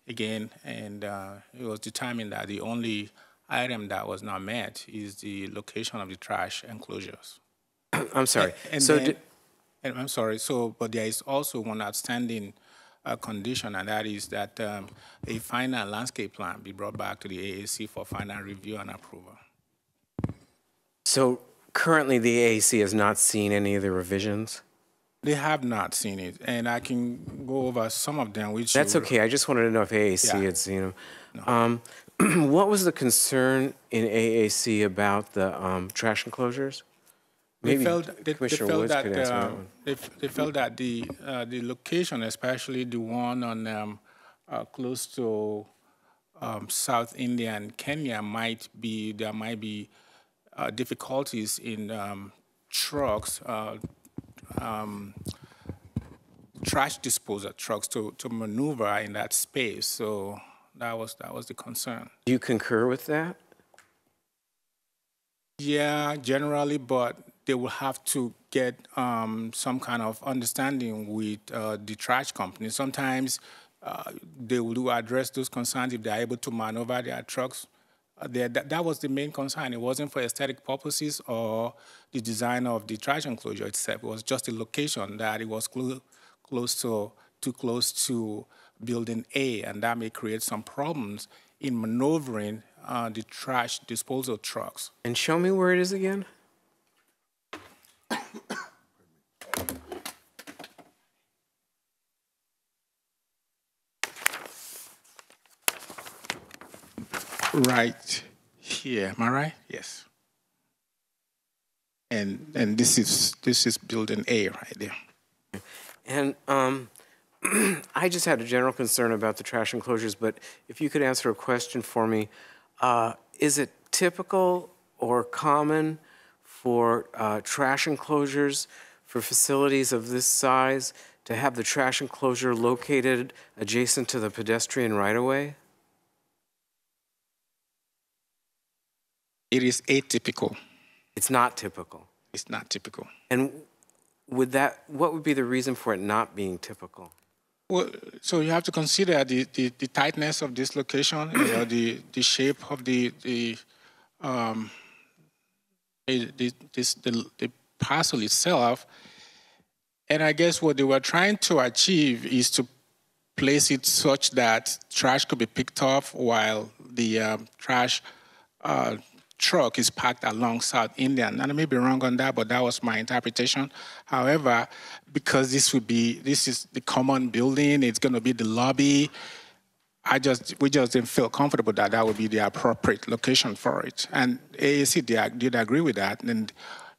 again, and it was determined that the only item that was not met is the location of the trash enclosures. I'm sorry. I'm sorry. So, but there is also one outstanding condition, and that is that a final landscape plan be brought back to the AAC for final review and approval. So currently the AAC has not seen any of the revisions? They have not seen it, and I can go over some of them. Which That's okay. I just wanted to know if AAC had seen them. No. What was the concern in AAC about the trash enclosures? Maybe they Commissioner felt Woods that could answer that one. they felt that the location, especially the one on close to South India and Kenya, there might be difficulties in trucks, trash disposal trucks to maneuver in that space. So that was the concern. Do you concur with that? Yeah, generally, but they will have to get some kind of understanding with the trash company. Sometimes they will address those concerns if they're able to maneuver their trucks. That was the main concern. It wasn't for aesthetic purposes or the design of the trash enclosure itself. It was just the location that it was too close to Building A, and that may create some problems in maneuvering the trash disposal trucks. And show me where it is again. Right here, am I right? Yes. And this is Building A right there. And I just had a general concern about the trash enclosures, but if you could answer a question for me, is it typical or common for trash enclosures for facilities of this size to have the trash enclosure located adjacent to the pedestrian right-of-way? It is atypical. It's not typical. It's not typical. And what would be the reason for it not being typical? Well, so you have to consider the tightness of this location, the shape of the parcel itself. And I guess what they were trying to achieve is to place it such that trash could be picked up while the trash truck is parked along South Indian. And I may be wrong on that, but that was my interpretation. However, because this is the common building, it's going to be the lobby, we just didn't feel comfortable that would be the appropriate location for it. And AAC did agree with that and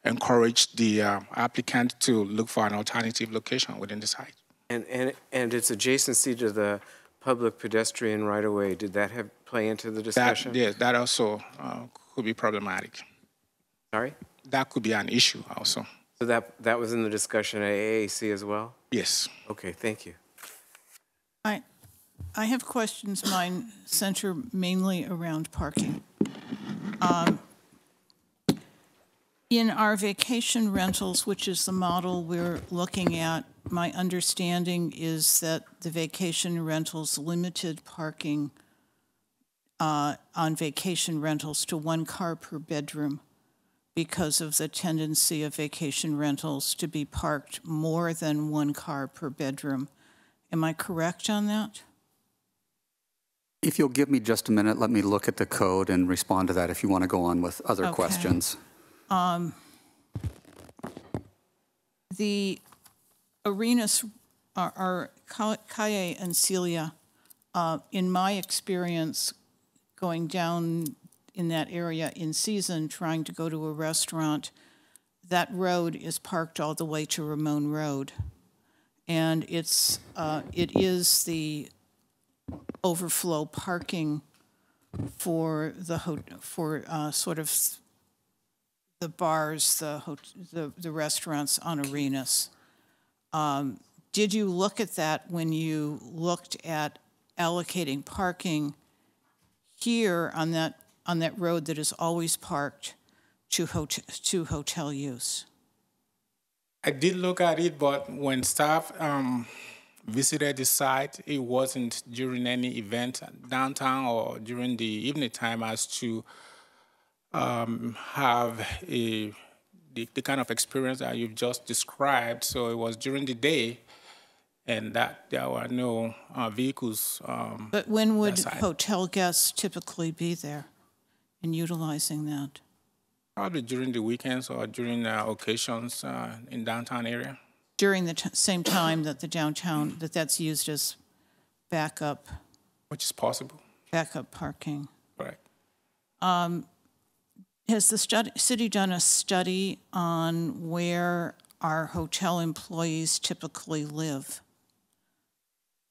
encouraged the applicant to look for an alternative location within the site. And its adjacency to the public pedestrian right-of-way, did that play into the discussion? Yes, that also could be problematic. Sorry? That could be an issue also. So that was in the discussion at AAC as well? Yes. Okay, thank you. I have questions. Mine center mainly around parking. In our vacation rentals, which is the model we're looking at, my understanding is that the vacation rentals limited parking on vacation rentals to 1 car per bedroom because of the tendency of vacation rentals to be parked more than 1 car per bedroom. Am I correct on that? If you'll give me just a minute, let me look at the code and respond to that if you want to go on with other questions. The arenas are Kaye and Celia. In my experience, going down in that area in season, trying to go to a restaurant, that road is parked all the way to Ramon Road. And it is the overflow parking for sort of the bars, the restaurants on arenas. Did you look at that when you looked at allocating parking here on that road that is always parked to hotel use? I did look at it, but when staff visited the site, it wasn't during any event downtown or during the evening time as to have the kind of experience that you've just described. So it was during the day, and that there were no vehicles. But when would hotel guests typically be there and utilizing that? Probably during the weekends or during occasions in downtown area. During the same time that the downtown, that's used as backup. Which is possible. Backup parking. Right. Has the city done a study on where our hotel employees typically live?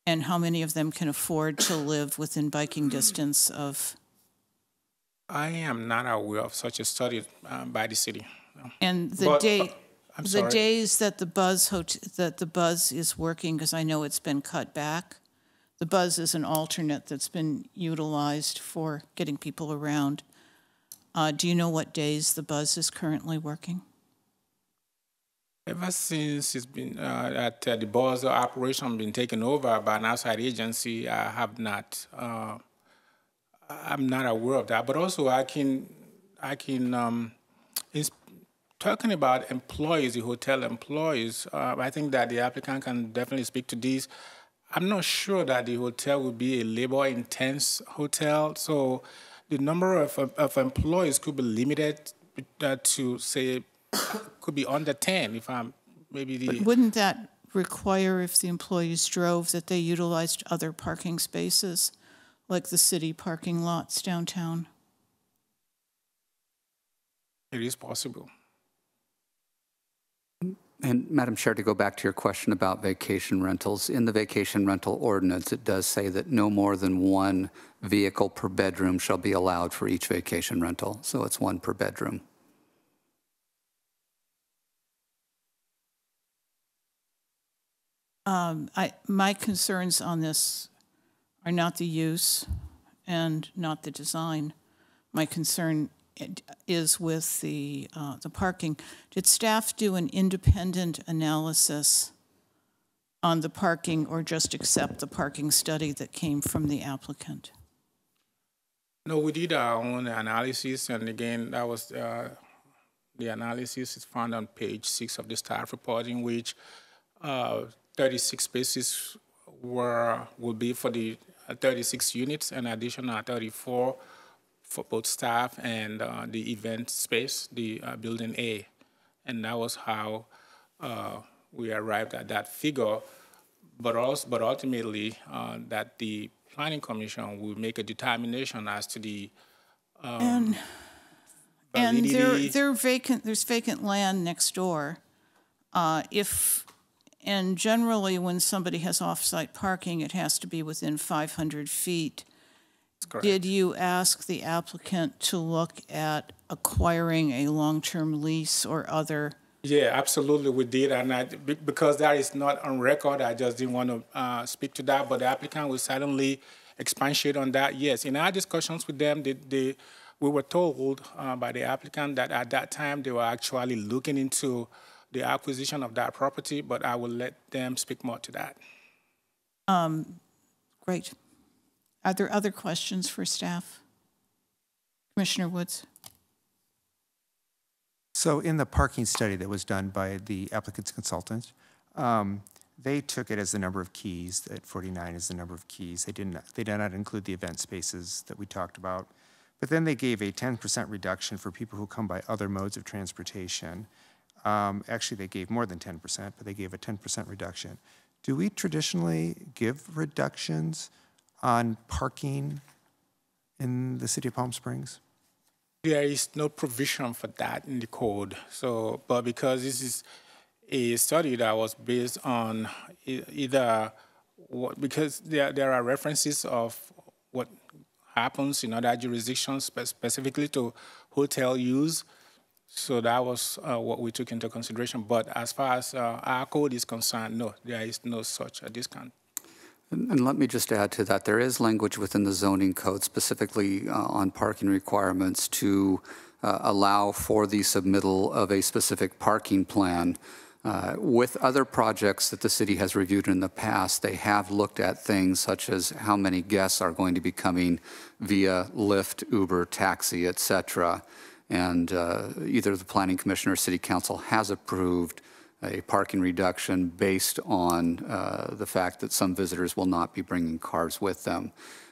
And how many of them can afford to live within biking distance of? I am not aware of such a study by the city. No. And the days that the Buzz is working, because I know it's been cut back. The Buzz is an alternate that's been utilized for getting people around. Do you know what days the Buzz is currently working? Ever since it's been that the Buzz operation been taken over by an outside agency, I have not. I'm not aware of that. But also, talking about employees, the hotel employees. I think that the applicant can definitely speak to these. I'm not sure that the hotel will be a labor-intense hotel, so the number of employees could be limited to, say, could be under 10 if I'm maybe the... But wouldn't that require, if the employees drove, that they utilized other parking spaces, like the city parking lots downtown? It is possible. And Madam Chair, to go back to your question about vacation rentals, in the vacation rental ordinance, it does say that no more than one vehicle per bedroom shall be allowed for each vacation rental. So it's one per bedroom. My concerns on this are not the use and not the design. My concern is with the parking. Did staff do an independent analysis on the parking or just accept the parking study that came from the applicant? No, we did our own analysis, and again, that was the analysis is found on page 6 of the staff report, in which 36 spaces will be for the 36 units, and additional 34 for both staff and the event space, the building A. And that was how we arrived at that figure. But ultimately, that the Planning Commission will make a determination as to the and there's vacant land next door. And generally, when somebody has off-site parking, it has to be within 500 feet. Did you ask the applicant to look at acquiring a long-term lease or other? Yeah, absolutely, we did, and because that is not on record, I just didn't want to speak to that, but the applicant will certainly expatiate on that. Yes, in our discussions with them, we were told by the applicant that at that time they were actually looking into the acquisition of that property, but I will let them speak more to that. Great. Are there other questions for staff? Commissioner Woods. So in the parking study that was done by the applicant's consultant, they took it as the number of keys, that 49 is the number of keys. They did not include the event spaces that we talked about. But then they gave a 10% reduction for people who come by other modes of transportation. Actually, they gave more than 10%, but they gave a 10% reduction. Do we traditionally give reductions on parking in the city of Palm Springs? There is no provision for that in the code. So, but because this is a study that was based on because there are references of what happens in other jurisdictions, specifically to hotel use. So that was what we took into consideration. But as far as our code is concerned, no, there is no such a discount. And let me just add to that, there is language within the zoning code specifically on parking requirements to allow for the submittal of a specific parking plan. With other projects that the city has reviewed in the past, they have looked at things such as how many guests are going to be coming via Lyft, Uber, taxi, et cetera. And either the Planning Commission or City Council has approved a parking reduction based on the fact that some visitors will not be bringing cars with them.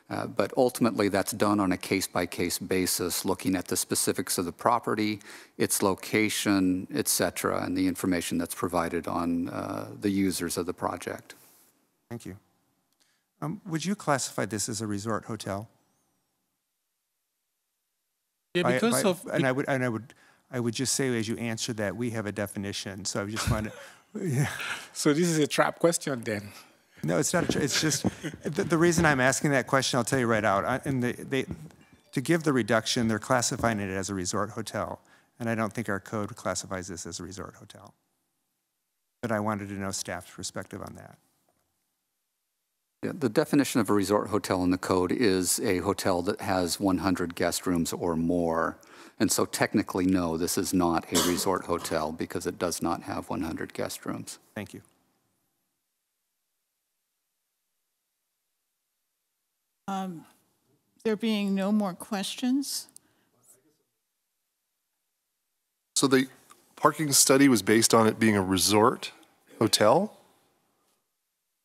But ultimately, that's done on a case-by-case basis, looking at the specifics of the property, its location, et cetera, and the information that's provided on the users of the project. Thank you. Would you classify this as a resort hotel? Yeah, because of and I would just say as you answer that, we have a definition. So I just want to. Yeah. So this is a trap question then. No, it's not. It's just the reason I'm asking that question. I'll tell you right out. To give the reduction, they're classifying it as a resort hotel, and I don't think our code classifies this as a resort hotel. But I wanted to know staff's perspective on that. Yeah, the definition of a resort hotel in the code is a hotel that has 100 guest rooms or more. And so technically, no, this is not a resort hotel because it does not have 100 guest rooms. Thank you. There being no more questions? So the parking study was based on it being a resort hotel?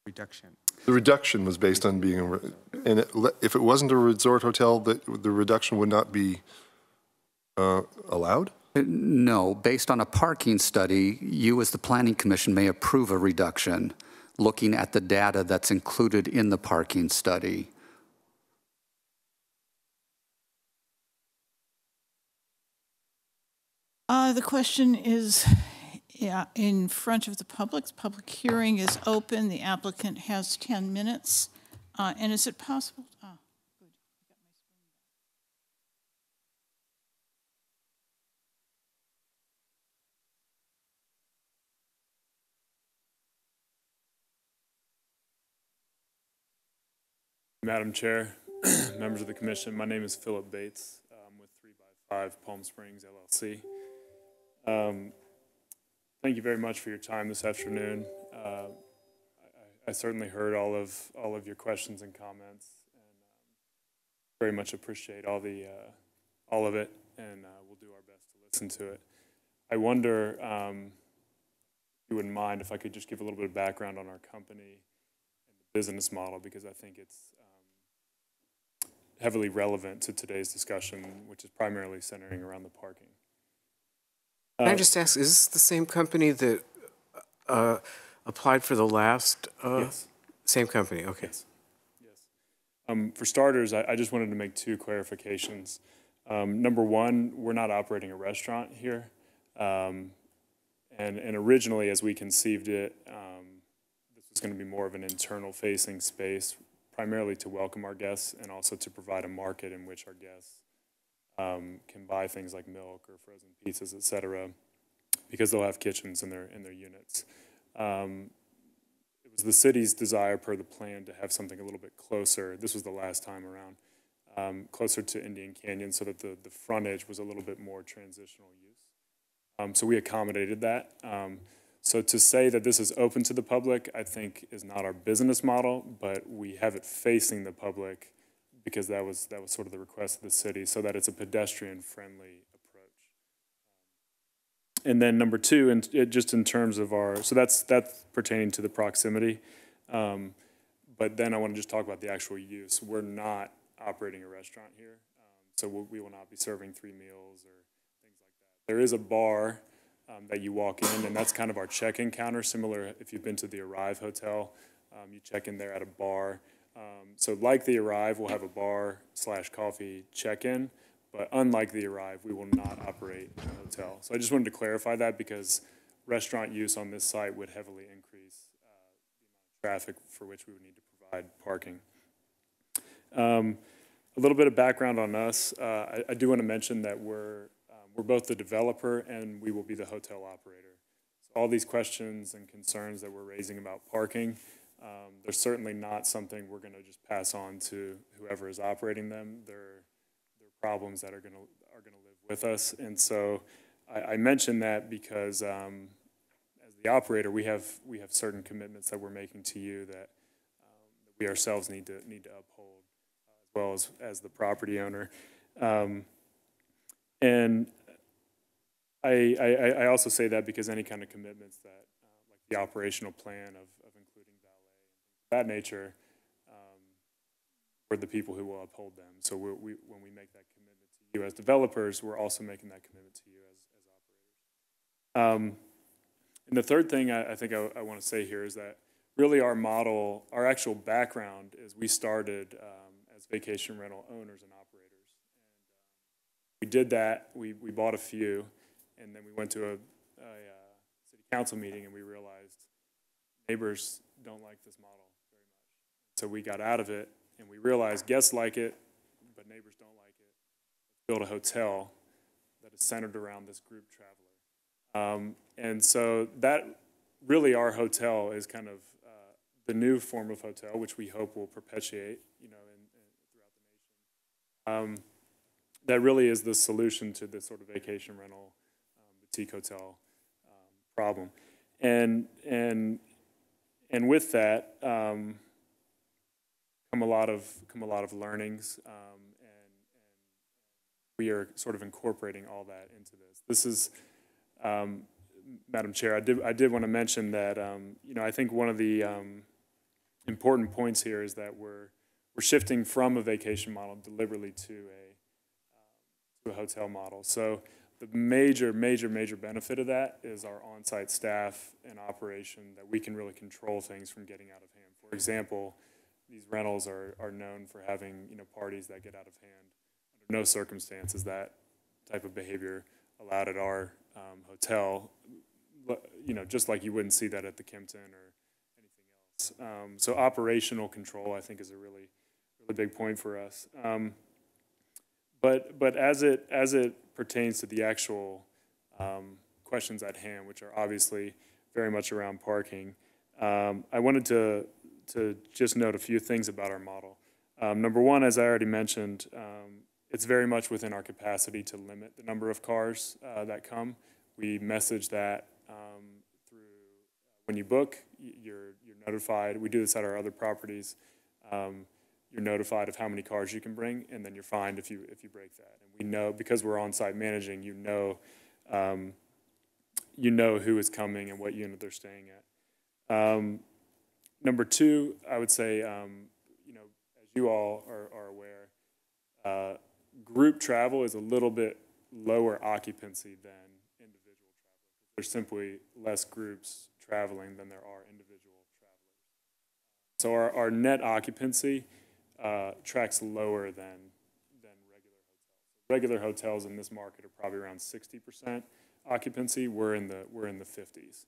Reduction. The reduction was based on being if it wasn't a resort hotel, the reduction would not be allowed? No, based on a parking study, you as the Planning Commission may approve a reduction looking at the data that's included in the parking study. The question is in front of the public. The public hearing is open. The applicant has 10 minutes. And is it possible? Good. Madam Chair, members of the commission, my name is Philip Bates. I'm with 3x5 Palm Springs, LLC. Thank you very much for your time this afternoon. I certainly heard all of your questions and comments, and very much appreciate all of it, and we'll do our best to listen to it. I wonder if you wouldn't mind if I could just give a little bit of background on our company and the business model, because I think it's heavily relevant to today's discussion, which is primarily centering around the parking. Can I just ask, is this the same company that applied for the last? Yes. Same company, okay. Yes. For starters, I just wanted to make two clarifications. Number one, we're not operating a restaurant here. And originally, as we conceived it, this was going to be more of an internal-facing space, primarily to welcome our guests and also to provide a market in which our guests can buy things like milk or frozen pizzas, et cetera, because they'll have kitchens in their units. It was the city's desire per the plan to have something a little bit closer. This was the last time around, closer to Indian Canyon, so that the frontage was a little bit more transitional use. So we accommodated that. So to say that this is open to the public, I think is not our business model, but we have it facing the public because that was sort of the request of the city, so that it's a pedestrian-friendly approach. And then number two, and just in terms of so that's pertaining to the proximity. But then I want to just talk about the actual use. We're not operating a restaurant here, so we will not be serving 3 meals or things like that. There is a bar that you walk in, and that's kind of our check-in counter, similar if you've been to the Arrive Hotel. You check in there at a bar. So like the Arrive, we'll have a bar/coffee check-in, but unlike the Arrive, we will not operate a hotel. So I just wanted to clarify that because restaurant use on this site would heavily increase the amount of traffic for which we would need to provide parking. A little bit of background on us. I do want to mention that we're both the developer and we will be the hotel operator. So all these questions and concerns that we're raising about parking, they're certainly not something we're going to just pass on to whoever is operating them. They're problems that are going to live with us. And so I mention that because as the operator, we have certain commitments that we're making to you that we ourselves need to uphold, as well as the property owner. And I also say that because any kind of commitments that, like the operational plan of including valet and things of that nature, we're the people who will uphold them. So when we make that commitment to you as developers, we're also making that commitment to you as operators. And the third thing I think I want to say here is that really our model, our actual background is we started as vacation rental owners and operators. And we did that. We bought a few, and then we went to a city council meeting, and we realized neighbors don't like this model very much. So we got out of it, and we realized guests like it, but neighbors don't like it. Let's build a hotel that is centered around this group traveler. And so that really, our hotel is kind of the new form of hotel, which we hope will perpetuate, throughout the nation. That really is the solution to this sort of vacation rental boutique hotel problem. And with that come a lot of learnings, and we are sort of incorporating all that into this. This is, Madam Chair, I did want to mention that I think one of the important points here is that we're shifting from a vacation model deliberately to a hotel model. So the major benefit of that is our on-site staff and operation, that we can really control things from getting out of hand. For example, these rentals are known for having parties that get out of hand. Under no circumstance is that type of behavior allowed at our hotel. Just like you wouldn't see that at the Kimpton or anything else. So operational control, I think, is a really big point for us. But as it pertains to the actual questions at hand, which are obviously very much around parking, I wanted to just note a few things about our model. Number one, as I already mentioned, it's very much within our capacity to limit the number of cars that come. We message that through when you book, you're notified. We do this at our other properties. You're notified of how many cars you can bring, and then you're fined if you break that. And we know, because we're on-site managing, you know who is coming and what unit they're staying at. Number two, I would say, as you all are aware, group travel is a little bit lower occupancy than individual travel. There's simply less groups traveling than there are individual travelers. So our net occupancy tracks lower than regular hotels. Regular hotels in this market are probably around 60% occupancy. We're in the 50s,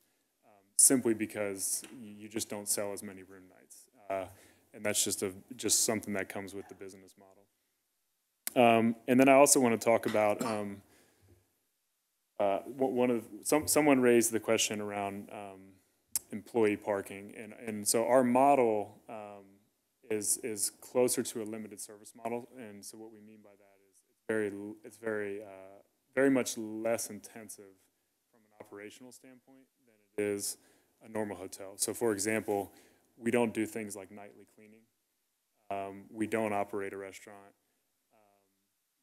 simply because you just don't sell as many room nights, and that's just something that comes with the business model. And then I also want to talk about someone raised the question around employee parking, and so our model is closer to a limited service model, and so what we mean by that is it's very much less intensive from an operational standpoint than it is a normal hotel. So, for example, we don't do things like nightly cleaning. We don't operate a restaurant.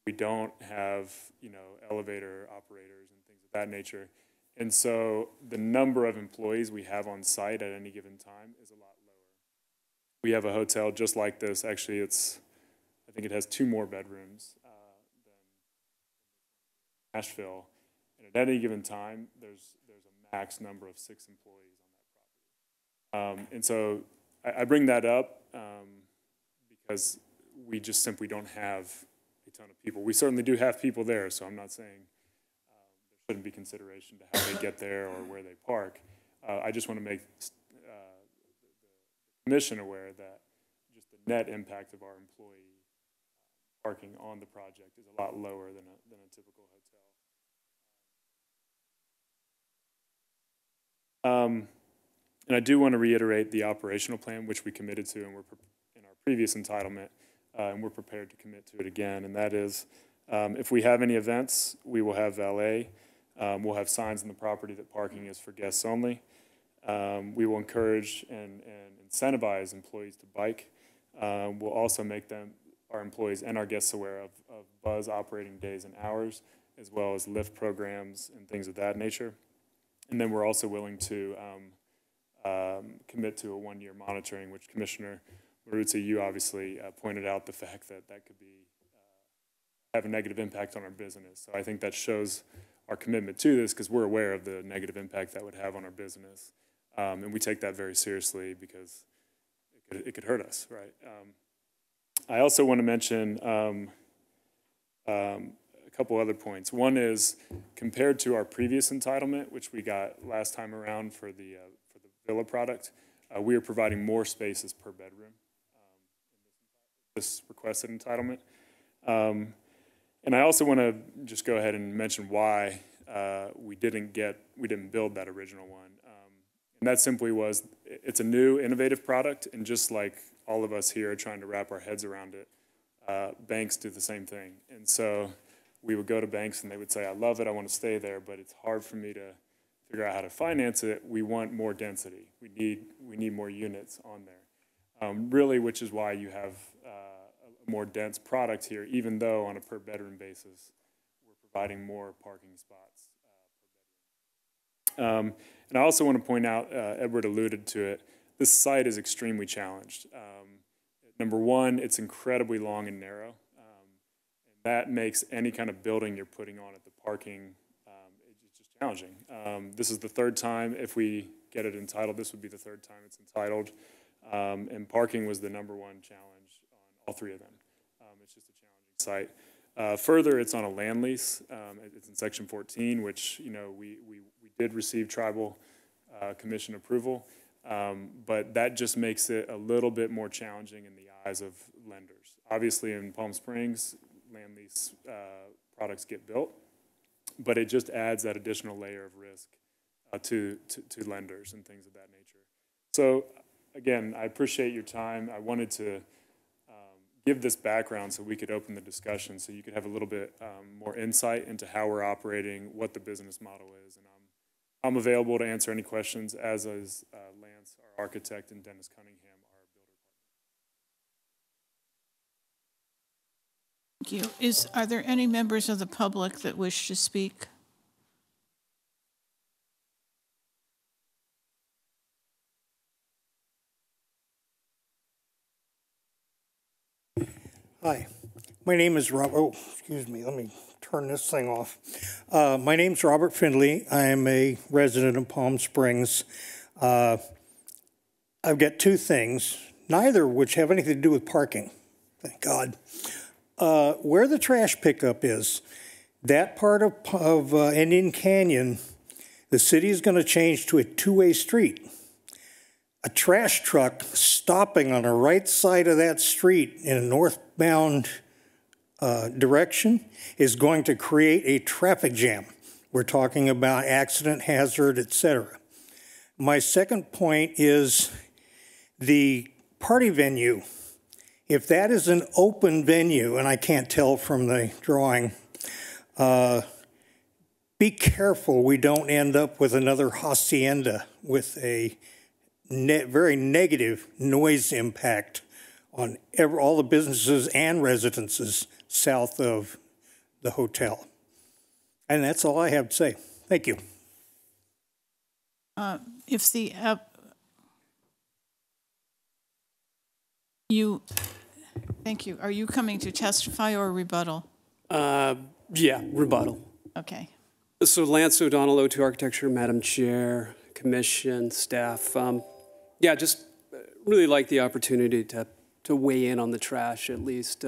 We don't have elevator operators and things of that nature. And so the number of employees we have on site at any given time is a lot lower. We have a hotel just like this. Actually, I think it has 2 more bedrooms than Nashville. And at any given time, there's a max number of 6 employees on that property. And so I bring that up because we just simply don't have a ton of people. We certainly do have people there, so I'm not saying there shouldn't be consideration to how they get there or where they park. I just want to make the commission aware that just the net impact of our employee parking on the project is a lot lower than a typical hotel. And I do want to reiterate the operational plan, which we committed to in our previous entitlement, and we're prepared to commit to it again. And that is, if we have any events, we will have valet. We'll have signs on the property that parking is for guests only. We will encourage and incentivize employees to bike. We'll also make our employees and our guests aware of buzz operating days and hours, as well as lift programs and things of that nature. And then we're also willing to commit to a 1-year monitoring, which Commissioner Maruzzi, you obviously pointed out the fact that that could have a negative impact on our business. So I think that shows our commitment to this, because we're aware of the negative impact that would have on our business. And we take that very seriously because it could hurt us, right? I also want to mention a couple other points. One is compared to our previous entitlement, which we got last time around for the villa product, we are providing more spaces per bedroom in this requested entitlement. And I also want to just go ahead and mention why we didn't build that original one. And that simply was, it's a new, innovative product, and just like all of us here are trying to wrap our heads around it, banks do the same thing. And so we would go to banks and they would say, I love it, I want to stay there, but it's hard for me to figure out how to finance it. We want more density. We need more units on there. Really, which is why you have a more dense product here, even though on a per bedroom basis, we're providing more parking spots per bedroom. And I also want to point out, Edward alluded to it, this site is extremely challenged. Number one, it's incredibly long and narrow. And that makes any kind of building you're putting on at the parking, it's just challenging. This is the third time, if we get it entitled, this would be the third time it's entitled. And parking was the number one challenge on all three of them. It's just a challenging site. Further, it's on a land lease. It's in Section 14, which we did receive tribal commission approval. But that just makes it a little bit more challenging in the eyes of lenders. Obviously, in Palm Springs, land lease products get built, but it just adds that additional layer of risk to lenders and things of that nature. So, again, I appreciate your time. I wanted to give this background so we could open the discussion, so you could have a little bit more insight into how we're operating, what the business model is, and I'm available to answer any questions, as is Lance, our architect, and Dennis Cunningham, our builder partner. Thank you. Are there any members of the public that wish to speak? Hi, my name is Robert. Oh, excuse me. Let me turn this thing off. My name's Robert Findley. I am a resident of Palm Springs. I've got two things, neither of which have anything to do with parking. Thank God. Where the trash pickup is, that part of Indian Canyon, the city is going to change to a two-way street. A trash truck stopping on the right side of that street in a northbound direction is going to create a traffic jam. We're talking about accident, hazard, etc. My second point is the party venue. If that is an open venue, and I can't tell from the drawing, be careful we don't end up with another hacienda with a very negative noise impact on all the businesses and residences south of the hotel. And that's all I have to say. Thank you. Thank you. Are you coming to testify or rebuttal? Yeah, rebuttal. Okay. So Lance O'Donnell, O2 Architecture, Madam Chair, Commission, staff. Yeah, just really like the opportunity to weigh in on the trash at least.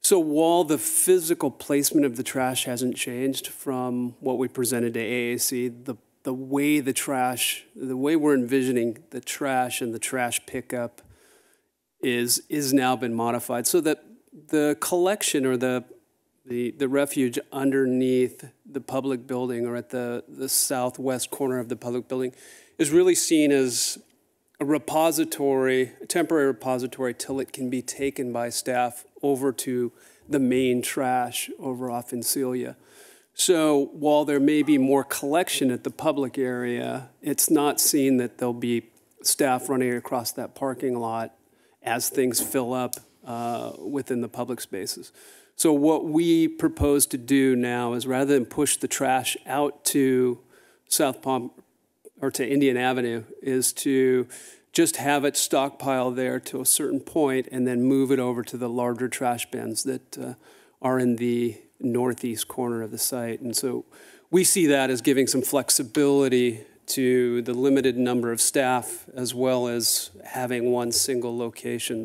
So while the physical placement of the trash hasn't changed from what we presented to AAC, the way we're envisioning the trash and the trash pickup is now been modified so that the collection or the refuge underneath the public building or at the southwest corner of the public building is really seen as a repository, a temporary repository, till it can be taken by staff over to the main trash over off in Celia. So while there may be more collection at the public area, it's not seen that there'll be staff running across that parking lot as things fill up within the public spaces. So what we propose to do now is, rather than push the trash out to South Palm or to Indian Avenue, is to just have it stockpile there to a certain point and then move it over to the larger trash bins that are in the northeast corner of the site. And so we see that as giving some flexibility to the limited number of staff, as well as having one single location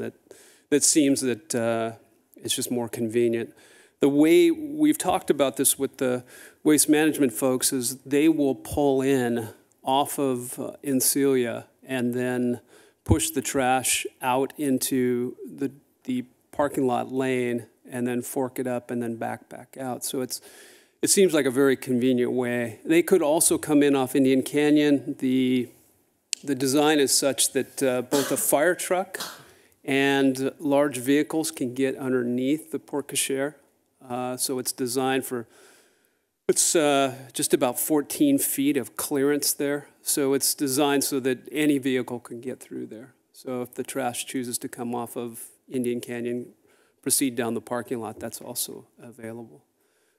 that seems that it's just more convenient. the way we've talked about this with the waste management folks is they will pull in off of Encilia and then push the trash out into the parking lot lane and then fork it up and then back out. So it seems like a very convenient way. They could also come in off Indian Canyon. The design is such that both a fire truck and large vehicles can get underneath the porte cochere. So it's designed for, it's just about 14 feet of clearance there. So it's designed so that any vehicle can get through there. So if the trash chooses to come off of Indian Canyon, proceed down the parking lot, that's also available.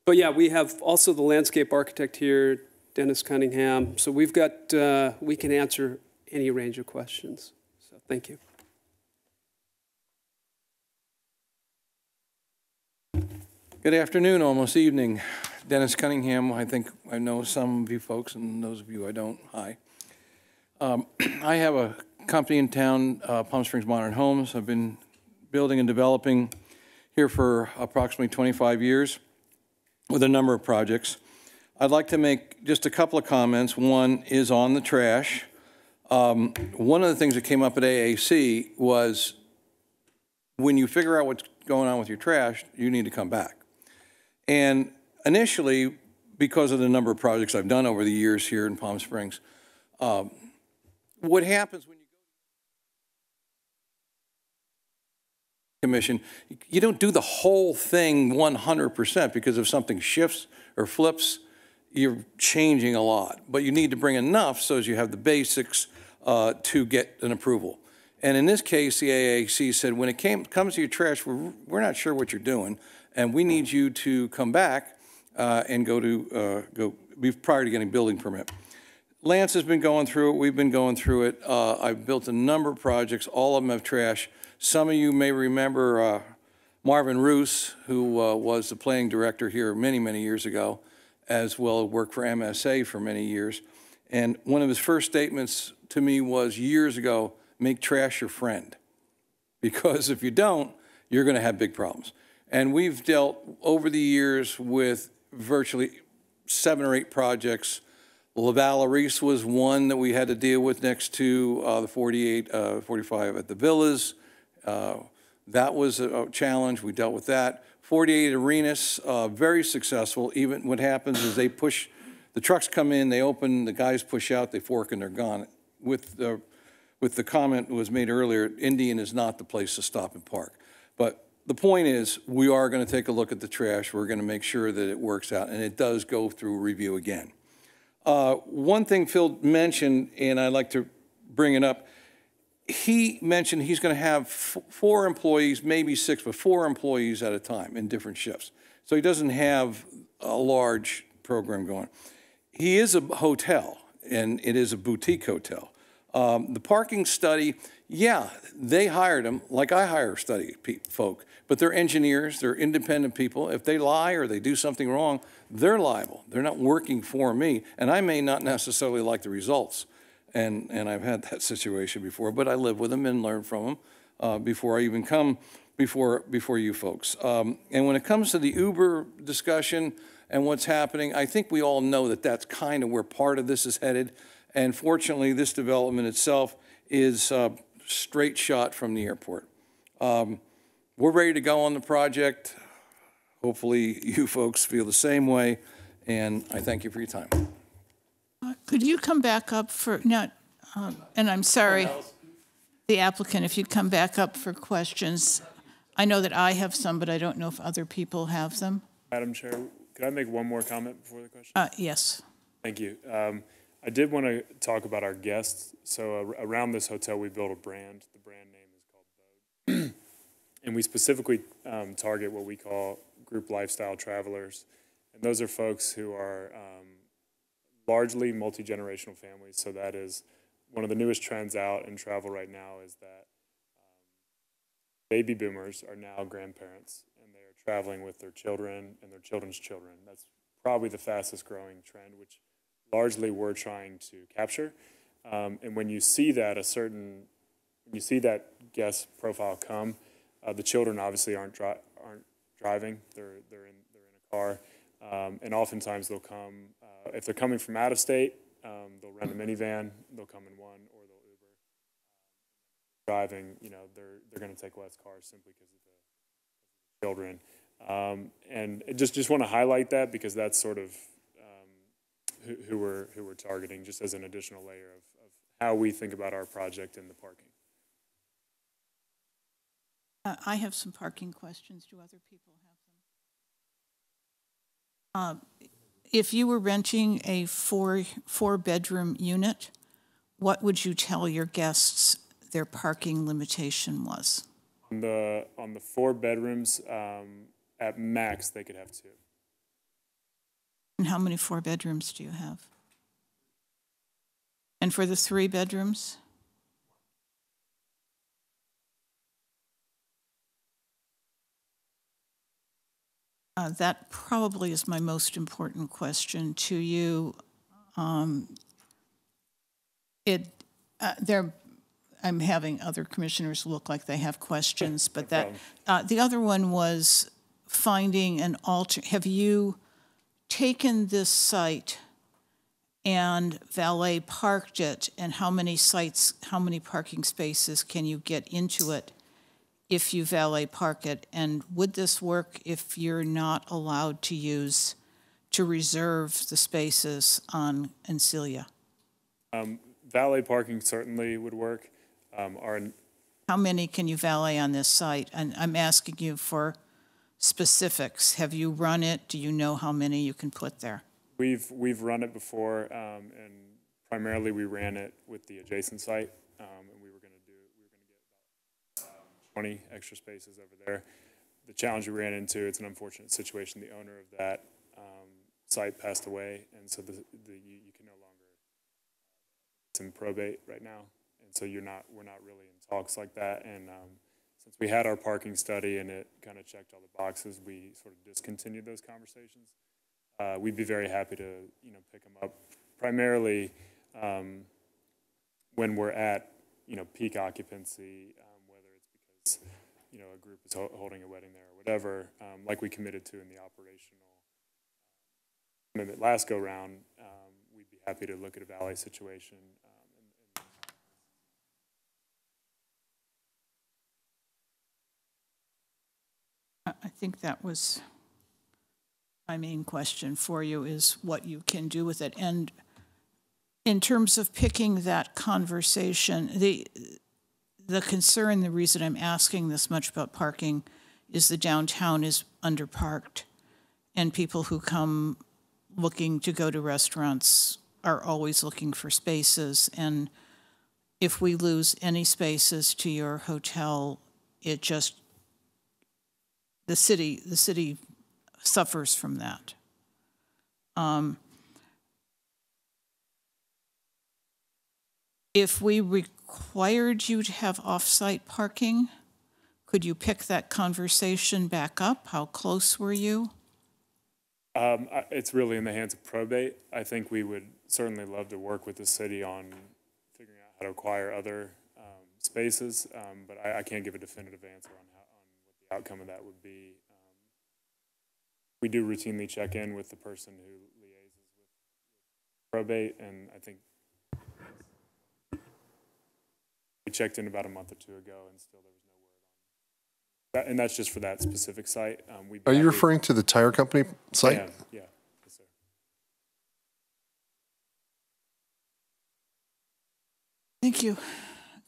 But yeah, we have also the landscape architect here, Dennis Cunningham. So we've got, we can answer any range of questions. So thank you. Good afternoon, almost evening. Dennis Cunningham. I think I know some of you folks, and those of you I don't, hi. I have a company in town, Palm Springs Modern Homes. I've been building and developing here for approximately 25 years with a number of projects. I'd like to make just a couple of comments. One is on the trash. One of the things that came up at AAC was when you figure out what's going on with your trash, you need to come back. And initially, because of the number of projects I've done over the years here in Palm Springs, what happens when you go to the commission, you don't do the whole thing 100% because if something shifts or flips, you're changing a lot. But you need to bring enough so as you have the basics to get an approval. And in this case, the AAC said, when it comes to your trash, we're not sure what you're doing, and we need you to come back and go prior to getting building permit. Lance has been going through it. We've been going through it. I've built a number of projects. All of them have trash. Some of you may remember Marvin Roos, who was the planning director here many, many years ago, as well as worked for MSA for many years. And one of his first statements to me was years ago, make trash your friend. Because if you don't, you're going to have big problems. And we've dealt over the years with virtually 7 or 8 projects. Laval Reese was one that we had to deal with next to the 45 at the Villas. That was a challenge. We dealt with that. 48 Arenas, very successful. Even what happens is they push, the trucks come in, they open, the guys push out, they fork, and they're gone. With the comment that was made earlier, Indian is not the place to stop and park. But the point is, we are going to take a look at the trash. We're going to make sure that it works out, and it does go through review again. One thing Phil mentioned, and I'd like to bring it up, he mentioned he's going to have 4 employees, maybe 6, but 4 employees at a time in different shifts. So he doesn't have a large program going. He is a hotel, and it is a boutique hotel. The parking study, yeah, they hired him like I hire study folk, but they're engineers, they're independent people. If they lie or they do something wrong, they're liable. They're not working for me, and I may not necessarily like the results. And I've had that situation before, but I live with them and learn from them before I even come before you folks. And when it comes to the Uber discussion and what's happening, I think we all know that that's kind of where part of this is headed. And fortunately, this development itself is a straight shot from the airport. We're ready to go on the project. Hopefully, you folks feel the same way, and I thank you for your time. Could you come back up for, and I'm sorry, the applicant, if you'd come back up for questions. I know that I have some, but I don't know if other people have them. Madam Chair, could I make one more comment before the question? Yes. Thank you. I did want to talk about our guests. So around this hotel, we built a brand. The brand name is called Vogue. And we specifically target what we call group lifestyle travelers. And those are folks who are largely multi-generational families. So that is one of the newest trends out in travel right now is that baby boomers are now grandparents, and they are traveling with their children and their children's children. That's probably the fastest growing trend, which largely we're trying to capture. And when you see that when you see that guest profile come, the children obviously aren't driving. They're in a car, and oftentimes they'll come if they're coming from out of state. They'll rent a minivan. They'll come in one, or they'll Uber. Driving, they're going to take less cars simply because of the children. And just want to highlight that because that's sort of who we're targeting, just as an additional layer of how we think about our project and the parking. I have some parking questions. Do other people have them? If you were renting a four-bedroom unit, what would you tell your guests their parking limitation was? On the 4 bedrooms, at max they could have 2. And how many 4 bedrooms do you have? And for the 3 bedrooms? That probably is my most important question to you. I'm having other commissioners look like they have questions, but the other one was finding an have you taken this site and valet parked it, and how many parking spaces can you get into it if you valet park it? And would this work if you're not allowed to reserve the spaces on Ancilia? Valet parking certainly would work. How many can you valet on this site? And I'm asking you for specifics. Have you run it? Do you know how many you can put there? We've run it before, and primarily we ran it with the adjacent site, and we were going to get about 20 extra spaces over there. The challenge we ran into, it's an unfortunate situation. The owner of that site passed away, and so you can no longer. It's in probate right now, and so we're not really in talks like that. And since we had our parking study and it kind of checked all the boxes, we sort of discontinued those conversations. We'd be very happy to pick them up, primarily when we're at peak occupancy, whether it's because a group is holding a wedding there or whatever, like we committed to in the operational commitment last go round. We'd be happy to look at a valet situation. I think that was my main question for you, is what you can do with it. And in terms of picking that conversation, the concern, the reason I'm asking this much about parking is the downtown is underparked, and people who come looking to go to restaurants are always looking for spaces. And if we lose any spaces to your hotel, it just, the city suffers from that. If we required you to have off-site parking, could you pick that conversation back up? How close were you? It's really in the hands of probate. I think we would certainly love to work with the city on figuring out how to acquire other spaces, but I can't give a definitive answer on what the outcome of that would be. We do routinely check in with the person who liaises with probate, and I think we checked in about a month or 2 ago, and still there was no word on that. And that's just for that specific site. Are you referring to the tire company site? Yeah. Yes, sir. Thank you.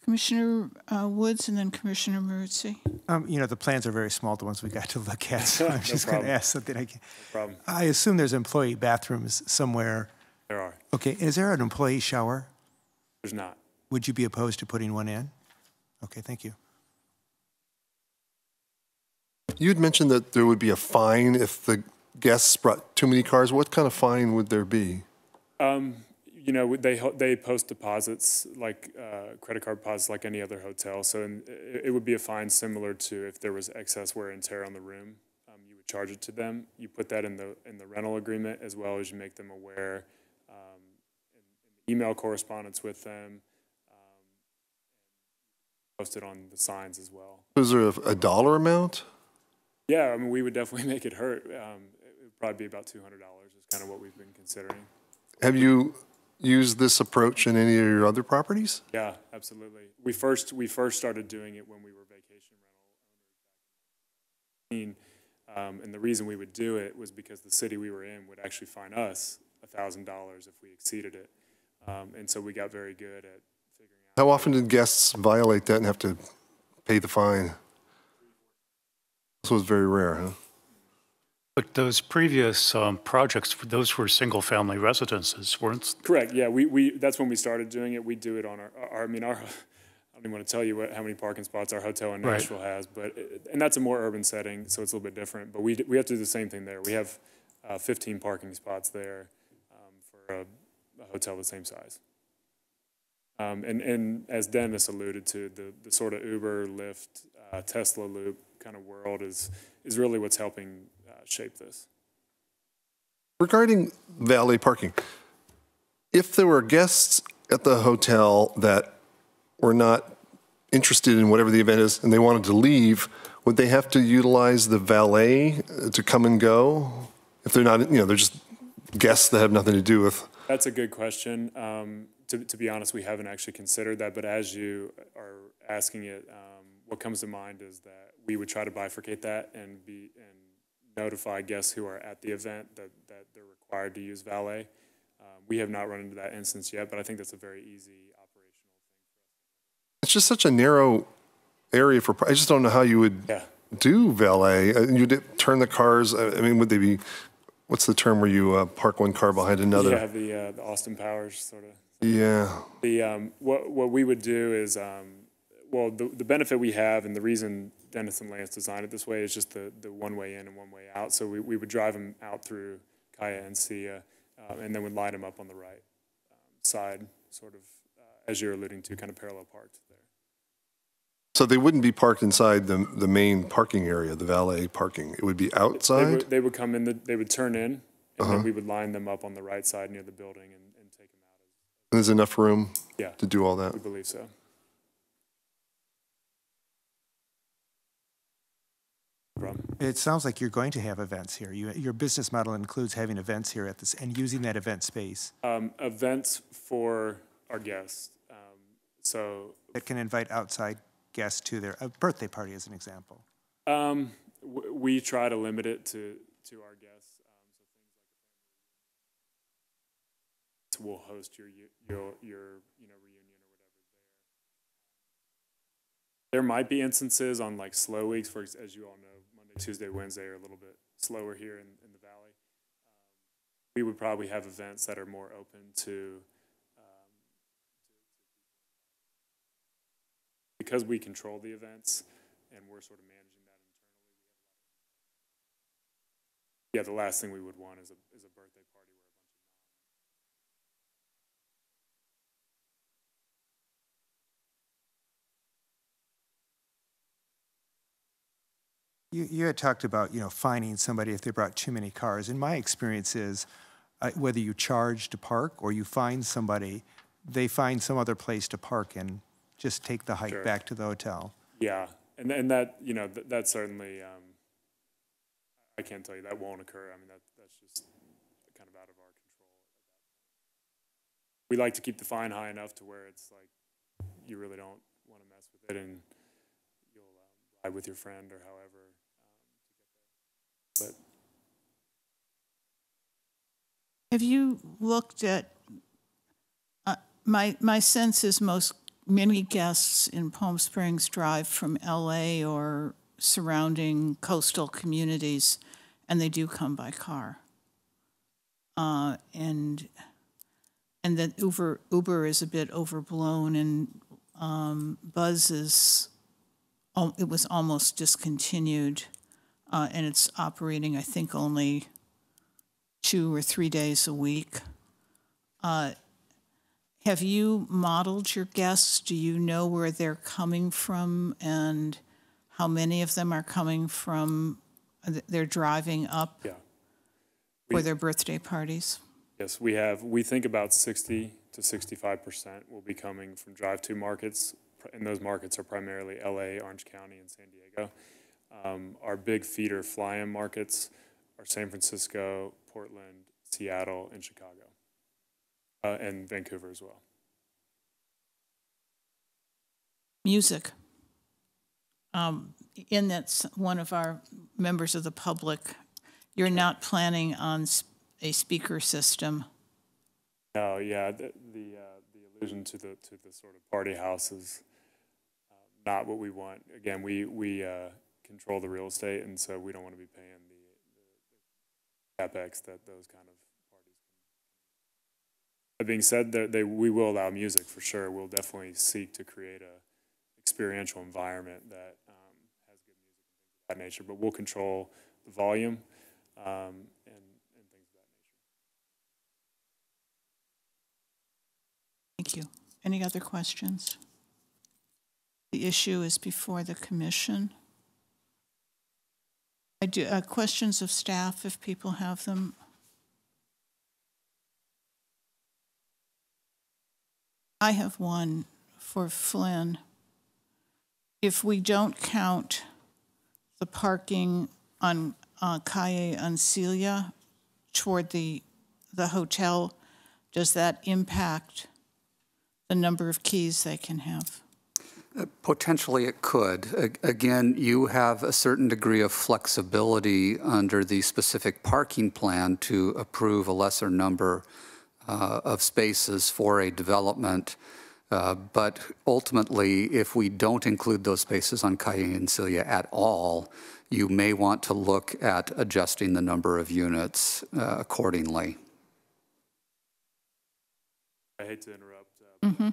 Commissioner Woods and then Commissioner Marucci. The plans are very small, the ones we got to look at, so I'm just going to ask something. No problem. I assume there's employee bathrooms somewhere. There are. Okay, is there an employee shower? There's not. Would you be opposed to putting one in? Okay, thank you. You had mentioned that there would be a fine if the guests brought too many cars. What kind of fine would there be? They post deposits, like credit card deposits, like any other hotel. So it would be a fine similar to if there was excess wear and tear on the room. You would charge it to them. You put that in the rental agreement, as well as you make them aware in email correspondence with them. Post it on the signs as well. Is there a dollar amount? Yeah, I mean, we would definitely make it hurt. It would probably be about $200 is kind of what we've been considering. Have you used this approach in any of your other properties? Yeah, absolutely. We first started doing it when we were vacation rental owners. And the reason we would do it was because the city we were in would actually fine us $1,000 if we exceeded it. And so we got very good at figuring out. How often did guests violate that and have to pay the fine? This was very rare, huh? But those previous projects, those were single-family residences, weren't? Correct. Yeah, that's when we started doing it. We do it on our I don't even want to tell you how many parking spots our hotel in Nashville has, and that's a more urban setting, so it's a little bit different. But we have to do the same thing there. We have 15 parking spots there for a hotel the same size. And as Dennis alluded to, the sort of Uber, Lyft, Tesla loop kind of world is really what's helping shape this. Regarding valet parking, if there were guests at the hotel that were not interested in whatever the event is and they wanted to leave, would they have to utilize the valet to come and go? If they're not, they're just guests that have nothing to do with. That's a good question. To be honest, we haven't actually considered that, but as you are asking it, what comes to mind is that we would try to bifurcate that and notify guests who are at the event that they're required to use valet. We have not run into that instance yet, but I think that's a very easy operational thing. It's just such a narrow area I just don't know how you would do valet. You'd turn the cars. I mean, would they be? What's the term where you park one car behind another? Yeah, the Austin Powers sort of. Yeah. What we would do is, the benefit we have and the reason Dennis and Lance designed it this way is just the one way in and one way out. So we would drive them out through Kaya and Sia, and then would line them up on the right side, sort of, as you're alluding to, kind of parallel parked there. So they wouldn't be parked inside the main parking area, the valet parking. It would be outside? They would come in, they would turn in, and then we would line them up on the right side near the building and take them out. And there's enough room to do all that? We believe so. It sounds like you're going to have events here. Your business model includes having events here at this and using that event space. Events for our guests. So that can invite outside guests to their birthday party, as an example. We try to limit it to our guests. So we'll host your reunion or whatever there. There might be instances on like slow weeks, as you all know, Monday, Tuesday, Wednesday are a little bit slower here in the Valley. We would probably have events that are more open to, because we control the events and we're sort of managing that internally. Yeah, the last thing we would want is a birthday party where a bunch of You had talked about, fining somebody if they brought too many cars. In my experience is, whether you charge to park or you fine somebody, they find some other place to park and just take the hike back to the hotel. Yeah, and that, that's certainly, I can't tell you that won't occur. I mean, that's just kind of out of our control. We like to keep the fine high enough to where it's like you really don't want to mess with it, and you'll ride with your friend or however to get there. But have you looked at? My sense is many guests in Palm Springs drive from LA or surrounding coastal communities, and they do come by car. And that Uber is a bit overblown, and Buzz it was almost discontinued, and it's operating, I think, only 2 or 3 days a week. Have you modeled your guests? Do you know where they're coming from and how many of them are coming from, they're driving up for their birthday parties? Yes, we think about 60 to 65% will be coming from drive-to markets, and those markets are primarily LA, Orange County, and San Diego. Our big feeder fly-in markets are San Francisco, Portland, Seattle, and Chicago, and Vancouver as well. Music. In that one of our members of the public, you're not planning on a speaker system. No, yeah, the allusion to the sort of party house is not what we want. Again, we control the real estate, and so we don't want to be paying the capex that those kind of parties can. That being said, we will allow music for sure. We'll definitely seek to create a experiential environment that has good music and things of that nature, but we'll control the volume and things of that nature. Thank you. Any other questions? The issue is before the commission. I do questions of staff if people have them. I have one for Flynn. If we don't count the parking on Calle Ancilla toward the hotel, does that impact the number of keys they can have? Potentially it could. Again, you have a certain degree of flexibility under the specific parking plan to approve a lesser number of spaces for a development. But ultimately, if we don't include those spaces on Calle Ancilla at all, you may want to look at adjusting the number of units accordingly. I hate to interrupt. Mm-hmm.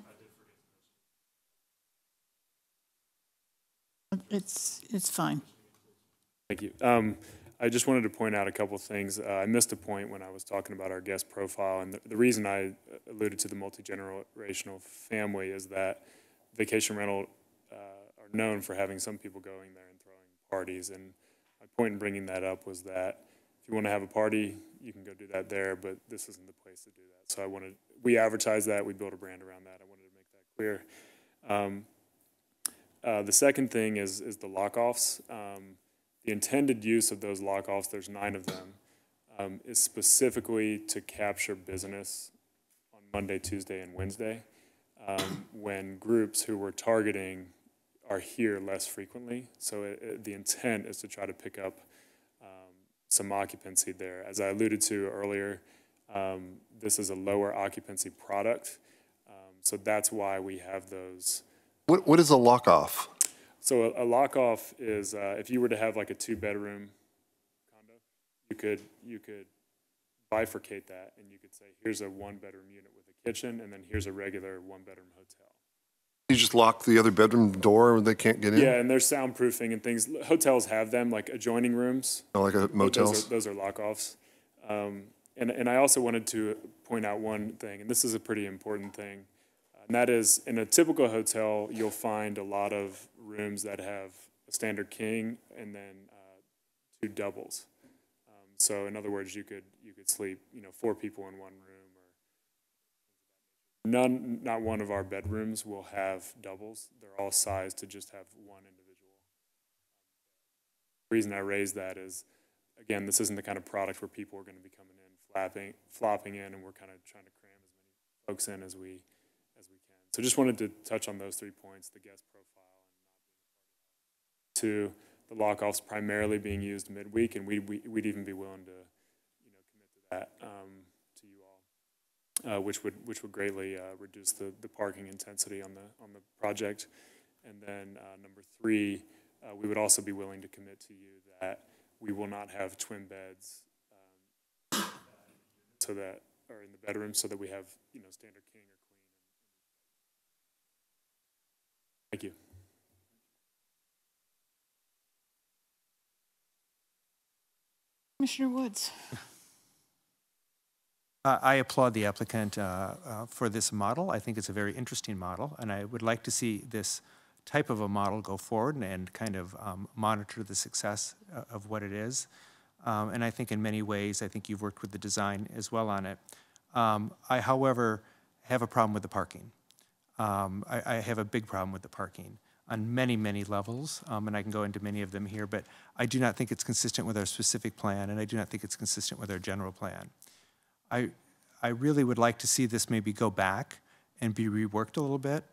It's fine. Thank you. I just wanted to point out a couple things. I missed a point when I was talking about our guest profile, and the reason I alluded to the multi-generational family is that vacation rental are known for having some people going there and throwing parties, and my point in bringing that up was that if you want to have a party, you can go do that there, but this isn't the place to do that. So we advertise that, we built a brand around that. I wanted to make that clear. The second thing is the lock-offs. The intended use of those lock-offs, there's 9 of them, is specifically to capture business on Monday, Tuesday, and Wednesday, when groups who we're targeting are here less frequently. So the intent is to try to pick up some occupancy there. As I alluded to earlier, this is a lower occupancy product, so that's why we have those. What is a lock-off? So a lock-off is if you were to have like a 2-bedroom condo, you could bifurcate that, and you could say, here's a 1-bedroom unit with a kitchen, and then here's a regular 1-bedroom hotel. You just lock the other bedroom door and they can't get in? Yeah, and there's soundproofing and things. Hotels have them, like adjoining rooms. Oh, like motels? Those are lock-offs. And I also wanted to point out one thing, and this is a pretty important thing, and that is in a typical hotel, you'll find a lot of rooms that have a standard king and then 2 doubles. So in other words, you could sleep 4 people in one room. Not one of our bedrooms will have doubles. They're all sized to just have one individual. The reason I raise that is, again, this isn't the kind of product where people are going to be coming in, flopping in, and we're kind of trying to cram as many folks in as we can. So just wanted to touch on those 3 points: the guest profile, and not being a party house. 2, the lock-offs primarily being used midweek, and we'd even be willing to commit to that to you all, which would greatly reduce the parking intensity on the project. And then number 3, we would also be willing to commit to you that we will not have twin beds so that are in the bedroom, so that we have standard king or queen. Thank you. Commissioner Woods. I applaud the applicant for this model. I think it's a very interesting model, and I would like to see this type of a model go forward and kind of monitor the success of what it is. And I think in many ways, I think you've worked with the design as well on it. I, however, have a problem with the parking. I have a big problem with the parking. on many, many levels, and I can go into many of them here, but I do not think it's consistent with our specific plan, and I do not think it's consistent with our general plan. I really would like to see this maybe go back and be reworked a little bit,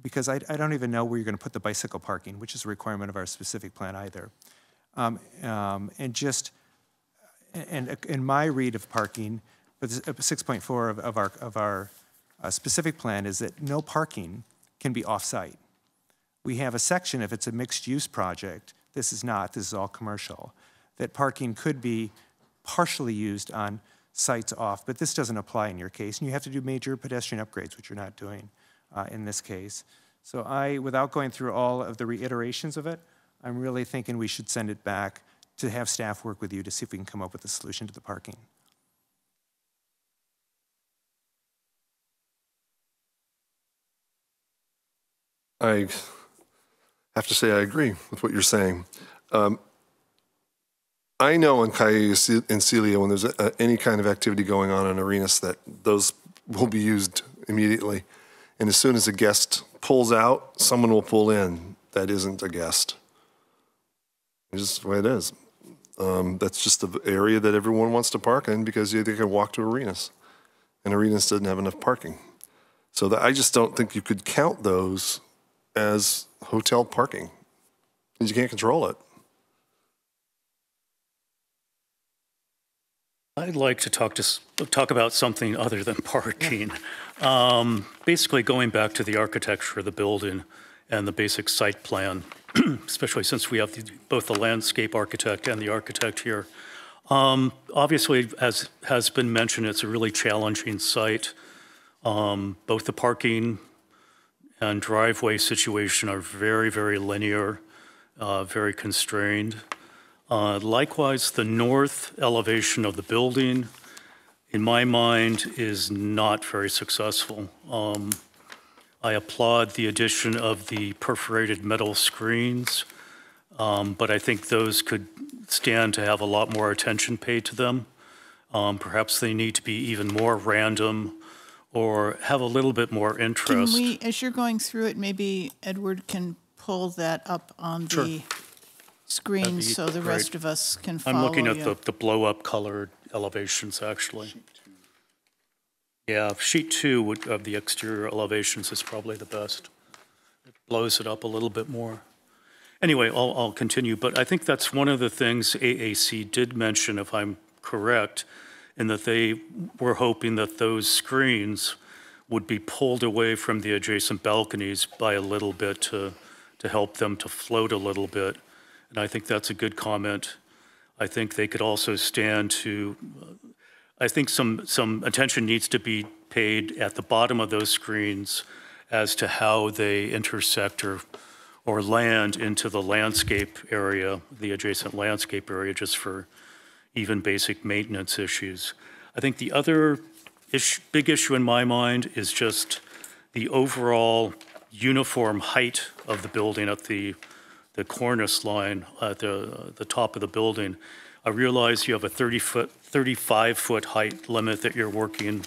because I don't even know where you're going to put the bicycle parking, which is a requirement of our specific plan either. And in my read of parking, but 6.4 of our specific plan is that no parking can be off-site. We have a section, if it's a mixed-use project, this is not, this is all commercial, that parking could be partially used on sites off, but this doesn't apply in your case, and you have to do major pedestrian upgrades, which you're not doing in this case. So without going through all of the reiterations of it, I'm really thinking we should send it back to have staff work with you to see if we can come up with a solution to the parking. I have to say I agree with what you're saying. I know in Calle and Celia, when there's any kind of activity going on in Arenas, that those will be used immediately. And as soon as a guest pulls out, someone will pull in that isn't a guest. It's just the way it is. That's just the area that everyone wants to park in because they can walk to Arenas. And Arenas doesn't have enough parking. So I just don't think you could count those as hotel parking, because you can't control it. I'd like to talk about something other than parking. Basically, going back to the architecture of the building and the basic site plan, especially since we have both the landscape architect and the architect here. Obviously, as has been mentioned, it's a really challenging site. Both the parking and driveway situation are very, very linear, very constrained. Likewise, the north elevation of the building, in my mind, is not very successful. I applaud the addition of the perforated metal screens, but I think those could stand to have a lot more attention paid to them. Perhaps they need to be even more random or have a little bit more interest. Can we, as you're going through it, maybe Edward can pull that up on the screen so the rest of us can follow. I'm looking at the blow-up colored elevations, actually. Yeah, sheet 2 of the exterior elevations is probably the best. It blows it up a little bit more. Anyway, I'll continue, but I think that's one of the things AAC did mention, if I'm correct, in that they were hoping that those screens would be pulled away from the adjacent balconies by a little bit to help them to float a little bit. And I think that's a good comment. I think they could also stand to, I think some attention needs to be paid at the bottom of those screens as to how they intersect or land into the landscape area, the adjacent landscape area, just for even basic maintenance issues. I think the other big issue in my mind is just the overall uniform height of the building at the cornice line at the top of the building. I realize you have a 35-foot height limit that you're working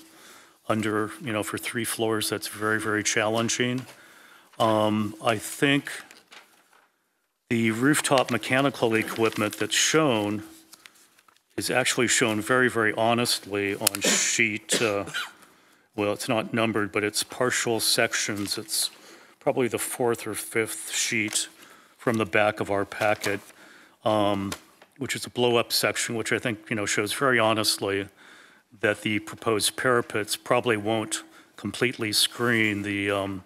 under, for 3 floors. That's very, very challenging. I think the rooftop mechanical equipment that's shown is actually shown very, very honestly on sheet, well, it's not numbered, but it's partial sections. It's probably the 4th or 5th sheet from the back of our packet, which is a blow-up section, which I think, shows very honestly that the proposed parapets probably won't completely screen the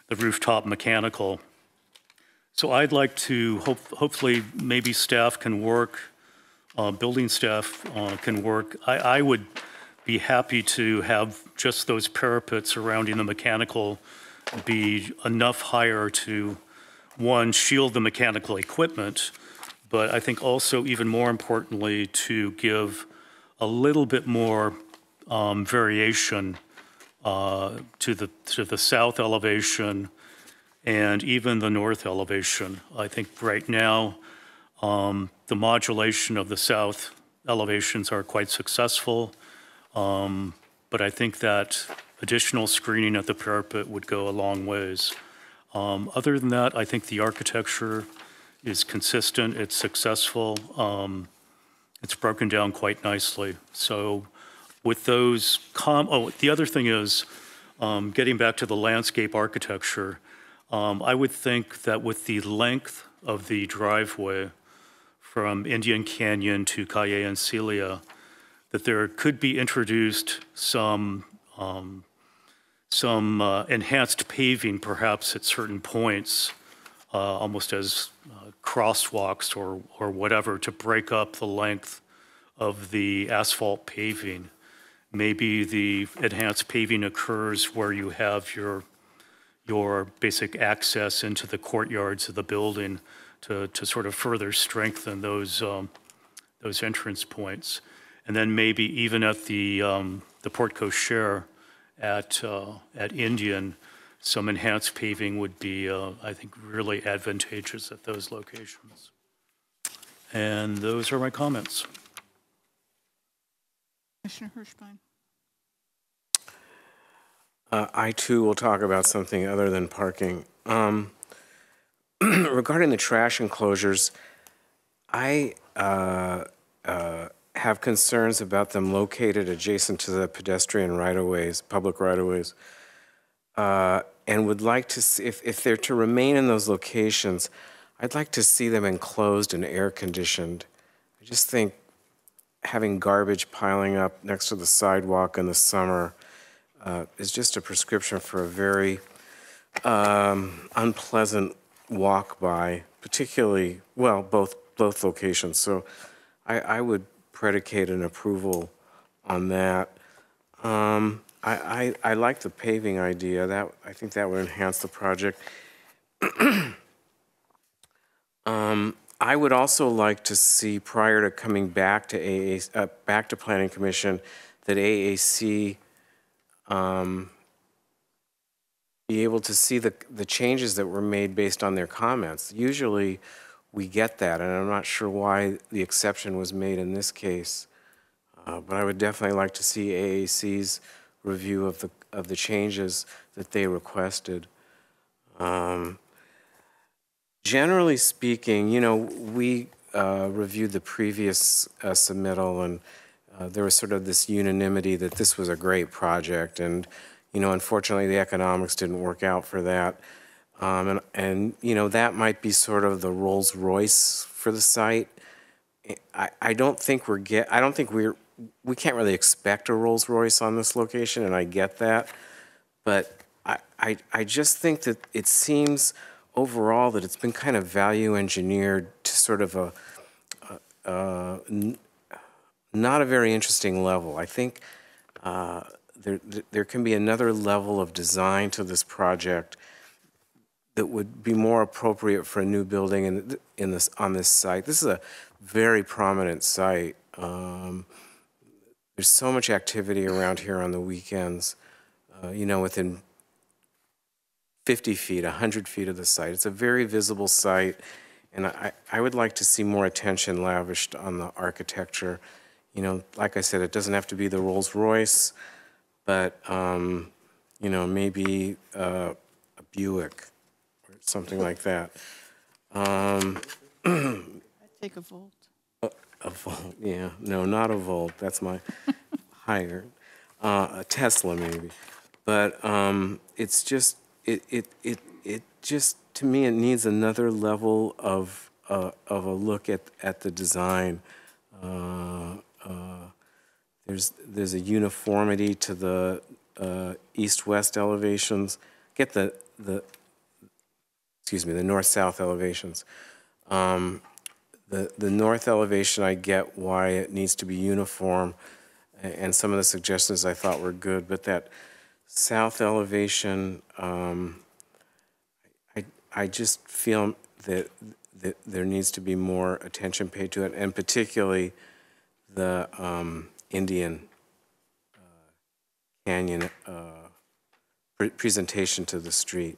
rooftop mechanical. So I'd like to hopefully maybe staff can work, building staff can work. I would be happy to have just those parapets surrounding the mechanical be enough higher to, one, shield the mechanical equipment, but I think also even more importantly to give a little bit more variation to the south elevation and even the north elevation. I think right now the modulation of the south elevations are quite successful, but I think that additional screening at the parapet would go a long ways. Other than that, I think the architecture is consistent, it's successful, it's broken down quite nicely. So with those, the other thing is, getting back to the landscape architecture, I would think that with the length of the driveway from Indian Canyon to Calle and Celia, that there could be introduced some enhanced paving perhaps at certain points, almost as crosswalks or whatever, to break up the length of the asphalt paving. Maybe the enhanced paving occurs where you have your basic access into the courtyards of the building to sort of further strengthen those entrance points. And then maybe even at the porte cochere at Indian, some enhanced paving would be, I think, really advantageous at those locations. And those are my comments. Commissioner Hirschbein. I too will talk about something other than parking. Regarding the trash enclosures, I have concerns about them located adjacent to the pedestrian right-of-ways, public right-of-ways, and would like to see, if they're to remain in those locations, I'd like to see them enclosed and air-conditioned. I just think having garbage piling up next to the sidewalk in the summer is just a prescription for a very unpleasant walk by, particularly, well, both locations. So I would predicate an approval on that. I like the paving idea. I think that would enhance the project. I would also like to see, prior to coming back to back to Planning Commission, that AAC be able to see the changes that were made based on their comments. Usually we get that, and I'm not sure why the exception was made in this case. But I would definitely like to see AAC's review of the changes that they requested. Generally speaking, you know, we reviewed the previous submittal, and there was sort of this unanimity that this was a great project, and you know, unfortunately, the economics didn't work out for that, and you know, that might be sort of the Rolls Royce for the site. I don't think we can't really expect a Rolls Royce on this location, and I get that, but I just think that it seems overall that it's been kind of value engineered to sort of not a very interesting level. I think there can be another level of design to this project that would be more appropriate for a new building on this site. This is a very prominent site. There's so much activity around here on the weekends, you know, within 50 feet, 100 feet of the site. It's a very visible site, and I would like to see more attention lavished on the architecture. You know, like I said, it doesn't have to be the Rolls Royce, but, you know, maybe a Buick or something like that. I'd take a Volt. A Volt, yeah. No, not a Volt. That's my higher. A Tesla, maybe. But it's just, it just, to me, it needs another level of a look at the design. There's a uniformity to the east-west elevations. Get the north-south elevations. The north elevation, I get why it needs to be uniform, and some of the suggestions I thought were good, but that south elevation, I just feel that there needs to be more attention paid to it, and particularly the Indian Canyon presentation to the street.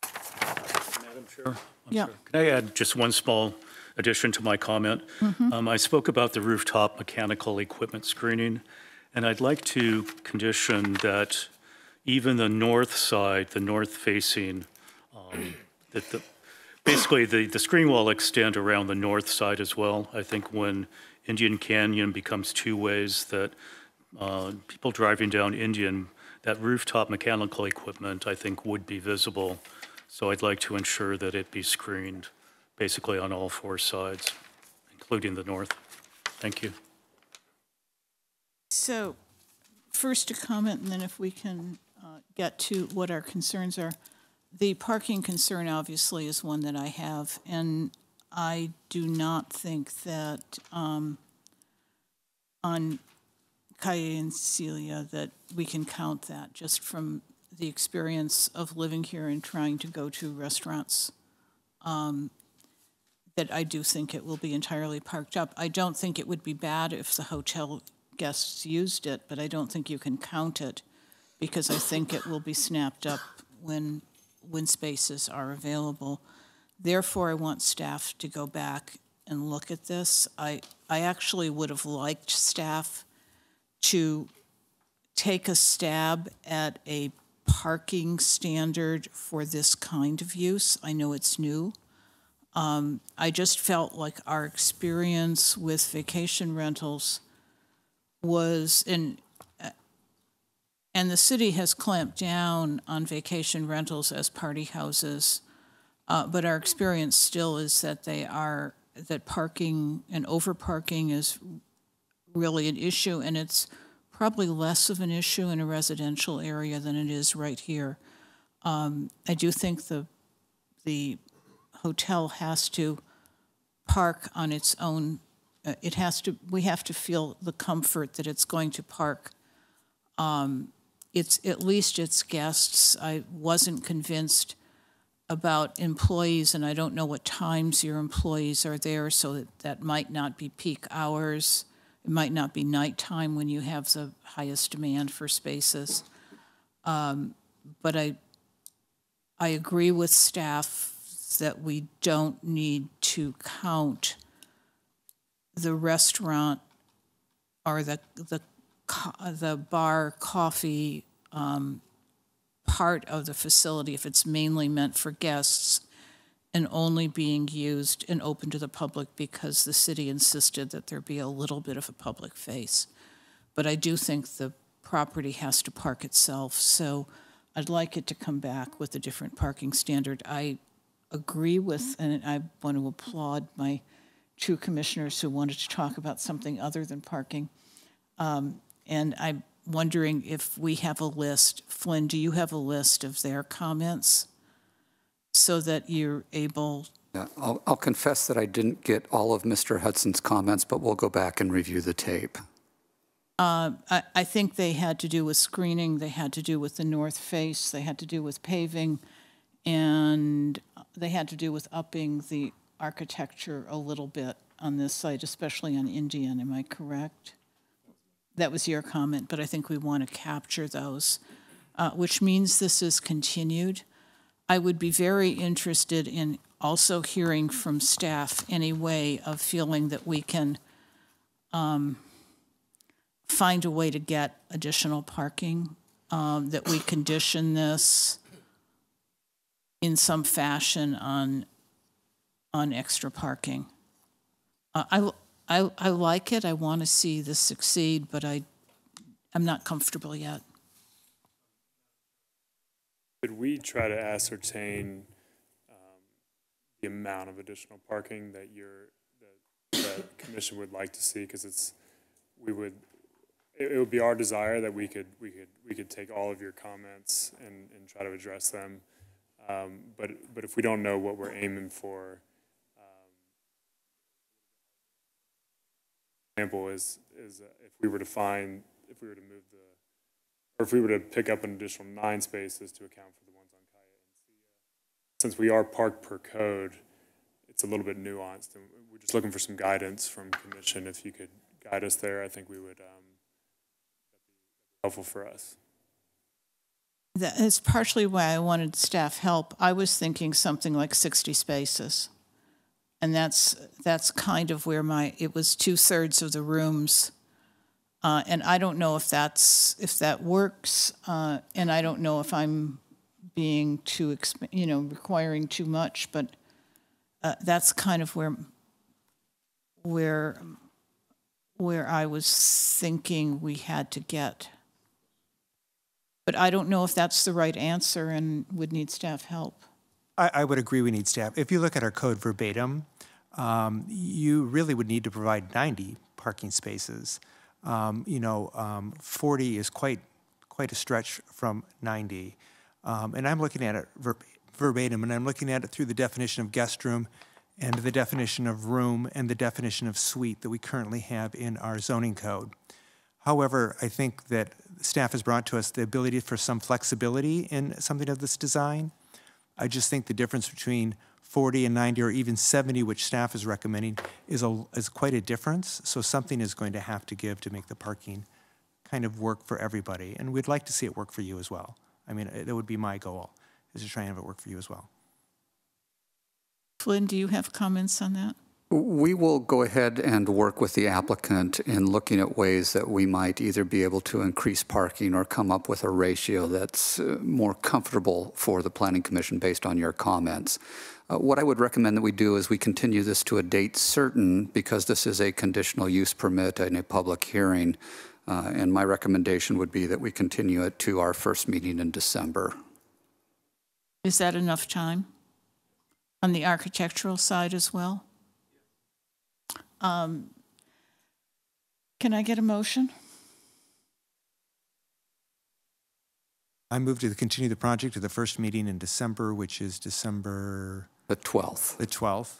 Madam Chair? Yeah. Can I add just one small addition to my comment? Mm-hmm. I spoke about the rooftop mechanical equipment screening, and I'd like to condition that even the north side, the north-facing, basically the screen wall extend around the north side as well. I think when Indian Canyon becomes two ways, that people driving down Indian, that rooftop mechanical equipment, I think, would be visible. So I'd like to ensure that it be screened basically on all four sides, including the north. Thank you. So first a comment, and then if we can get to what our concerns are. The parking concern obviously is one that I have, and I do not think that on Calle and Celia that we can count that just from the experience of living here and trying to go to restaurants, that I do think it will be entirely parked up. I don't think it would be bad if the hotel guests used it, but I don't think you can count it because I think it will be snapped up when spaces are available. Therefore, I want staff to go back and look at this. I actually would have liked staff to take a stab at a parking standard for this kind of use. I know it's new. I just felt like our experience with vacation rentals was, and the city has clamped down on vacation rentals as party houses, but our experience still is that that parking and overparking is really an issue, and it's probably less of an issue in a residential area than it is right here. I do think the hotel has to park on its own. We have to feel the comfort that it's going to park. It's at least its guests. I wasn't convinced about employees, and I don't know what times your employees are there, so that might not be peak hours. It might not be nighttime when you have the highest demand for spaces. But I agree with staff that we don't need to count the restaurant or the bar coffee part of the facility if it's mainly meant for guests and only being used and open to the public because the city insisted that there be a little bit of a public face. But I do think the property has to park itself, so I'd like it to come back with a different parking standard. I agree with, and I want to applaud my two commissioners who wanted to talk about something other than parking. And I'm wondering if we have a list. Flynn, do you have a list of their comments so that you're able? Yeah, I'll confess that I didn't get all of Mr. Hudson's comments, but we'll go back and review the tape. I think they had to do with screening, they had to do with the north face, they had to do with paving, and they had to do with upping the architecture a little bit on this site, especially on Indian. Am I correct? That was your comment, but I think we want to capture those, which means this is continued. I would be very interested in also hearing from staff any way of feeling that we can find a way to get additional parking, that we condition this in some fashion on extra parking. I like it. I want to see this succeed, but I'm not comfortable yet. Could we try to ascertain the amount of additional parking that the commission would like to see? Because it would be our desire that we could take all of your comments and try to address them. But if we don't know what we're aiming for, example is if we were to pick up an additional 9 spaces to account for the ones on Calle and Celia. Since we are parked per code, it's a little bit nuanced, and we're just looking for some guidance from commission. If you could guide us there, I think we would that'd be helpful for us. That is partially why I wanted staff help. I was thinking something like 60 spaces. And that's kind of where it was 2/3 of the rooms And I don't know if that works, and I don't know if I'm being too, requiring too much, but that's kind of where I was thinking we had to get. But I don't know if that's the right answer and would need staff help. I would agree we need staff. If you look at our code verbatim, you really would need to provide 90 parking spaces. 40 is quite a stretch from 90. And I'm looking at it verbatim, and I'm looking at it through the definition of guest room and the definition of room and the definition of suite that we currently have in our zoning code. However, I think that staff has brought to us the ability for some flexibility in something of this design. I just think the difference between 40 and 90 or even 70, which staff is recommending, is quite a difference. So something is going to have to give to make the parking kind of work for everybody. And we'd like to see it work for you as well. I mean, that would be my goal, is to try and have it work for you as well. Flynn, do you have comments on that? We will go ahead and work with the applicant in looking at ways that we might either be able to increase parking or come up with a ratio that's more comfortable for the Planning Commission based on your comments. What I would recommend that we do is we continue this to a date certain, because this is a conditional use permit and a public hearing. And my recommendation would be that we continue it to our first meeting in December. Is that enough time? On the architectural side as well? Can I get a motion? I move to continue the project to the first meeting in December, which is December the 12th. The 12th,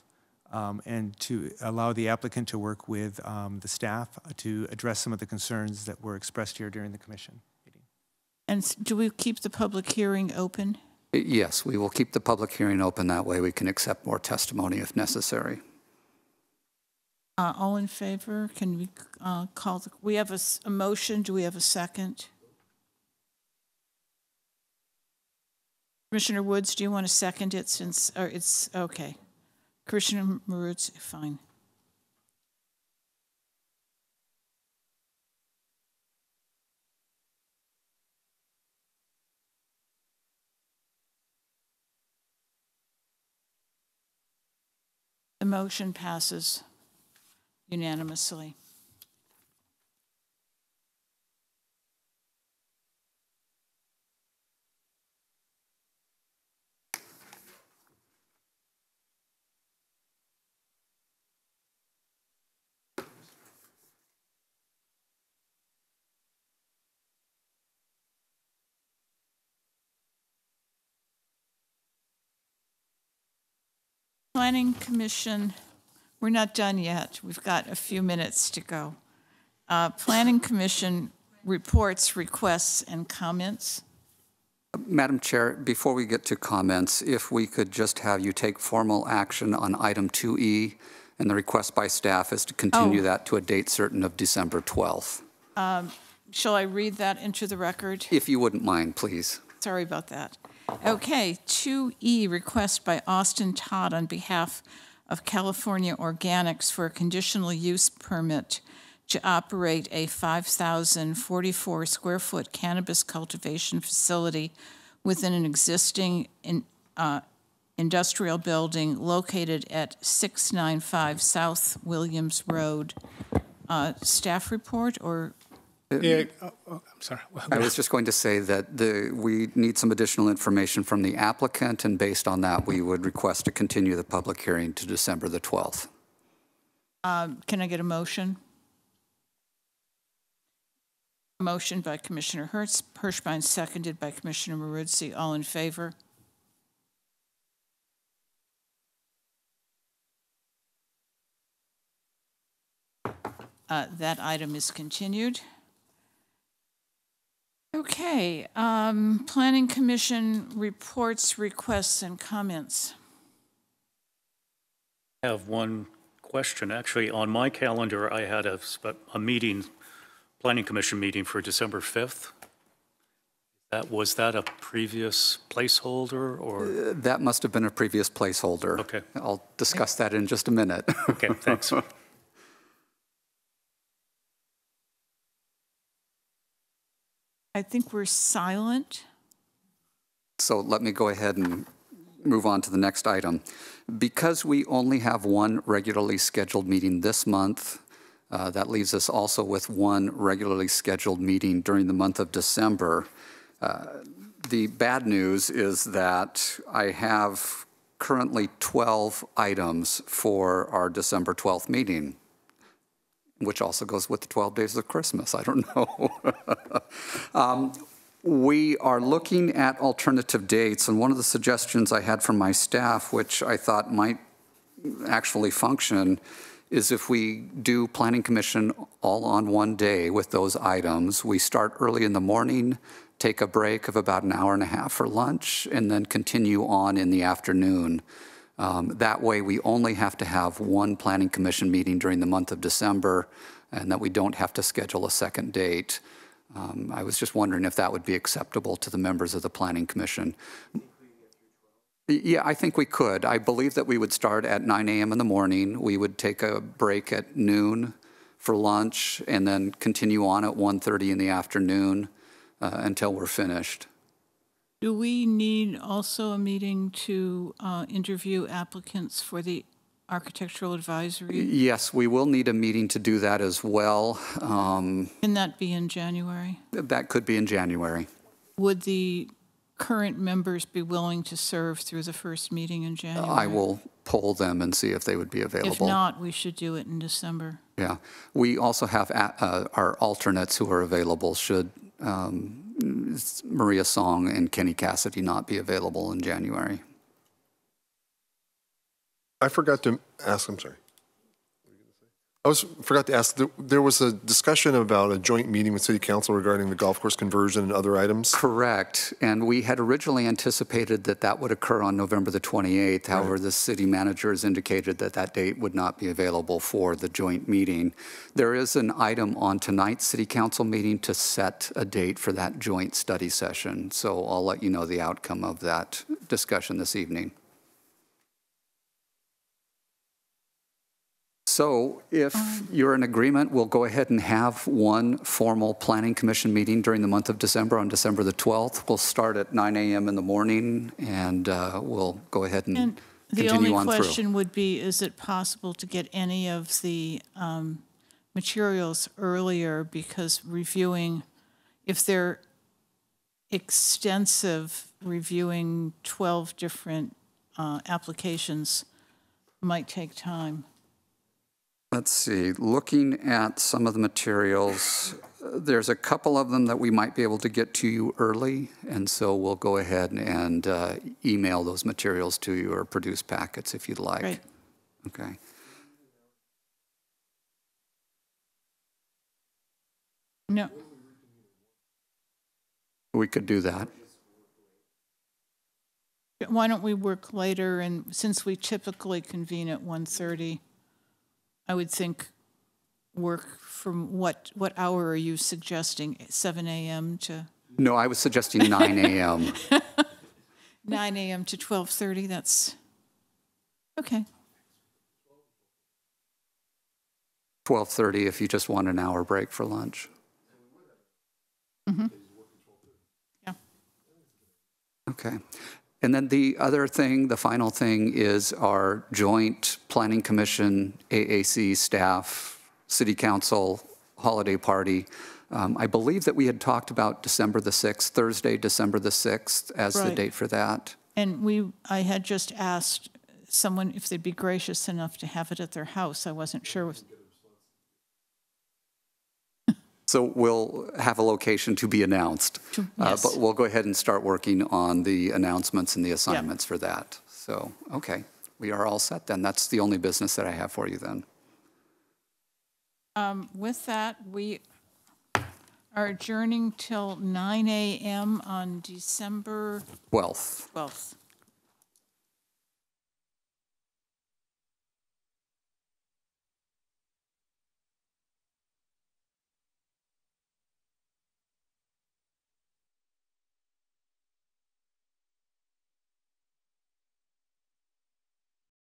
and to allow the applicant to work with the staff to address some of the concerns that were expressed here during the commission meeting. And do we keep the public hearing open? Yes, we will keep the public hearing open. That way we can accept more testimony if necessary. All in favor? Can we call we have a motion. Do we have a second? Commissioner Woods, do you want to second it or it's okay? Commissioner Maroots, fine. The motion passes unanimously. Planning Commission, we're not done yet. We've got a few minutes to go. Planning Commission reports, requests, and comments. Madam Chair, before we get to comments, if we could just have you take formal action on item 2E, and the request by staff is to continue that to a date certain of December 12th. Shall I read that into the record? If you wouldn't mind, please. Sorry about that. Okay, 2E, request by Austin Todd on behalf of California Organics for a conditional use permit to operate a 5,044 square foot cannabis cultivation facility within an existing industrial building located at 695 South Williams Road. Staff report or? Yeah, I'm sorry. I was just going to say that we need some additional information from the applicant, and based on that, we would request to continue the public hearing to December the 12th. Can I get a motion? A motion by Commissioner Hirschbein, seconded by Commissioner Maruzzi. All in favor? That item is continued. Okay, Planning Commission reports, requests, and comments. I have one question. Actually, on my calendar, I had a meeting, Planning Commission meeting for December 5th. Was that a previous placeholder or? That must have been a previous placeholder. Okay. I'll discuss that in just a minute. Okay, thanks. I think we're silent. So let me go ahead and move on to the next item. Because we only have one regularly scheduled meeting this month, that leaves us also with one regularly scheduled meeting during the month of December. The bad news is that I have currently 12 items for our December 12th meeting, which also goes with the 12 days of Christmas. I don't know. We are looking at alternative dates, and one of the suggestions I had from my staff, which I thought might actually function, is if we do Planning Commission all on one day with those items. We start early in the morning, take a break of about an hour and a half for lunch, and then continue on in the afternoon. That way, we only have to have one Planning Commission meeting during the month of December, and that we don't have to schedule a second date. I was just wondering if that would be acceptable to the members of the Planning Commission. Yeah, I think we could. I believe that we would start at 9 a.m. in the morning. We would take a break at noon for lunch and then continue on at 1:30 in the afternoon until we're finished. Do we need also a meeting to interview applicants for the Architectural Advisory? Yes, we will need a meeting to do that as well. Can that be in January? That could be in January. Would the current members be willing to serve through the first meeting in January? I will poll them and see if they would be available. If not, we should do it in December. Yeah. We also have our alternates who are available should Maria Song and Kenny Cassidy not be available in January. I forgot to ask, I'm sorry. Forgot to ask, there was a discussion about a joint meeting with City Council regarding the golf course conversion and other items. Correct. And we had originally anticipated that that would occur on November the 28th. However, the city manager has indicated that that date would not be available for the joint meeting. There is an item on tonight's City Council meeting to set a date for that joint study session. So I'll let you know the outcome of that discussion this evening. So if you're in agreement, we'll go ahead and have one formal Planning Commission meeting during the month of December on December the 12th. We'll start at 9 a.m. in the morning, and we'll go ahead and continue on through. The only question would be, is it possible to get any of the materials earlier? Because reviewing, if they're extensive, reviewing 12 different applications might take time. Let's see, looking at some of the materials, there's a couple of them that we might be able to get to you early, and so we'll go ahead and email those materials to you or produce packets if you'd like. Great. Okay. No. We could do that. Why don't we work later, and since we typically convene at 1:30, I would think work from what hour are you suggesting? 7 a.m. to? No, I was suggesting 9 a.m. 9 a.m. to 12:30, that's okay. 12:30 if you just want an hour break for lunch. Mm-hmm. Yeah. Okay. And then the other thing, the final thing, is our joint Planning Commission, AAC staff, City Council holiday party. I believe that we had talked about December the 6th, Thursday, December the 6th, as the date for that. And I had just asked someone if they'd be gracious enough to have it at their house. I wasn't sure. So we'll have a location to be announced. Yes. But we'll go ahead and start working on the announcements and the assignments for that. So, okay, we are all set then. That's the only business that I have for you then. With that, we are adjourning till 9 a.m. on December 12th. 12th.